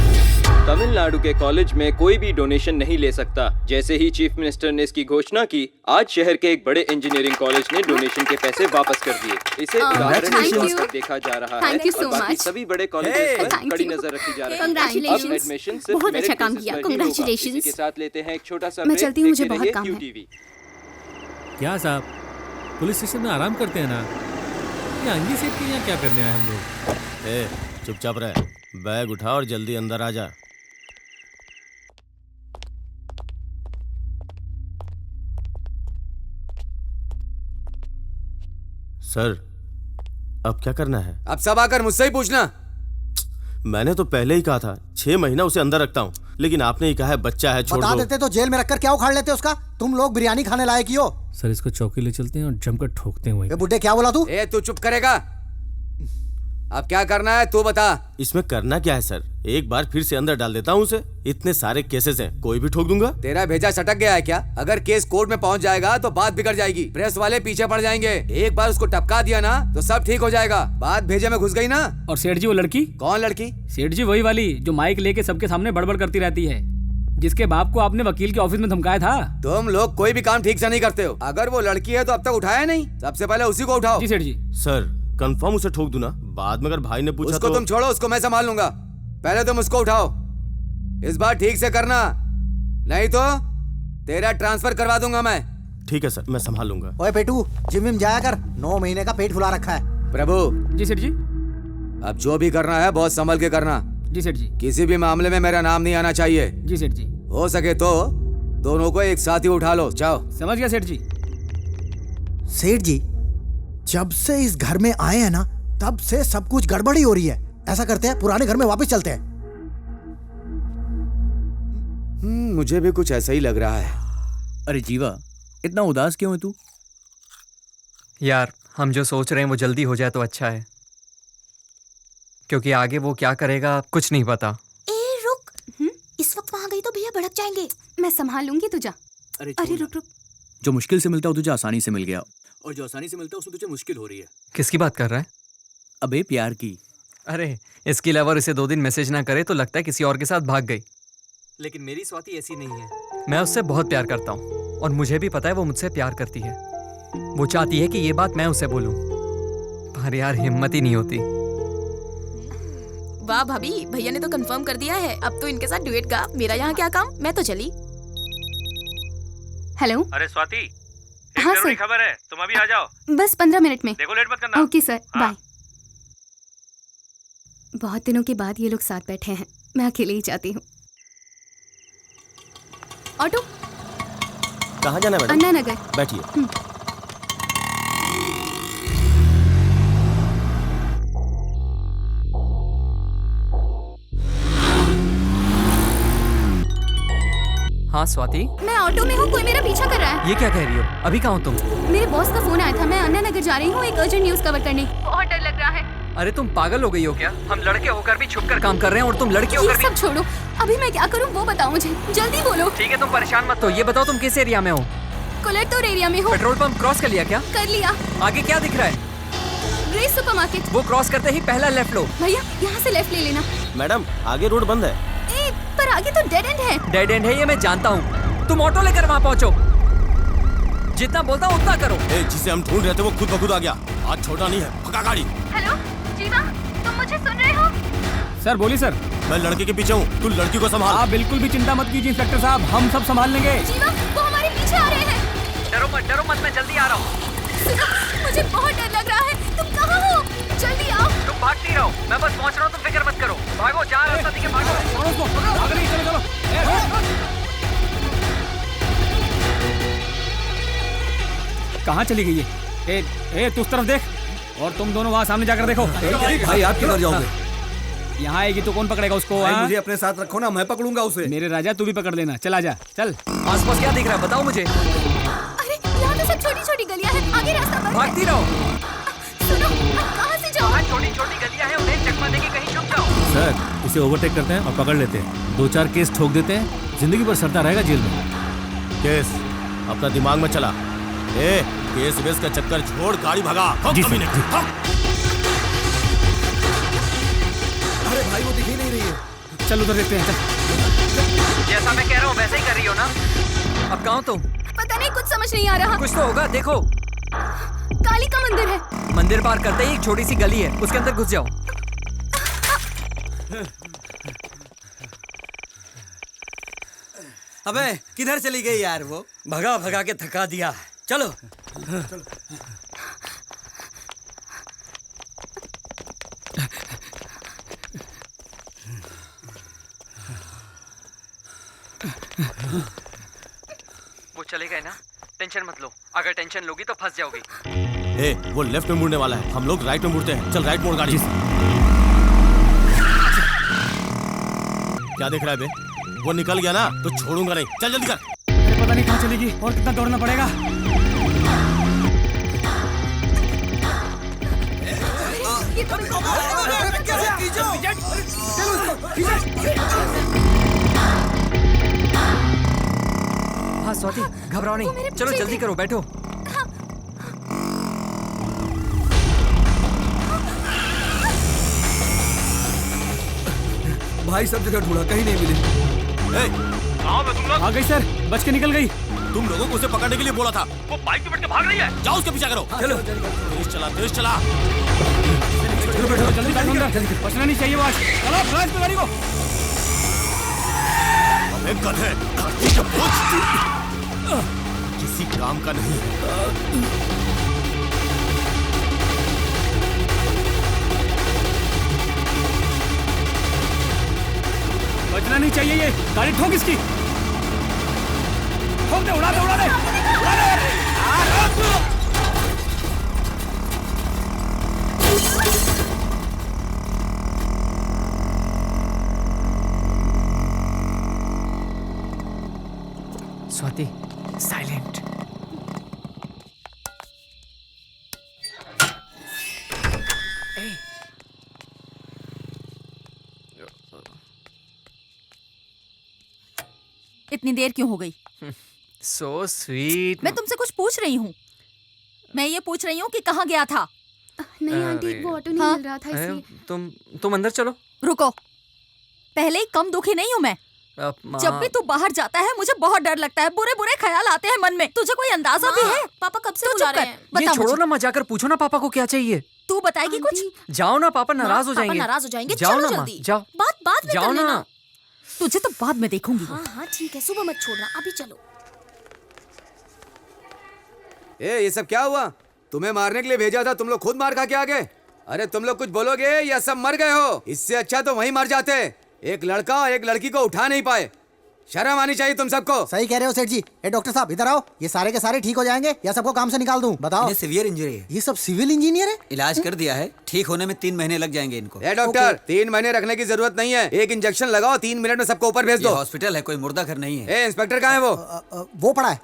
तमिलनाडु के कॉलेज में कोई भी डोनेशन नहीं ले सकता। जैसे ही चीफ मिनिस्टर ने इसकी घोषणा की, आज शहर के एक बड़े इंजीनियरिंग कॉलेज ने डोनेशन के पैसे वापस कर दिए। इसे उदाहरण के तौर पर देखा जा रहा है और बाकी सभी बड़े कॉलेजेस पर कड़ी नजर रखी जा रही है। अब एडमिशन सिर्फ बहुत अच्छा काम किया, कांग्रेचुलेशंस। के साथ लेते हैं एक छोटा सा मैं ब्रेक, चलती हूँ, मुझे देखते बहुत रहिए काम है। QTV। क्या साहब, पुलिस स्टेशन में आराम करते हैं ना? ये अंगी सेठ के यहाँ क्या करने आए हम लोग? ए, चुपचाप रहे, बैग उठा और जल्दी अंदर आ जा। सर, अब क्या करना है? अब सब आकर मुझसे ही पूछना। मैंने तो पहले ही कहा था 6 महीना उसे अंदर रखता हूँ, लेकिन आपने ही कहा है बच्चा है, छोड़ बता दो। देते तो जेल में रखकर क्या उखाड़ लेते उसका। तुम लोग बिरयानी खाने लायक ही हो। सर, इसको चौकी ले चलते हैं और जमकर ठोकते हैं। बुड्ढे क्या बोला तू? ए, तू चुप करेगा? अब क्या करना है तू बता। इसमें करना क्या है सर, एक बार फिर से अंदर डाल देता हूँ उसे। इतने सारे केसेस हैं, कोई भी ठोक दूंगा। तेरा भेजा सटक गया है क्या? अगर केस कोर्ट में पहुंच जाएगा तो बात बिगड़ जाएगी, प्रेस वाले पीछे पड़ जाएंगे। एक बार उसको टपका दिया ना तो सब ठीक हो जाएगा। बात भेजे में घुस गई ना। और सेठ जी, वो लड़की? कौन लड़की? सेठ जी वही वाली जो माइक लेके सबके सामने बड़बड़ करती रहती है, जिसके बाप को आपने वकील के ऑफिस में धमकाया था। तुम लोग कोई भी काम ठीक से नहीं करते हो। अगर वो लड़की है तो अब तक उठाया नहीं, सबसे पहले उसी को उठाओ। जी सेठ जी। सर, कंफर्म उसे ठोक दूं ना? बाद में अगर भाई ने पूछा उसको तो... तुम छोड़ो, उसको मैं संभाल लूंगा। पहले तुम उसको उठाओ, इस बार ठीक से करना, नहीं तो तेरा ट्रांसफर करवा दूंगा मैं। ठीक है सर, मैं संभाल लूंगा। ओए पेटू, जिम विम जाया कर, 9 महीने का पेट फुला रखा है। प्रभु। जी सेठ जी। अब जो भी करना है बहुत संभल के करना। जी सेठ जी। किसी भी मामले में मेरा नाम नहीं आना चाहिए। जी सेठ जी। हो सके तो दोनों को एक साथ ही उठा लो। जाओ। समझ गया सेठ जी। सेठ जी, जब से इस घर में आए हैं ना, तब से सब कुछ गड़बड़ी हो रही है। ऐसा करते हैं, पुराने घर में वापस चलते हैं। मुझे भी कुछ ऐसा ही लग रहा है। अरे जीवा, इतना उदास क्यों है तू? यार, हम जो सोच रहे हैं वो जल्दी हो जाए तो अच्छा है, क्योंकि आगे वो क्या करेगा कुछ नहीं पता। ए रुक, इस वक्त वहाँ गई तो भैया भड़क जाएंगे। मैं संभाल लूंगी, तू जा। अरे रुक रुक। जो मुश्किल से मिलता हो तुझे आसानी से मिल गया, और जो आसानी से मिलता है उसमें तुझे मुश्किल हो रही है। किसकी बात कर रहा है? अबे प्यार की। अरे, इसकी लवर इसे 2 दिन मैसेज ना करे तो लगता है किसी और के साथ भाग गई, लेकिन मेरी स्वाति ऐसी नहीं है। मैं उससे बहुत प्यार करता हूँ और मुझे भी पता है वो मुझसे प्यार करती है। वो चाहती है कि ये बात मैं उसे बोलूं, पर यार हिम्मत ही नहीं होती। वाह भाभी, भैया ने तो कंफर्म कर दिया है, अब तो इनके साथ डुएट गा। मेरा यहाँ क्या काम, मैं तो चली। हेलो। अरे स्वाति, हाँ सर, खबर है, तुम अभी आ जाओ। बस 15 मिनट में। देखो लेट मत करना। Okay sir, bye. बहुत दिनों के बाद ये लोग साथ बैठे हैं, मैं अकेले ही जाती हूँ। ऑटो। कहाँ जाना है मैडम? अन्ना नगर। बैठिए। हाँ स्वाति, मैं ऑटो में हूँ, कोई मेरा पीछा कर रहा है। ये क्या कह रही हो? अभी कहाँ हो तुम? मेरे बॉस का फोन आया था, मैं अन्ना नगर जा रही हूँ एक अर्जेंट न्यूज कवर करने। बहुत डर लग रहा है। अरे तुम पागल हो गई हो क्या? हम लड़के होकर भी छुपकर काम कर रहे हैं और तुम लड़की होकर ये सब छोड़ो, अभी मैं क्या करूँ वो बताओ मुझे, जल्दी बोलो। ठीक है, तुम परेशान मत हो। ये बताओ तुम किस एरिया में हो? कोलेटोर एरिया में हूँ। पेट्रोल पंप क्रॉस कर लिया क्या? कर लिया। आगे क्या दिख रहा है? Grace supermarket. वो क्रॉस करते ही पहला लेफ्ट लो। भैया यहाँ से लेफ्ट ले लेना। मैडम आगे रोड बंद है। ए, पर आगे तो डेड एंड है। डेड एंड है ये मैं जानता हूँ, तुम ऑटो लेकर वहाँ पहुँचो। जितना बोलता हूँ उतना करो। जिसे हम ढूंढ रहे थे वो खुद ब खुद आ गया। आज छोटा नहीं है, पका गाड़ी। हेलो जीवा, तुम मुझे सुन रहे हो? सर बोलिए सर। मैं लड़के के पीछे हूँ, तू लड़की को संभाल। आप बिल्कुल भी चिंता मत कीजिए इंस्पेक्टर साहब, हम सब संभाल लेंगे। जीवा, वो हमारे पीछे आ रहे हैं। डरो मत, मैं जल्दी आ रहा हूँ। मुझे बहुत डर लग रहा है, तुम कहाँ हो? जल्दी आओ। तुम भागती रहो, मैं बस पहुँच रहा हूँ, तुम फिक्र मत करो। भागो, जहाँ रास्ता दिखे भागो। कहाँ चली गई है? ए, तू उस तरफ देख और तुम दोनों वहाँ सामने जाकर देखो। भाई आप किधर जाओगे? यहाँ आएगी तो कौन पकड़ेगा उसको? मुझे अपने साथ रखो ना, मैं पकड़ूंगा उसे। मेरे राजा तू भी पकड़ लेना, चला जा चल। आसपास क्या दिख रहा है बताओ मुझे। अरे यहाँ तो सब छोटी छोटी गलियाँ हैं, आगे रास्ता बंद है। भागती रहो। सुनो, अब कहाँ से जाओ? छोटी छोटी गलियाँ हैं, उन्हें चकमा देके कहीं छुप जाओ। सर इसे ओवरटेक करते हैं और पकड़ लेते हैं, 2-4 केस ठोक देते हैं, जिंदगी भर सड़ता रहेगा जेल में। केस अपना दिमाग में चला। केस वेस का चक्कर छोड़, गाड़ी भगा। जी सर। अरे भाई वो दिख ही नहीं रही है। चल उधर देखते हैं, चल। जैसा मैं कह रहा हूँ वैसे ही कर रही हो ना? अब कहाँ हो तुम? पता नहीं, कुछ समझ नहीं आ रहा। कुछ तो होगा, देखो। काली का मंदिर है। मंदिर पार करते ही एक छोटी सी गली है, उसके अंदर घुस जाओ। अबे किधर चली गई यार वो? भगा भगा के थका दिया। चलो। वो चले गए ना, टेंशन मत लो। अगर टेंशन लोगी तो फंस जाओगी। वो लेफ्ट में मुड़ने वाला है, हम लोग राइट में मुड़ते हैं। चल राइट मोड़ गाड़ी। क्या देख रहा है बे? वो निकल गया ना तो छोड़ूंगा नहीं। चल जल्दी कर। पता नहीं कहाँ चलेगी और कितना दौड़ना पड़ेगा। हाँ स्वाति, घबराओ नहीं, चलो जल्दी करो, बैठो। भाई सब जगह ढूंढा, कहीं नहीं मिली। आ गई सर, बच के निकल गई। तुम लोगों को उसे पकड़ने के लिए बोला था। वो बाइक पे बैठ के भाग रही है। जाओ उसके पीछे करो। चलो तेज चला, तेज चला। चलो बैठो, जल्दी बैठो अंदर, बचना नहीं चाहिए आज। चलो फ्लाइट पे गाड़ी को। अबे गधे, धरती का बोझ किसी काम का नहीं है। बचना नहीं चाहिए, ये गाड़ी ठोक इसकी। ठोक दे, उड़ा दे, उड़ा दे, उड़ा दे। स्वाति, साइलेंट। इतनी देर क्यों हो गई? So sweet। मैं तुमसे कुछ पूछ रही हूँ। मैं ये पूछ रही हूँ कि कहाँ गया था? नहीं आंटी, वो ऑटो नहीं मिल रहा था इसलिए। तुम अंदर चलो। रुको, पहले ही कम दुखी नहीं हूँ मैं। जब भी तू बाहर जाता है मुझे बहुत डर लगता है, बुरे बुरे ख्याल आते हैं मन में। तुझे कोई अंदाजा भी है? पापा कब से बुला रहे हैं? ये छोड़ो ना, मत जाकर पूछो ना पापा को क्या चाहिए। तू बताएगी कुछ? जाओ ना, पापा नाराज हो जाएंगे। नाराज हो जाएंगे। जाओ चलो ना, जल्दी। जाओ। बात बाद में कर लेना। तुझे तो बाद में देखूंगी। हाँ ठीक है, सुबह मत छोड़ना, अभी चलो। ये सब क्या हुआ? तुम्हें मारने के लिए भेजा था, तुम लोग खुद मार खा के आ गए। अरे तुम लोग कुछ बोलोगे या सब मर गए हो? इससे अच्छा तो वहीं मर जाते। एक लड़का और एक लड़की को उठा नहीं पाए। शर्म आनी चाहिए तुम सबको। सही कह रहे हो सेठ जी। डॉक्टर साहब इधर आओ, ये सारे के सारे ठीक हो जाएंगे या सबको काम से निकाल दूं? बताओ। सिवियर इंजरी है। ये सब सिविल इंजीनियर है? इलाज कर दिया है, ठीक होने में 3 महीने लग जाएंगे इनको। डॉक्टर 3 महीने रखने की जरूरत नहीं है, एक इंजेक्शन लगाओ, 3 मिनट में सबको ऊपर भेज दो। हॉस्पिटल है, कोई मुर्दा घर नहीं है। इंस्पेक्टर कहाँ है? वो पड़ा है।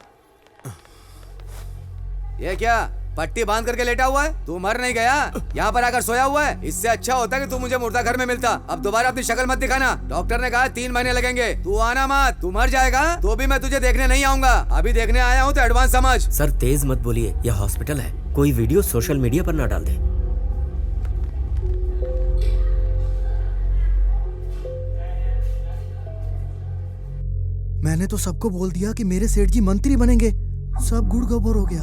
ये क्या पट्टी बांध करके लेटा हुआ है? तू मर नहीं गया, यहाँ पर आकर सोया हुआ है। इससे अच्छा होता कि तू मुझे मुर्दा घर में मिलता। अब दोबारा अपनी शक्ल मत दिखाना। डॉक्टर ने कहा 3 महीने लगेंगे। तू आना मत, तू मर जाएगा तो भी मैं तुझे देखने नहीं आऊंगा। अभी देखने आया हूँ तो एडवांस समझ। सर तेज मत बोलिए, यह हॉस्पिटल है, कोई वीडियो सोशल मीडिया पर ना डाल दे। मैंने तो सबको बोल दिया कि मेरे सेठ जी मंत्री बनेंगे, सब गुड़ गोबर हो गया।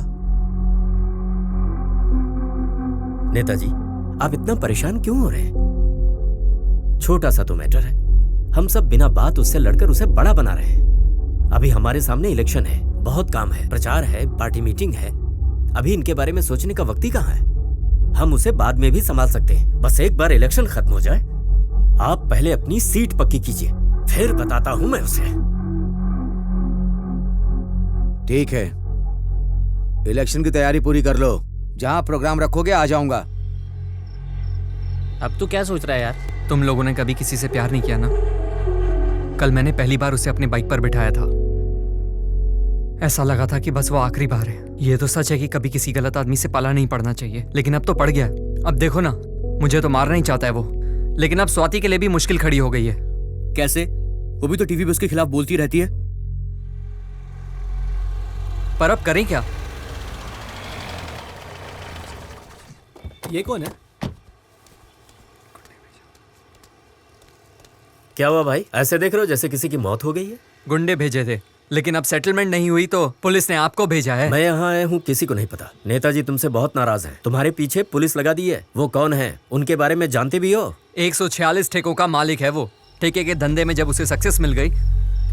नेताजी, आप इतना परेशान क्यों हो रहे हैं? छोटा सा तो मैटर है, हम सब बिना बात उससे लड़कर उसे बड़ा बना रहे हैं। अभी हमारे सामने इलेक्शन है, बहुत काम है, प्रचार है, पार्टी मीटिंग है। अभी इनके बारे में सोचने का वक्त ही कहाँ है? हम उसे बाद में भी संभाल सकते हैं, बस एक बार इलेक्शन खत्म हो जाए। आप पहले अपनी सीट पक्की कीजिए, फिर बताता हूं मैं उसे। ठीक है, इलेक्शन की तैयारी पूरी कर लो। जहाँ प्रोग्राम रखोगे आ जाऊंगा। अब तू क्या सोच रहा है यार? तुम लोगों ने कभी किसी से प्यार नहीं किया ना? कल मैंने पहली बार उसे अपने बाइक पर बिठाया था। ऐसा लगा था कि बस वो आखिरी बार है। ये तो सच है कि कभी किसी गलत आदमी से पाला नहीं पड़ना चाहिए, लेकिन अब तो पड़ गया। अब देखो ना, मुझे तो मारना ही चाहता है वो, लेकिन अब स्वाति के लिए भी मुश्किल खड़ी हो गई है। कैसे? वो भी तो टीवी पे उसके खिलाफ बोलती रहती है। पर अब करें क्या? ये कौन है? क्या हुआ भाई, ऐसे देख रहे हो जैसे किसी की मौत हो गई है? गुंडे भेजे थे, लेकिन अब सेटलमेंट नहीं हुई तो पुलिस ने आपको भेजा है। मैं यहाँ आया हूँ, किसी को नहीं पता। नेताजी तुमसे बहुत नाराज हैं। तुम्हारे पीछे पुलिस लगा दी है। वो कौन है, उनके बारे में जानते भी हो? 146 ठेकों का मालिक है वो। ठेके के धंधे में जब उसे सक्सेस मिल गई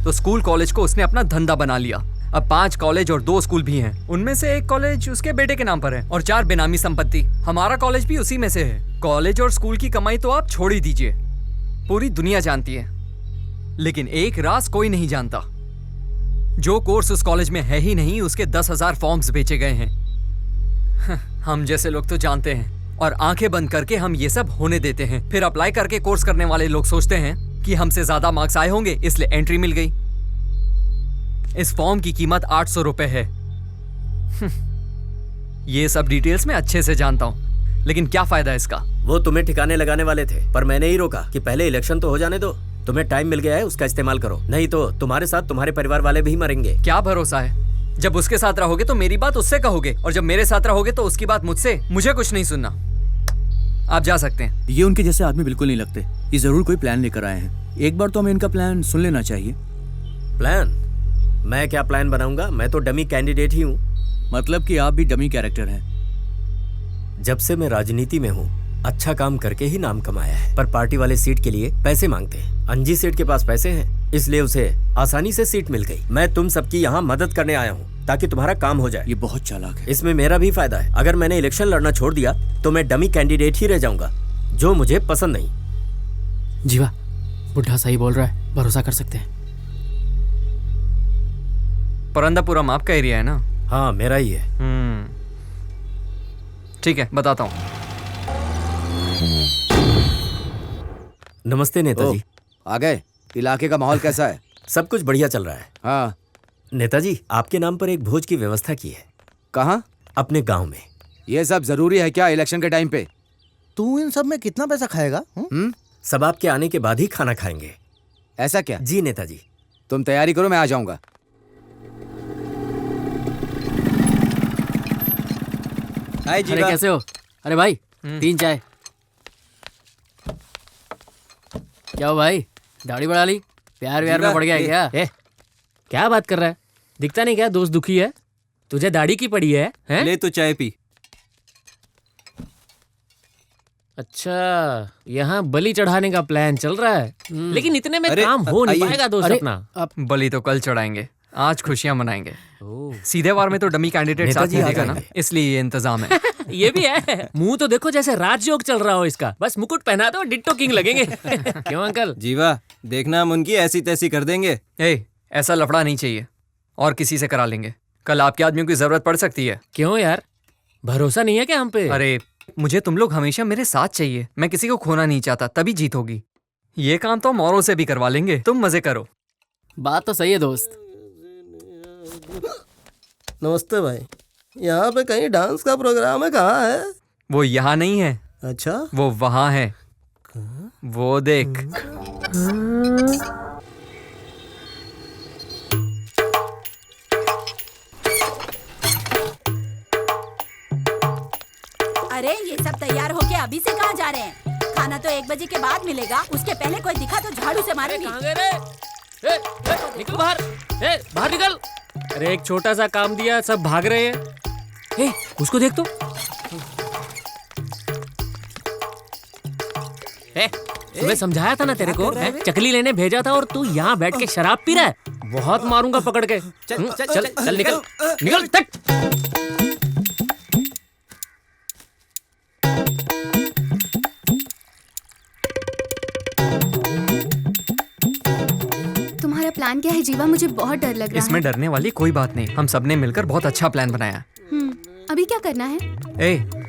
तो स्कूल कॉलेज को उसने अपना धंधा बना लिया। अब 5 कॉलेज और 2 स्कूल भी हैं। उनमें से एक कॉलेज उसके बेटे के नाम पर है और 4 बेनामी संपत्ति। हमारा कॉलेज भी उसी में से है। कॉलेज और स्कूल की कमाई तो आप छोड़ ही दीजिए, पूरी दुनिया जानती है, लेकिन एक राज कोई नहीं जानता। जो कोर्स उस कॉलेज में है ही नहीं, उसके 10,000 फॉर्म्स बेचे गए हैं। हम जैसे लोग तो जानते हैं और आंखें बंद करके हम ये सब होने देते हैं। फिर अप्लाई करके कोर्स करने वाले लोग सोचते हैं कि हमसे ज्यादा मार्क्स आए होंगे, इसलिए एंट्री मिल गई। इस फॉर्म की कीमत 800 रुपए है। ये सब डिटेल्स मैं अच्छे से जानता हूं, लेकिन क्या फायदा इसका? वो तुम्हें ठिकाने लगाने वाले थे, पर मैंने ही रोका कि पहले इलेक्शन तो हो जाने दो। तुम्हें टाइम मिल गया है, उसका इस्तेमाल करो, नहीं तो तुम्हारे साथ तुम्हारे परिवार वाले भी मरेंगे। क्या भरोसा है? जब उसके साथ रहोगे तो मेरी बात उससे कहोगे, और जब मेरे साथ रहोगे तो उसकी बात मुझसे। मुझे कुछ नहीं सुनना, आप जा सकते हैं। ये उनके जैसे आदमी बिल्कुल नहीं लगते। ये जरूर कोई प्लान लेकर आए हैं। एक बार तो हमें इनका प्लान सुन लेना चाहिए। प्लान? मैं क्या प्लान बनाऊंगा? मैं तो डमी कैंडिडेट ही हूँ। मतलब कि आप भी डमी कैरेक्टर हैं। जब से मैं राजनीति में हूँ, अच्छा काम करके ही नाम कमाया है, पर पार्टी वाले सीट के लिए पैसे मांगते हैं। अंजी सेठ के पास पैसे हैं, इसलिए उसे आसानी से सीट मिल गई। मैं तुम सबकी यहाँ मदद करने आया हूँ ताकि तुम्हारा काम हो जाए। ये बहुत चालाक है। इसमें मेरा भी फायदा है। अगर मैंने इलेक्शन लड़ना छोड़ दिया तो मैं डमी कैंडिडेट ही रह जाऊंगा, जो मुझे पसंद नहीं। जीवा, बुढ़ा सही बोल रहा है, भरोसा कर सकते हैं। परंदापुरम आपका एरिया है ना? हाँ, मेरा ही है। ठीक है, बताता हूँ। नमस्ते नेताजी। आ गए? इलाके का माहौल कैसा है? सब कुछ बढ़िया चल रहा है। हाँ नेताजी, आपके नाम पर एक भोज की व्यवस्था की है। कहाँ? अपने गांव में। ये सब जरूरी है क्या इलेक्शन के टाइम पे? तू इन सब में कितना पैसा खाएगा? सब आपके आने के बाद ही खाना खाएंगे। ऐसा क्या? जी नेताजी। तुम तैयारी करो, मैं आ जाऊंगा। अरे कैसे हो? अरे भाई 3 चाय। क्या हो भाई, दाढ़ी बढ़ा ली? प्यार व्यार में पड़ गया है क्या? क्या बात कर रहा है? दिखता नहीं क्या दोस्त दुखी है? तुझे दाढ़ी की पड़ी है? ले तो चाय पी। अच्छा, यहाँ बलि चढ़ाने का प्लान चल रहा है, लेकिन इतने में काम हो नहीं पाएगा दोस्त अपना। बलि तो कल चढ़ाएंगे, आज खुशियां मनाएंगे। सीधे वार में तो डमी कैंडिडेट साथ नहीं देगा ना, इसलिए ये इंतजाम है। ये भी है। मुंह तो देखो जैसे राजयोग चल रहा हो इसका। बस मुकुट पहना दो, डिट्टो किंग लगेंगे। क्यों अंकल? जीवा, देखना हम उनकी ऐसी तैसी कर देंगे। ऐसा लफड़ा नहीं चाहिए, और किसी से करा लेंगे। कल आपके आदमियों की जरूरत पड़ सकती है। क्यों यार, भरोसा नहीं है क्या हम पे? अरे मुझे तुम लोग हमेशा मेरे साथ चाहिए। मैं किसी को खोना नहीं चाहता, तभी जीत होगी। ये काम तो मोरों से भी करवा लेंगे, तुम मजे करो। बात तो सही है दोस्त। नमस्ते भाई, यहाँ पे कहीं डांस का प्रोग्राम है? कहाँ है? वो यहाँ नहीं है। अच्छा, वो वहाँ है। वो देख। अरे ये सब तैयार होके अभी से कहाँ जा रहे हैं? खाना तो 1 बजे के बाद मिलेगा, उसके पहले कोई दिखा तो झाड़ू से मारेंगे। निकल बाहर, बाहर निकल। अरे एक छोटा सा काम दिया, सब भाग रहे हैं। उसको देख तो। तुम्हें समझाया था ना तेरे को, चकली लेने भेजा था और तू यहाँ बैठ के शराब पी रहा है। बहुत मारूंगा पकड़ के। चल चल चल, चल निकल निकल तक। तुम्हारा प्लान क्या है जीवा? मुझे बहुत डर लग रहा है। इसमें डरने वाली कोई बात नहीं, हम सबने मिलकर बहुत अच्छा प्लान बनाया। अभी क्या करना है?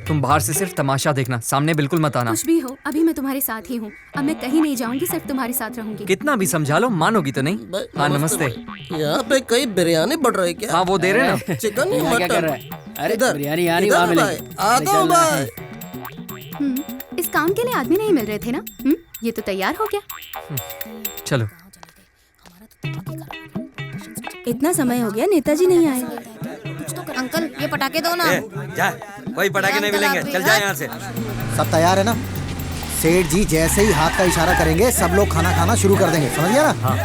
तुम बाहर से सिर्फ तमाशा देखना, सामने बिल्कुल मत आना। कुछ भी हो, अभी मैं तुम्हारे साथ ही हूँ। अब मैं कहीं नहीं जाऊंगी, सिर्फ तुम्हारे साथ रहूंगी। कितना भी समझा लो, मानोगी तो नहीं। हाँ नमस्ते। यहाँ पे कई बिरयानी बढ़ रही है क्या? हाँ वो दे रहे हैं। चिकन या मटन? अरे बिरयानी यहाँ नहीं, वहाँ मिलेगी। आता हूँ भाई। इस काम के लिए आदमी नहीं मिल रहे थे ना? ये तो तैयार हो गया। चलो। इतना समय हो गया, नेताजी नहीं आए। अंकल ये पटाखे दो ना। जा, कोई पटाखे नहीं मिलेंगे, चल जा यहाँ से। सब तैयार है ना? सेठ जी जैसे ही हाथ का इशारा करेंगे सब लोग खाना खाना शुरू कर देंगे, समझ गया ना? हाँ।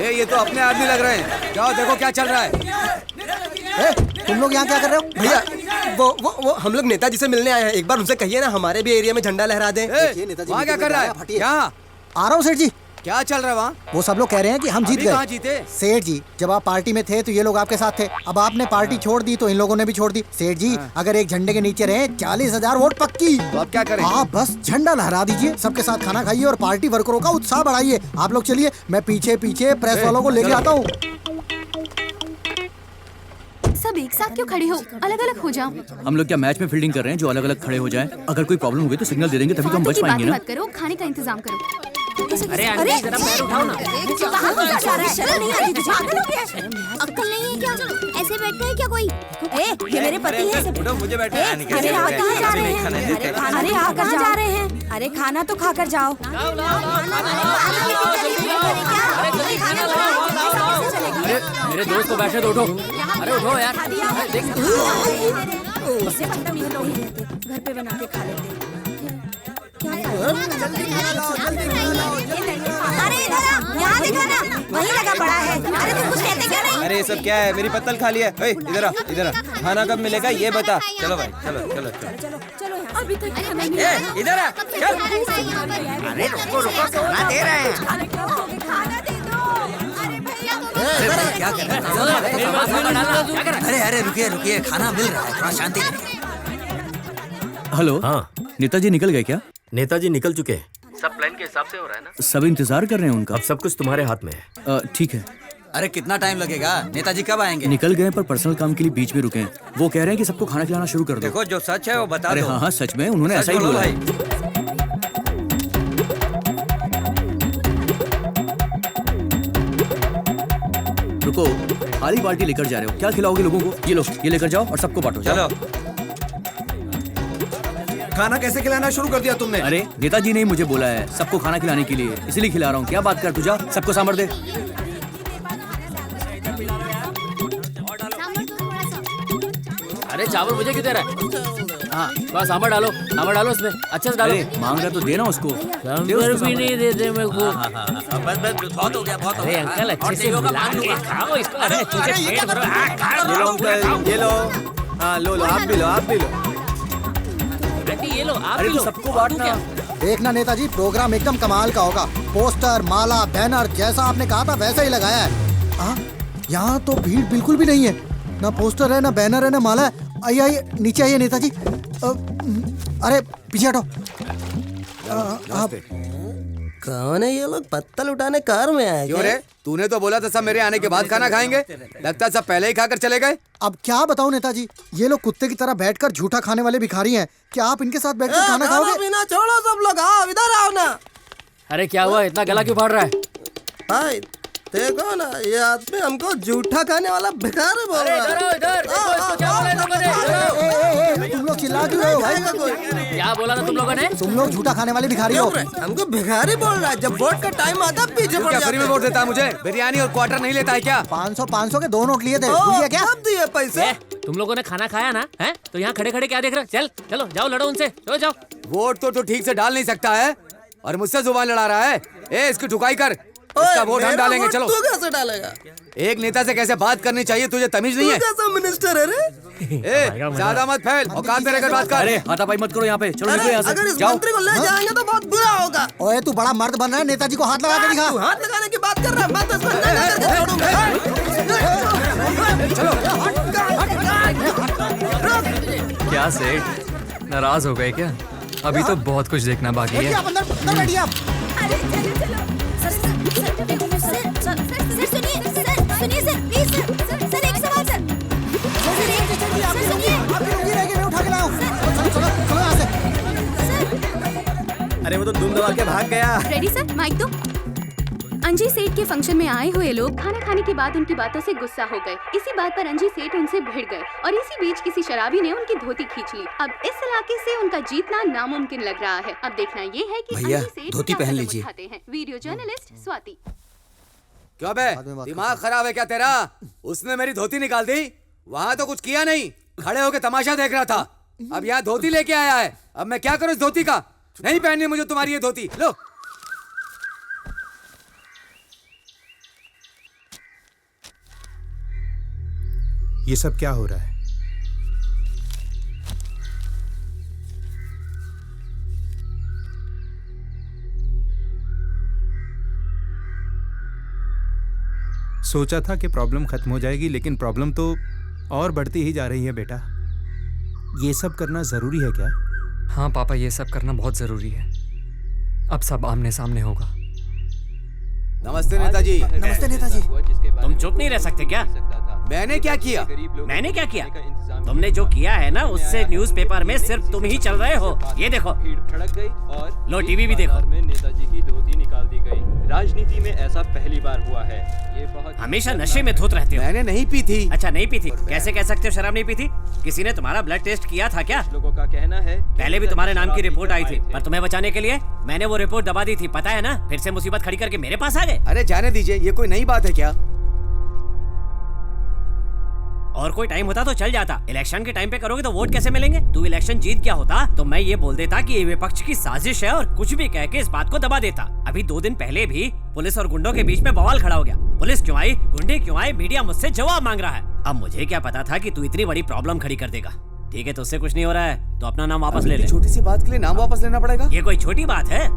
ये तो अपने आदमी लग रहे हैं। जाओ देखो क्या चल रहा है। तुम लोग यहाँ क्या कर रहे हो? भैया वो हम लोग नेताजी से मिलने आए हैं। एक बार उनसे कहिए ना हमारे भी एरिया में झंडा लहरा दें। वहाँ क्या कर रहा है? यहाँ आ रहा हूँ सेठ जी। क्या चल रहा है वहाँ? वो सब लोग कह रहे हैं कि हम जीत गए। कहाँ जीते? सेठ जी जब आप पार्टी में थे तो ये लोग आपके साथ थे, अब आपने पार्टी छोड़ दी तो इन लोगों ने भी छोड़ दी। सेठ जी अगर एक झंडे के नीचे रहे 40,000 वोट पक्की। तो अब क्या करें? आप बस झंडा लहरा दीजिए, सबके साथ खाना खाइए और पार्टी वर्करों का उत्साह बढ़ाइए। आप लोग चलिए, मैं पीछे पीछे प्रेस वालों को लेके आता हूँ। सब एक साथ क्यों खड़े हो? अलग अलग हो जाओ। हम लोग क्या मैच में फील्डिंग कर रहे हैं जो अलग अलग खड़े हो जाएं? अगर कोई प्रॉब्लम होगी तो सिग्नल दे देंगे, तभी तो हम बच पाएंगे ना। मत करो, खाने का इंतजाम करो। अरे जरा पैर उठाओ ना। शर्म नहीं आती तुझे? अक्ल नहीं है क्या? ऐसे बैठते हैं क्या कोई? ये मेरे पति हैं। उठो, मुझे बैठना है। अरे आप कहाँ जा रहे हैं? अरे आप कहाँ जा रहे हैं? अरे खाना तो खाकर जाओ। अरे मेरे दोस्त को बैठे तो उठो। अरे उठो यार। घर पे बना के खा लेते। अरे यहाँ देखो ना, वहीं लगा पड़ा है। अरे तुम कुछ कहते क्यों नहीं? अरे ये सब क्या है? मेरी पत्तल खाली है। इधर आ, इधर आ। खाना कब मिलेगा ये बता। चलो भाई, चलो चलो चलो। चलो अभी तक इधर आ, चल। अरे रुको रुको, खाना दे रहे हैं। खाना दे दो। अरे भैया क्या कर रहे हैं? अरे अरे रुकिए रुकिए, खाना मिल रहा है, थोड़ा शांति। हेलो। हाँ नेताजी निकल गए क्या? नेताजी निकल चुके हैं। सब प्लान के हिसाब से हो रहा है ना? सब इंतजार कर रहे हैं उनका। अब सब कुछ तुम्हारे हाथ में है। ठीक है। अरे कितना टाइम लगेगा? नेताजी कब आएंगे? निकल गए पर पर्सनल काम के लिए बीच में रुके हैं। वो कह रहे हैं कि सबको खाना खिलाना शुरू कर दो। देखो जो सच है वो बता अरे दो। हाँ सच में उन्होंने ऐसा ही बोला। रुको, खाली बाल्टी लेकर जा रहे हो, क्या खिलाओगे लोगों को? ये लो, ये लेकर जाओ और सबको बांटो। चलो। खाना कैसे खिलाना शुरू कर दिया तुमने? अरे नेताजी ने मुझे बोला है सबको खाना खिलाने के लिए, इसलिए खिला रहा हूँ। क्या बात कर, तू जा सबको सांभर दे। अरे चावल मुझे क्यों दे रहा है? हाँ थोड़ा सांभर डालो, सांभर डालो उसमें, अच्छे से डालो। मांग रहा तो देना उसको। सांभर भी नहीं देते मेरे को। बस बस बहुत हो गया, बहुत हो अरे गया। अंकल अच्छे से मिला के खाओ इसको। अरे अच्छे से पेट भरो। ये लो अंकल, ये लो। हाँ लो लो, आप भी लो, आप भी लो। आंटी ये लो, आप अरे भी लो। सबको बांटना। देखना नेताजी, प्रोग्राम एकदम कमाल का होगा। पोस्टर, माला, बैनर जैसा आपने कहा था वैसा ही लगाया है। यहाँ तो भीड़ बिल्कुल भी नहीं है, ना पोस्टर है, ना बैनर है, ना माला है। आइए आइए नीचे आइए नेताजी। अरे पीछे हटो। आप कौन है ये लोग? पत्तल उठाने कार में आए क्यों रे? तूने तो बोला था सब मेरे आने के बाद खाना खाएंगे, लगता है सब पहले ही खाकर चले गए। अब क्या बताऊं नेताजी, ये लोग कुत्ते की तरह बैठकर झूठा खाने वाले भिखारी हैं। क्या आप इनके साथ बैठकर खाना खाओगे? बिना छोड़ो सब लोग, आओ इधर आओ ना। अरे क्या हुआ, इतना गला क्यों फाड़ रहा है? भाई देखो ना, ये आदमी हमको झूठा खाने वाला भिखारी बोल रहा है। तुम लोग चिल्ला क्यों रहे हो भाई? क्या बोला था तुम लोगों ने? तुम लोग झूठा खाने वाले भिखारी हो। हमको भिखारी बोल रहा है, जब वोट का टाइम आता पीछे पड़ फ्री में वोट देता है मुझे? बिरयानी और क्वार्टर नहीं लेता है क्या? 500 के 2 नोट लिए थे, भूल गया क्या? कब दिए पैसे? तुम लोगों ने खाना खाया ना है? तो यहाँ खड़े खड़े क्या देख रहे हो? चल चलो जाओ, लड़ो उनसे, चलो जाओ। वोट तो ठीक से डाल नहीं सकता है और मुझसे जुबान लड़ा रहा है। इसकी ठुकाई कर। इसका वोट हम डालेंगे, चलो। तू कैसे डालेगा? एक नेता से कैसे बात करनी चाहिए, तुझे तमीज नहीं है? तू कैसा मिनिस्टर है रे? ए, ज्यादा मत फैल, औकात में रहकर बात कर। अरे हाथापाई मत करो यहाँ पे, चलो निकलो यहाँ से। अगर इस जाओ। मंत्री को ले जाएंगे तो बहुत बुरा होगा। ओए तू बड़ा मर्द बन रहा है, नेताजी को हाथ लगा के दिखा। तू हाथ लगाने की बात कर रहा है, मैं तो इसको नंगा करके छोड़ूंगा। क्या सेठ, नाराज हो गए क्या? अभी तो बहुत कुछ देखना बाकी है। अंदर बैठिए आप। सुनिए सर, प्लीज सर, एक सवाल सर। अरे वो तो दुम दबा के भाग गया। रेडी सर, माइक दो। अंजी सेठ के फंक्शन में आए हुए लोग खाना खाने के बाद उनकी बातों से गुस्सा हो गए। इसी बात पर अंजी सेठ उनसे भिड़ गए और इसी बीच किसी शराबी ने उनकी धोती खींच ली। अब इस इलाके से उनका जीतना नामुमकिन लग रहा है। अब देखना ये है कि भैया, अंजी सेठ धोती क्या पहन कदम लीजिए। उठाते हैं। Video journalist Swati. क्यों बे, दिमाग खराब है क्या तेरा? उसने मेरी धोती निकाल दी, वहाँ तो कुछ किया नहीं, खड़े होके तमाशा देख रहा था। अब यहाँ धोती लेके आया है, अब मैं क्या करूँ इस धोती का? नहीं पहननी मुझे तुम्हारी ये धोती। लो ये सब क्या हो रहा है? सोचा था कि प्रॉब्लम खत्म हो जाएगी, लेकिन प्रॉब्लम तो और बढ़ती ही जा रही है बेटा। ये सब करना जरूरी है क्या? हाँ पापा, ये सब करना बहुत जरूरी है। अब सब आमने सामने होगा। नमस्ते नेताजी। नमस्ते नेताजी। तुम चुप नहीं रह सकते क्या? मैंने क्या किया? मैंने क्या किया? तुमने जो किया है ना, उससे न्यूज़पेपर में सिर्फ तुम ही चल रहे हो। ये देखो, भड़क गई और लो टीवी भी देखो। में नेताजी की धोती निकाल दी गई। राजनीति में ऐसा पहली बार हुआ है। ये बहुत हमेशा नशे में धुत रहते हो। मैंने नहीं पी थी। अच्छा नहीं पी थी, कैसे कह सकते हो शराब नहीं पी थी? किसी ने तुम्हारा ब्लड टेस्ट किया था क्या? लोगों का कहना है पहले भी तुम्हारे नाम की रिपोर्ट आई थी, पर तुम्हें बचाने के लिए मैंने वो रिपोर्ट दबा दी थी, पता है ना? फिर से मुसीबत खड़ी करके मेरे पास आ गए। अरे जाने दीजिए, ये कोई नई बात है क्या? और कोई टाइम होता तो चल जाता, इलेक्शन के टाइम पे करोगे तो वोट कैसे मिलेंगे? तू इलेक्शन जीत गया होता तो मैं ये बोल देता कि ये विपक्ष की साजिश है और कुछ भी कह के इस बात को दबा देता। अभी 2 दिन पहले भी पुलिस और गुंडों के बीच में बवाल खड़ा हो गया। पुलिस क्यों आई, गुंडे क्यों आए, मीडिया मुझसे जवाब मांग रहा है। अब मुझे क्या पता था कि तू इतनी बड़ी प्रॉब्लम खड़ी कर देगा। ठीक है, तो उससे कुछ नहीं हो रहा है तो अपना नाम वापस ले ले। छोटी सी बात के लिए नाम वापस लेना पड़ेगा? ये कोई छोटी बात है?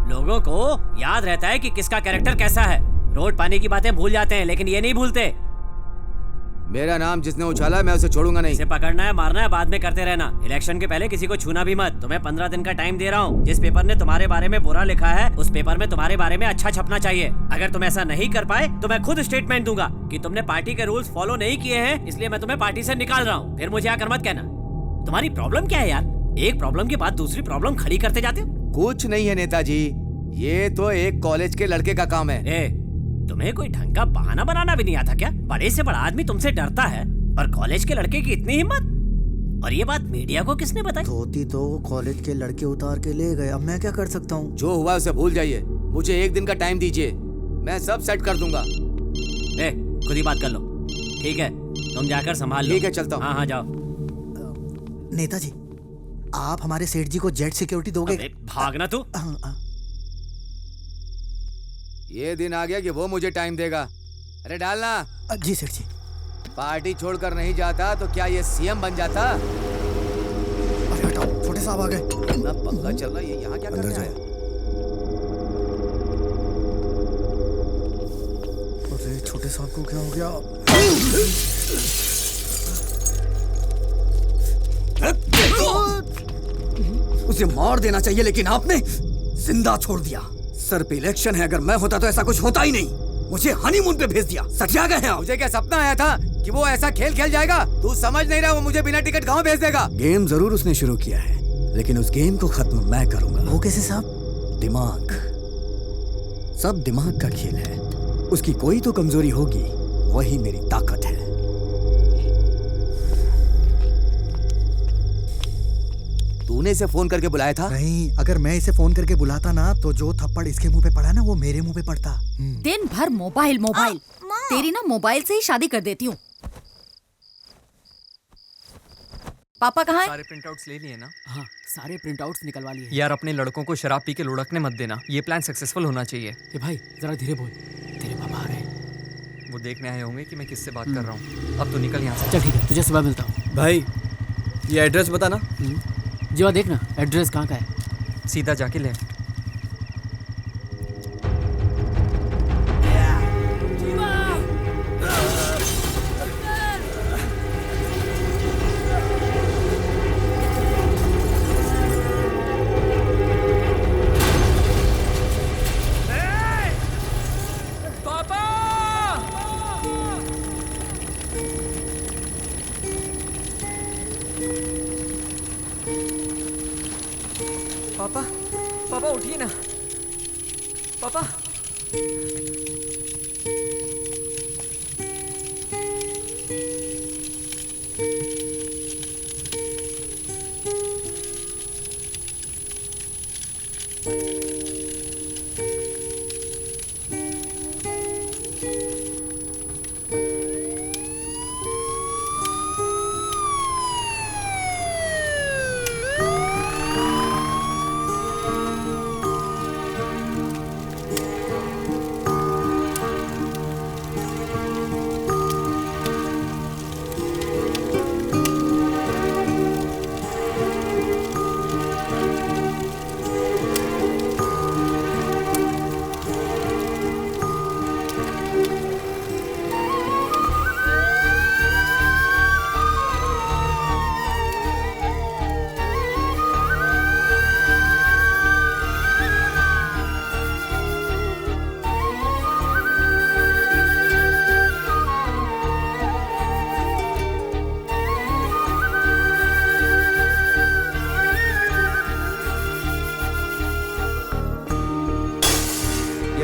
लोगों को याद रहता है कि किसका कैरेक्टर कैसा है। रोड पानी की बातें भूल जाते हैं, लेकिन ये नहीं भूलते। मेरा नाम जिसने उछाला मैं उसे छोड़ूंगा नहीं। इसे पकड़ना है, मारना है, बाद में करते रहना। इलेक्शन के पहले किसी को छूना भी मत। तुम्हें 15 दिन का टाइम दे रहा हूँ। जिस पेपर ने तुम्हारे बारे में बुरा लिखा है, उस पेपर में तुम्हारे बारे में अच्छा छपना चाहिए। अगर तुम ऐसा नहीं कर पाए तो मैं खुद स्टेटमेंट दूंगा कि तुमने पार्टी के रूल्स फॉलो नहीं किए हैं, इसलिए मैं तुम्हें पार्टी से निकाल रहा हूँ। फिर मुझे आकर मत कहना। तुम्हारी प्रॉब्लम क्या है यार? एक प्रॉब्लम के बाद दूसरी प्रॉब्लम खड़ी करते जाते हो। कुछ नहीं है नेताजी, ये तो एक कॉलेज के लड़के का काम है। तुम्हें कोई ढंग का बहाना बनाना भी नहीं आता क्या? बड़े से बड़ा आदमी तुमसे डरता है और कॉलेज के लड़के की इतनी हिम्मत? और ये बात मीडिया को किसने बताई? धोती तो कॉलेज के लड़के उतार के ले गए, अब मैं क्या कर सकता हूँ? जो हुआ उसे भूल जाइए, मुझे 1 दिन का टाइम दीजिए, मैं सब सेट कर दूंगा। खुद ही बात कर लो। ठीक है, तुम जाकर संभाल लो। ठीक है, चलता हूँ। हाँ जाओ। नेताजी, आप हमारे सेठ जी को जेट सिक्योरिटी दोगे? भागना तू। ये दिन आ गया कि वो मुझे टाइम देगा। अरे डालना। जी सेठ जी। पार्टी छोड़कर नहीं जाता तो क्या ये सीएम बन जाता? अरे हटाओ, छोटे साहब आ गए। इतना पंगा चल रहा है, ये यहाँ क्या कर रहा है? अरे छोटे साहब को क्या हो गया? उसे मार देना चाहिए, लेकिन आपने जिंदा छोड़ दिया। सर पे इलेक्शन है, अगर मैं होता तो ऐसा कुछ होता ही नहीं। मुझे हनीमून पे भेज दिया। सटिया गए हैं। मुझे क्या सपना आया था कि वो ऐसा खेल खेल जाएगा? तू समझ नहीं रहा, वो मुझे बिना टिकट गाँव भेज देगा। गेम जरूर उसने शुरू किया है, लेकिन उस गेम को खत्म मैं करूंगा। वो कैसे साहब? दिमाग, सब दिमाग का खेल है। उसकी कोई तो कमजोरी होगी, वही मेरी ताकत है। तूने इसे फोन करके बुलाया था? नहीं, अगर मैं इसे फोन करके बुलाता ना तो जो थप्पड़ इसके मुंह पे पड़ा ना वो मेरे मुंह पे पड़ता। दिन भर मोबाइल मोबाइल। तेरी ना मोबाइल से ही शादी कर देती हूँ। पापा कहाँ हैं? सारे प्रिंटआउट्स ले लिए ना? हाँ, सारे प्रिंट आउट्स निकलवा लिए। यार अपने लड़कों को शराब पी के लुढ़कने मत देना, ये प्लान सक्सेसफुल होना चाहिए। ए भाई जरा धीरे बोल, तेरे पापा आ रहे हैं। वो देखने आए होंगे कि मैं किससे बात कर रहा हूँ। अब तो निकल यहाँ से। चल ठीक है, तुझे सुबह मिलता हूँ। भाई ये एड्रेस बता ना। जीवा देखना एड्रेस कहाँ का है। सीधा जाके लेफ्ट। पापा, पापा उठिए ना। पापा।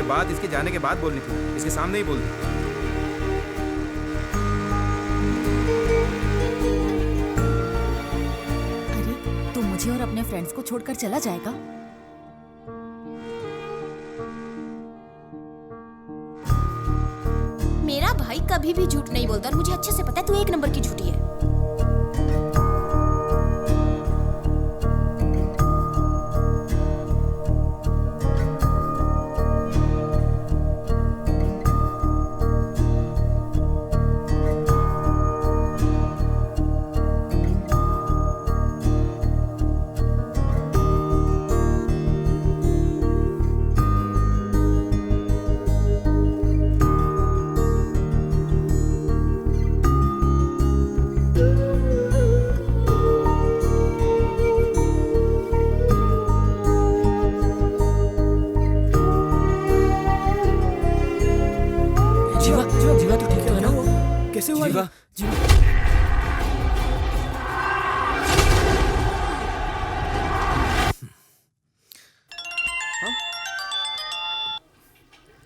बात इसके जाने के बाद बोलनी थी, इसके सामने ही बोल दी। अरे तू मुझे और अपने फ्रेंड्स को छोड़कर चला जाएगा? मेरा भाई कभी भी झूठ नहीं बोलता और मुझे अच्छे से पता है तू एक नंबर की झूठी है।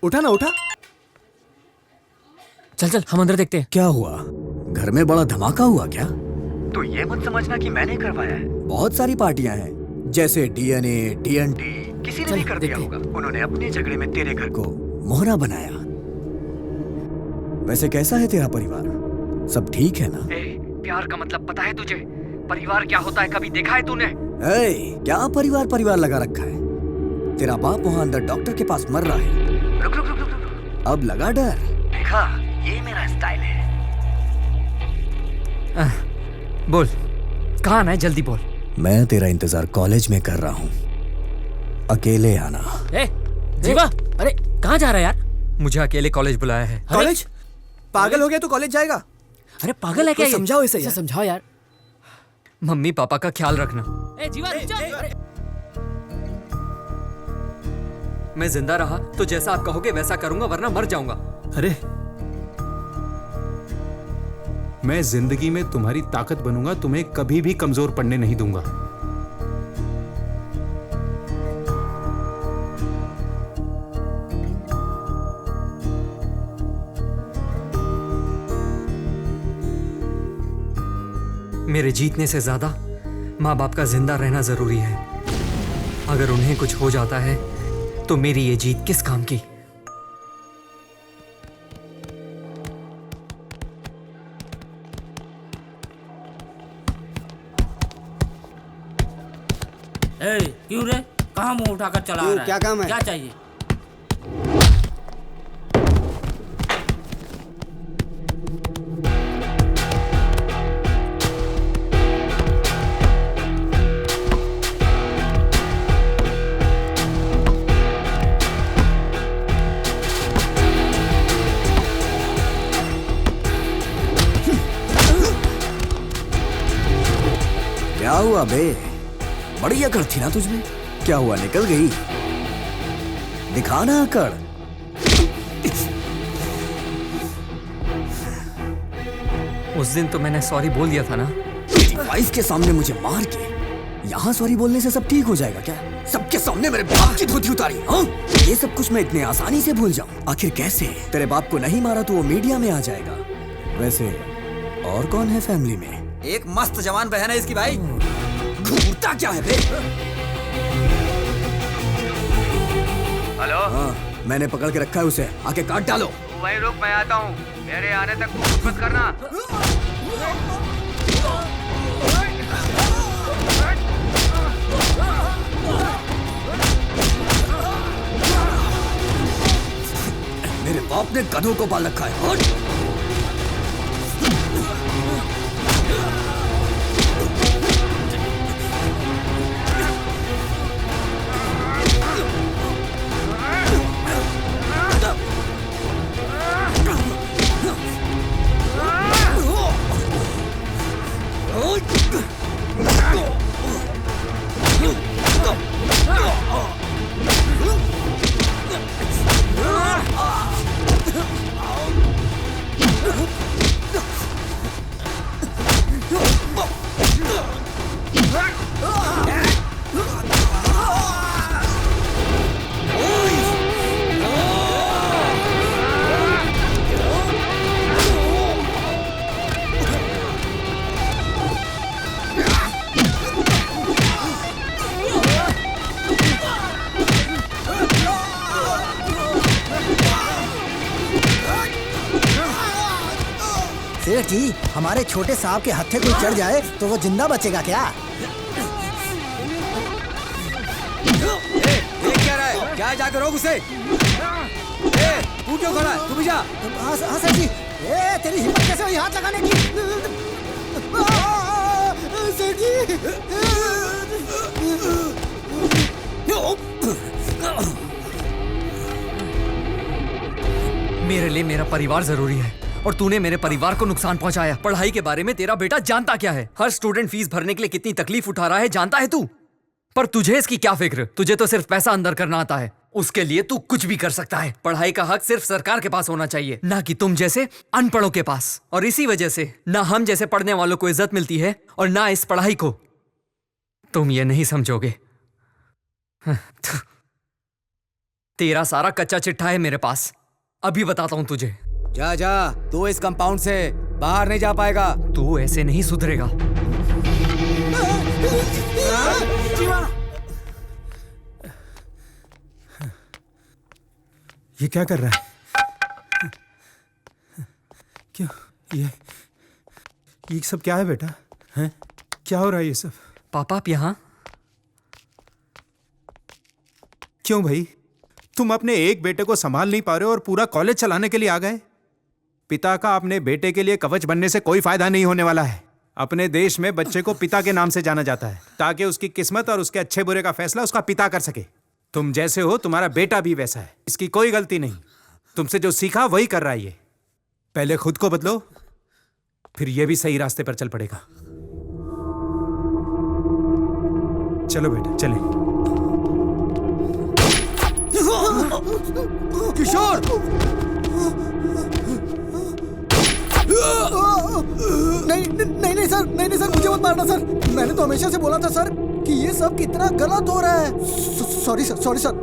उठा ना उठा। चल चल हम अंदर देखते हैं। क्या हुआ? घर में बड़ा धमाका हुआ क्या? तो ये मत समझना कि मैंने करवाया है। बहुत सारी पार्टियां हैं, जैसे डीएनए, टीएनटी। किसी ने भी कर दिया होगा। उन्होंने अपने झगड़े में तेरे घर को मोहरा बनाया। वैसे कैसा है तेरा परिवार? सब ठीक है ना? प्यार का मतलब पता है तुझे? परिवार क्या होता है कभी देखा है तूने? क्या परिवार परिवार लगा रखा है? तेरा बाप वहाँ अंदर डॉक्टर के पास मर रहा है। रुक रुक रुक रुक रुक। अब लगा डर? देखा, ये मेरा स्टाइल है। बोल, कहाँ आना है? जल्दी बोल। मैं तेरा इंतजार कॉलेज में कर रहा हूँ, अकेले आना। जीवा, अरे कहाँ जा रहा है यार? मुझे अकेले कॉलेज बुलाया है। कॉलेज? पागल हो गया तो कॉलेज जाएगा? अरे पागल है क्या? समझाओ इसे यार। समझाओ यार। मम्मी पापा का ख्याल रखना। जीवा, मैं जिंदा रहा तो जैसा आप कहोगे वैसा करूंगा, वरना मर जाऊंगा। अरे मैं जिंदगी में तुम्हारी ताकत बनूंगा, तुम्हें कभी भी कमजोर पड़ने नहीं दूंगा। मेरे जीतने से ज्यादा माँ बाप का जिंदा रहना जरूरी है। अगर उन्हें कुछ हो जाता है तो मेरी ये जीत किस काम की? उठाकर चला क्यों, रहा है। क्या काम है? क्या चाहिए? क्या हुआ बे? बड़ी अकड़ थी ना तुझमें, क्या हुआ निकल गई? दिखाना अकड़। उस दिन तो मैंने सॉरी बोल दिया था ना। तेरी वाइफ के सामने मुझे मार के यहाँ सॉरी बोलने से सब ठीक हो जाएगा क्या? सबके सामने मेरे बाप की धोती उतारी, हाँ? ये सब कुछ मैं इतने आसानी से भूल जाऊं? आखिर कैसे? तेरे बाप को नहीं मारा तो वो मीडिया में आ जाएगा। वैसे और कौन है फैमिली में? एक मस्त जवान बहन है इसकी भाई। घूरता क्या है बे? हेलो, हाँ, मैंने पकड़ के रखा है उसे, आके काट डालो। वहीं रुक, मैं आता हूँ। मेरे आने तक तू कुछ मत करना। मेरे बाप ने गधों को पाल रखा है। हट! सेठ जी, हमारे छोटे साहब के हत्थे कोई चढ़ जाए तो वो जिंदा बचेगा क्या? देख क्या रहा है? क्या जाकर रोक उसे। तू क्यों खड़ा है? तू भी जा। हाँ सेठ जी। तेरी हिम्मत कैसे हुई हाथ लगाने की? सेठ जी। मेरे लिए मेरा परिवार जरूरी है और तूने मेरे परिवार को नुकसान पहुंचाया। पढ़ाई के बारे में तेरा बेटा जानता क्या है? हर स्टूडेंट फीस भरने के लिए कितनी तकलीफ उठा रहा है जानता है तू? पर तुझे इसकी क्या फिक्र? तुझे तो सिर्फ पैसा अंदर करना आता है। उसके लिए तू कुछ भी कर सकता है। पढ़ाई का हक सिर्फ सरकार के पास होना चाहिए, ना कि तुम जैसे अनपढ़ों के पास। और इसी वजह से ना हम जैसे पढ़ने वालों को इज्जत मिलती है और ना इस पढ़ाई को। तुम ये नहीं समझोगे। तेरा सारा कच्चा चिट्ठा है मेरे पास। अभी बताता हूं तुझे। जा जा, तू इस कंपाउंड से बाहर नहीं जा पाएगा। तू ऐसे नहीं सुधरेगा। ये क्या कर रहा है? क्यों ये सब क्या है बेटा? हैं? क्या हो रहा है ये सब? पापा आप यहाँ? क्यों भाई, तुम अपने एक बेटे को संभाल नहीं पा रहे हो और पूरा कॉलेज चलाने के लिए आ गए? पिता का अपने बेटे के लिए कवच बनने से कोई फायदा नहीं होने वाला है। अपने देश में बच्चे को पिता के नाम से जाना जाता है ताकि उसकी किस्मत और उसके अच्छे बुरे का फैसला उसका पिता कर सके। तुम जैसे हो तुम्हारा बेटा भी वैसा है, इसकी कोई गलती नहीं। तुमसे जो सीखा वही कर रहा है ये। पहले खुद को बदलो, फिर ये भी सही रास्ते पर चल पड़ेगा। चलो बेटा चले। किशोर! नहीं सर, नहीं सर, मुझे मत मारना सर। मैंने तो हमेशा से बोला था सर कि ये सब कितना गलत हो रहा है। Sorry sir.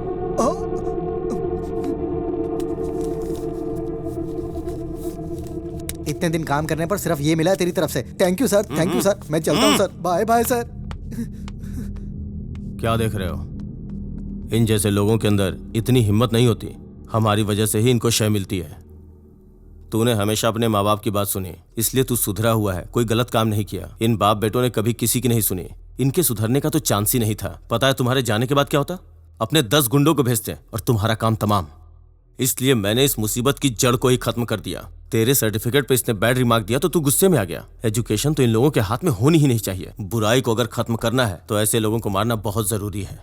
इतने दिन काम करने पर सिर्फ ये मिला है तेरी तरफ से। Thank you sir, thank you sir. मैं चलता हूँ सर। Bye bye sir. क्या देख रहे हो? इन जैसे लोगों के अंदर इतनी हिम्मत नहीं होती। हमारी वजह से ही इनको शय मिलती है। तूने हमेशा अपने माँ बाप की बात सुनी, इसलिए तू सुधरा हुआ है। कोई गलत काम नहीं किया। इन बाप बेटों ने कभी किसी की नहीं सुनी। इनके सुधरने का तो चांस ही नहीं था। पता है तुम्हारे जाने के बाद क्या होता? अपने 10 गुंडों को भेजते और तुम्हारा काम तमाम। इसलिए मैंने इस मुसीबत की जड़ को ही खत्म कर दिया। तेरे सर्टिफिकेट पे इसने बैड रिमार्क दिया तो तू गुस्से में आ गया। एजुकेशन तो इन लोगों के हाथ में होनी ही नहीं चाहिए। बुराई को अगर खत्म करना है तो ऐसे लोगों को मारना बहुत जरूरी है।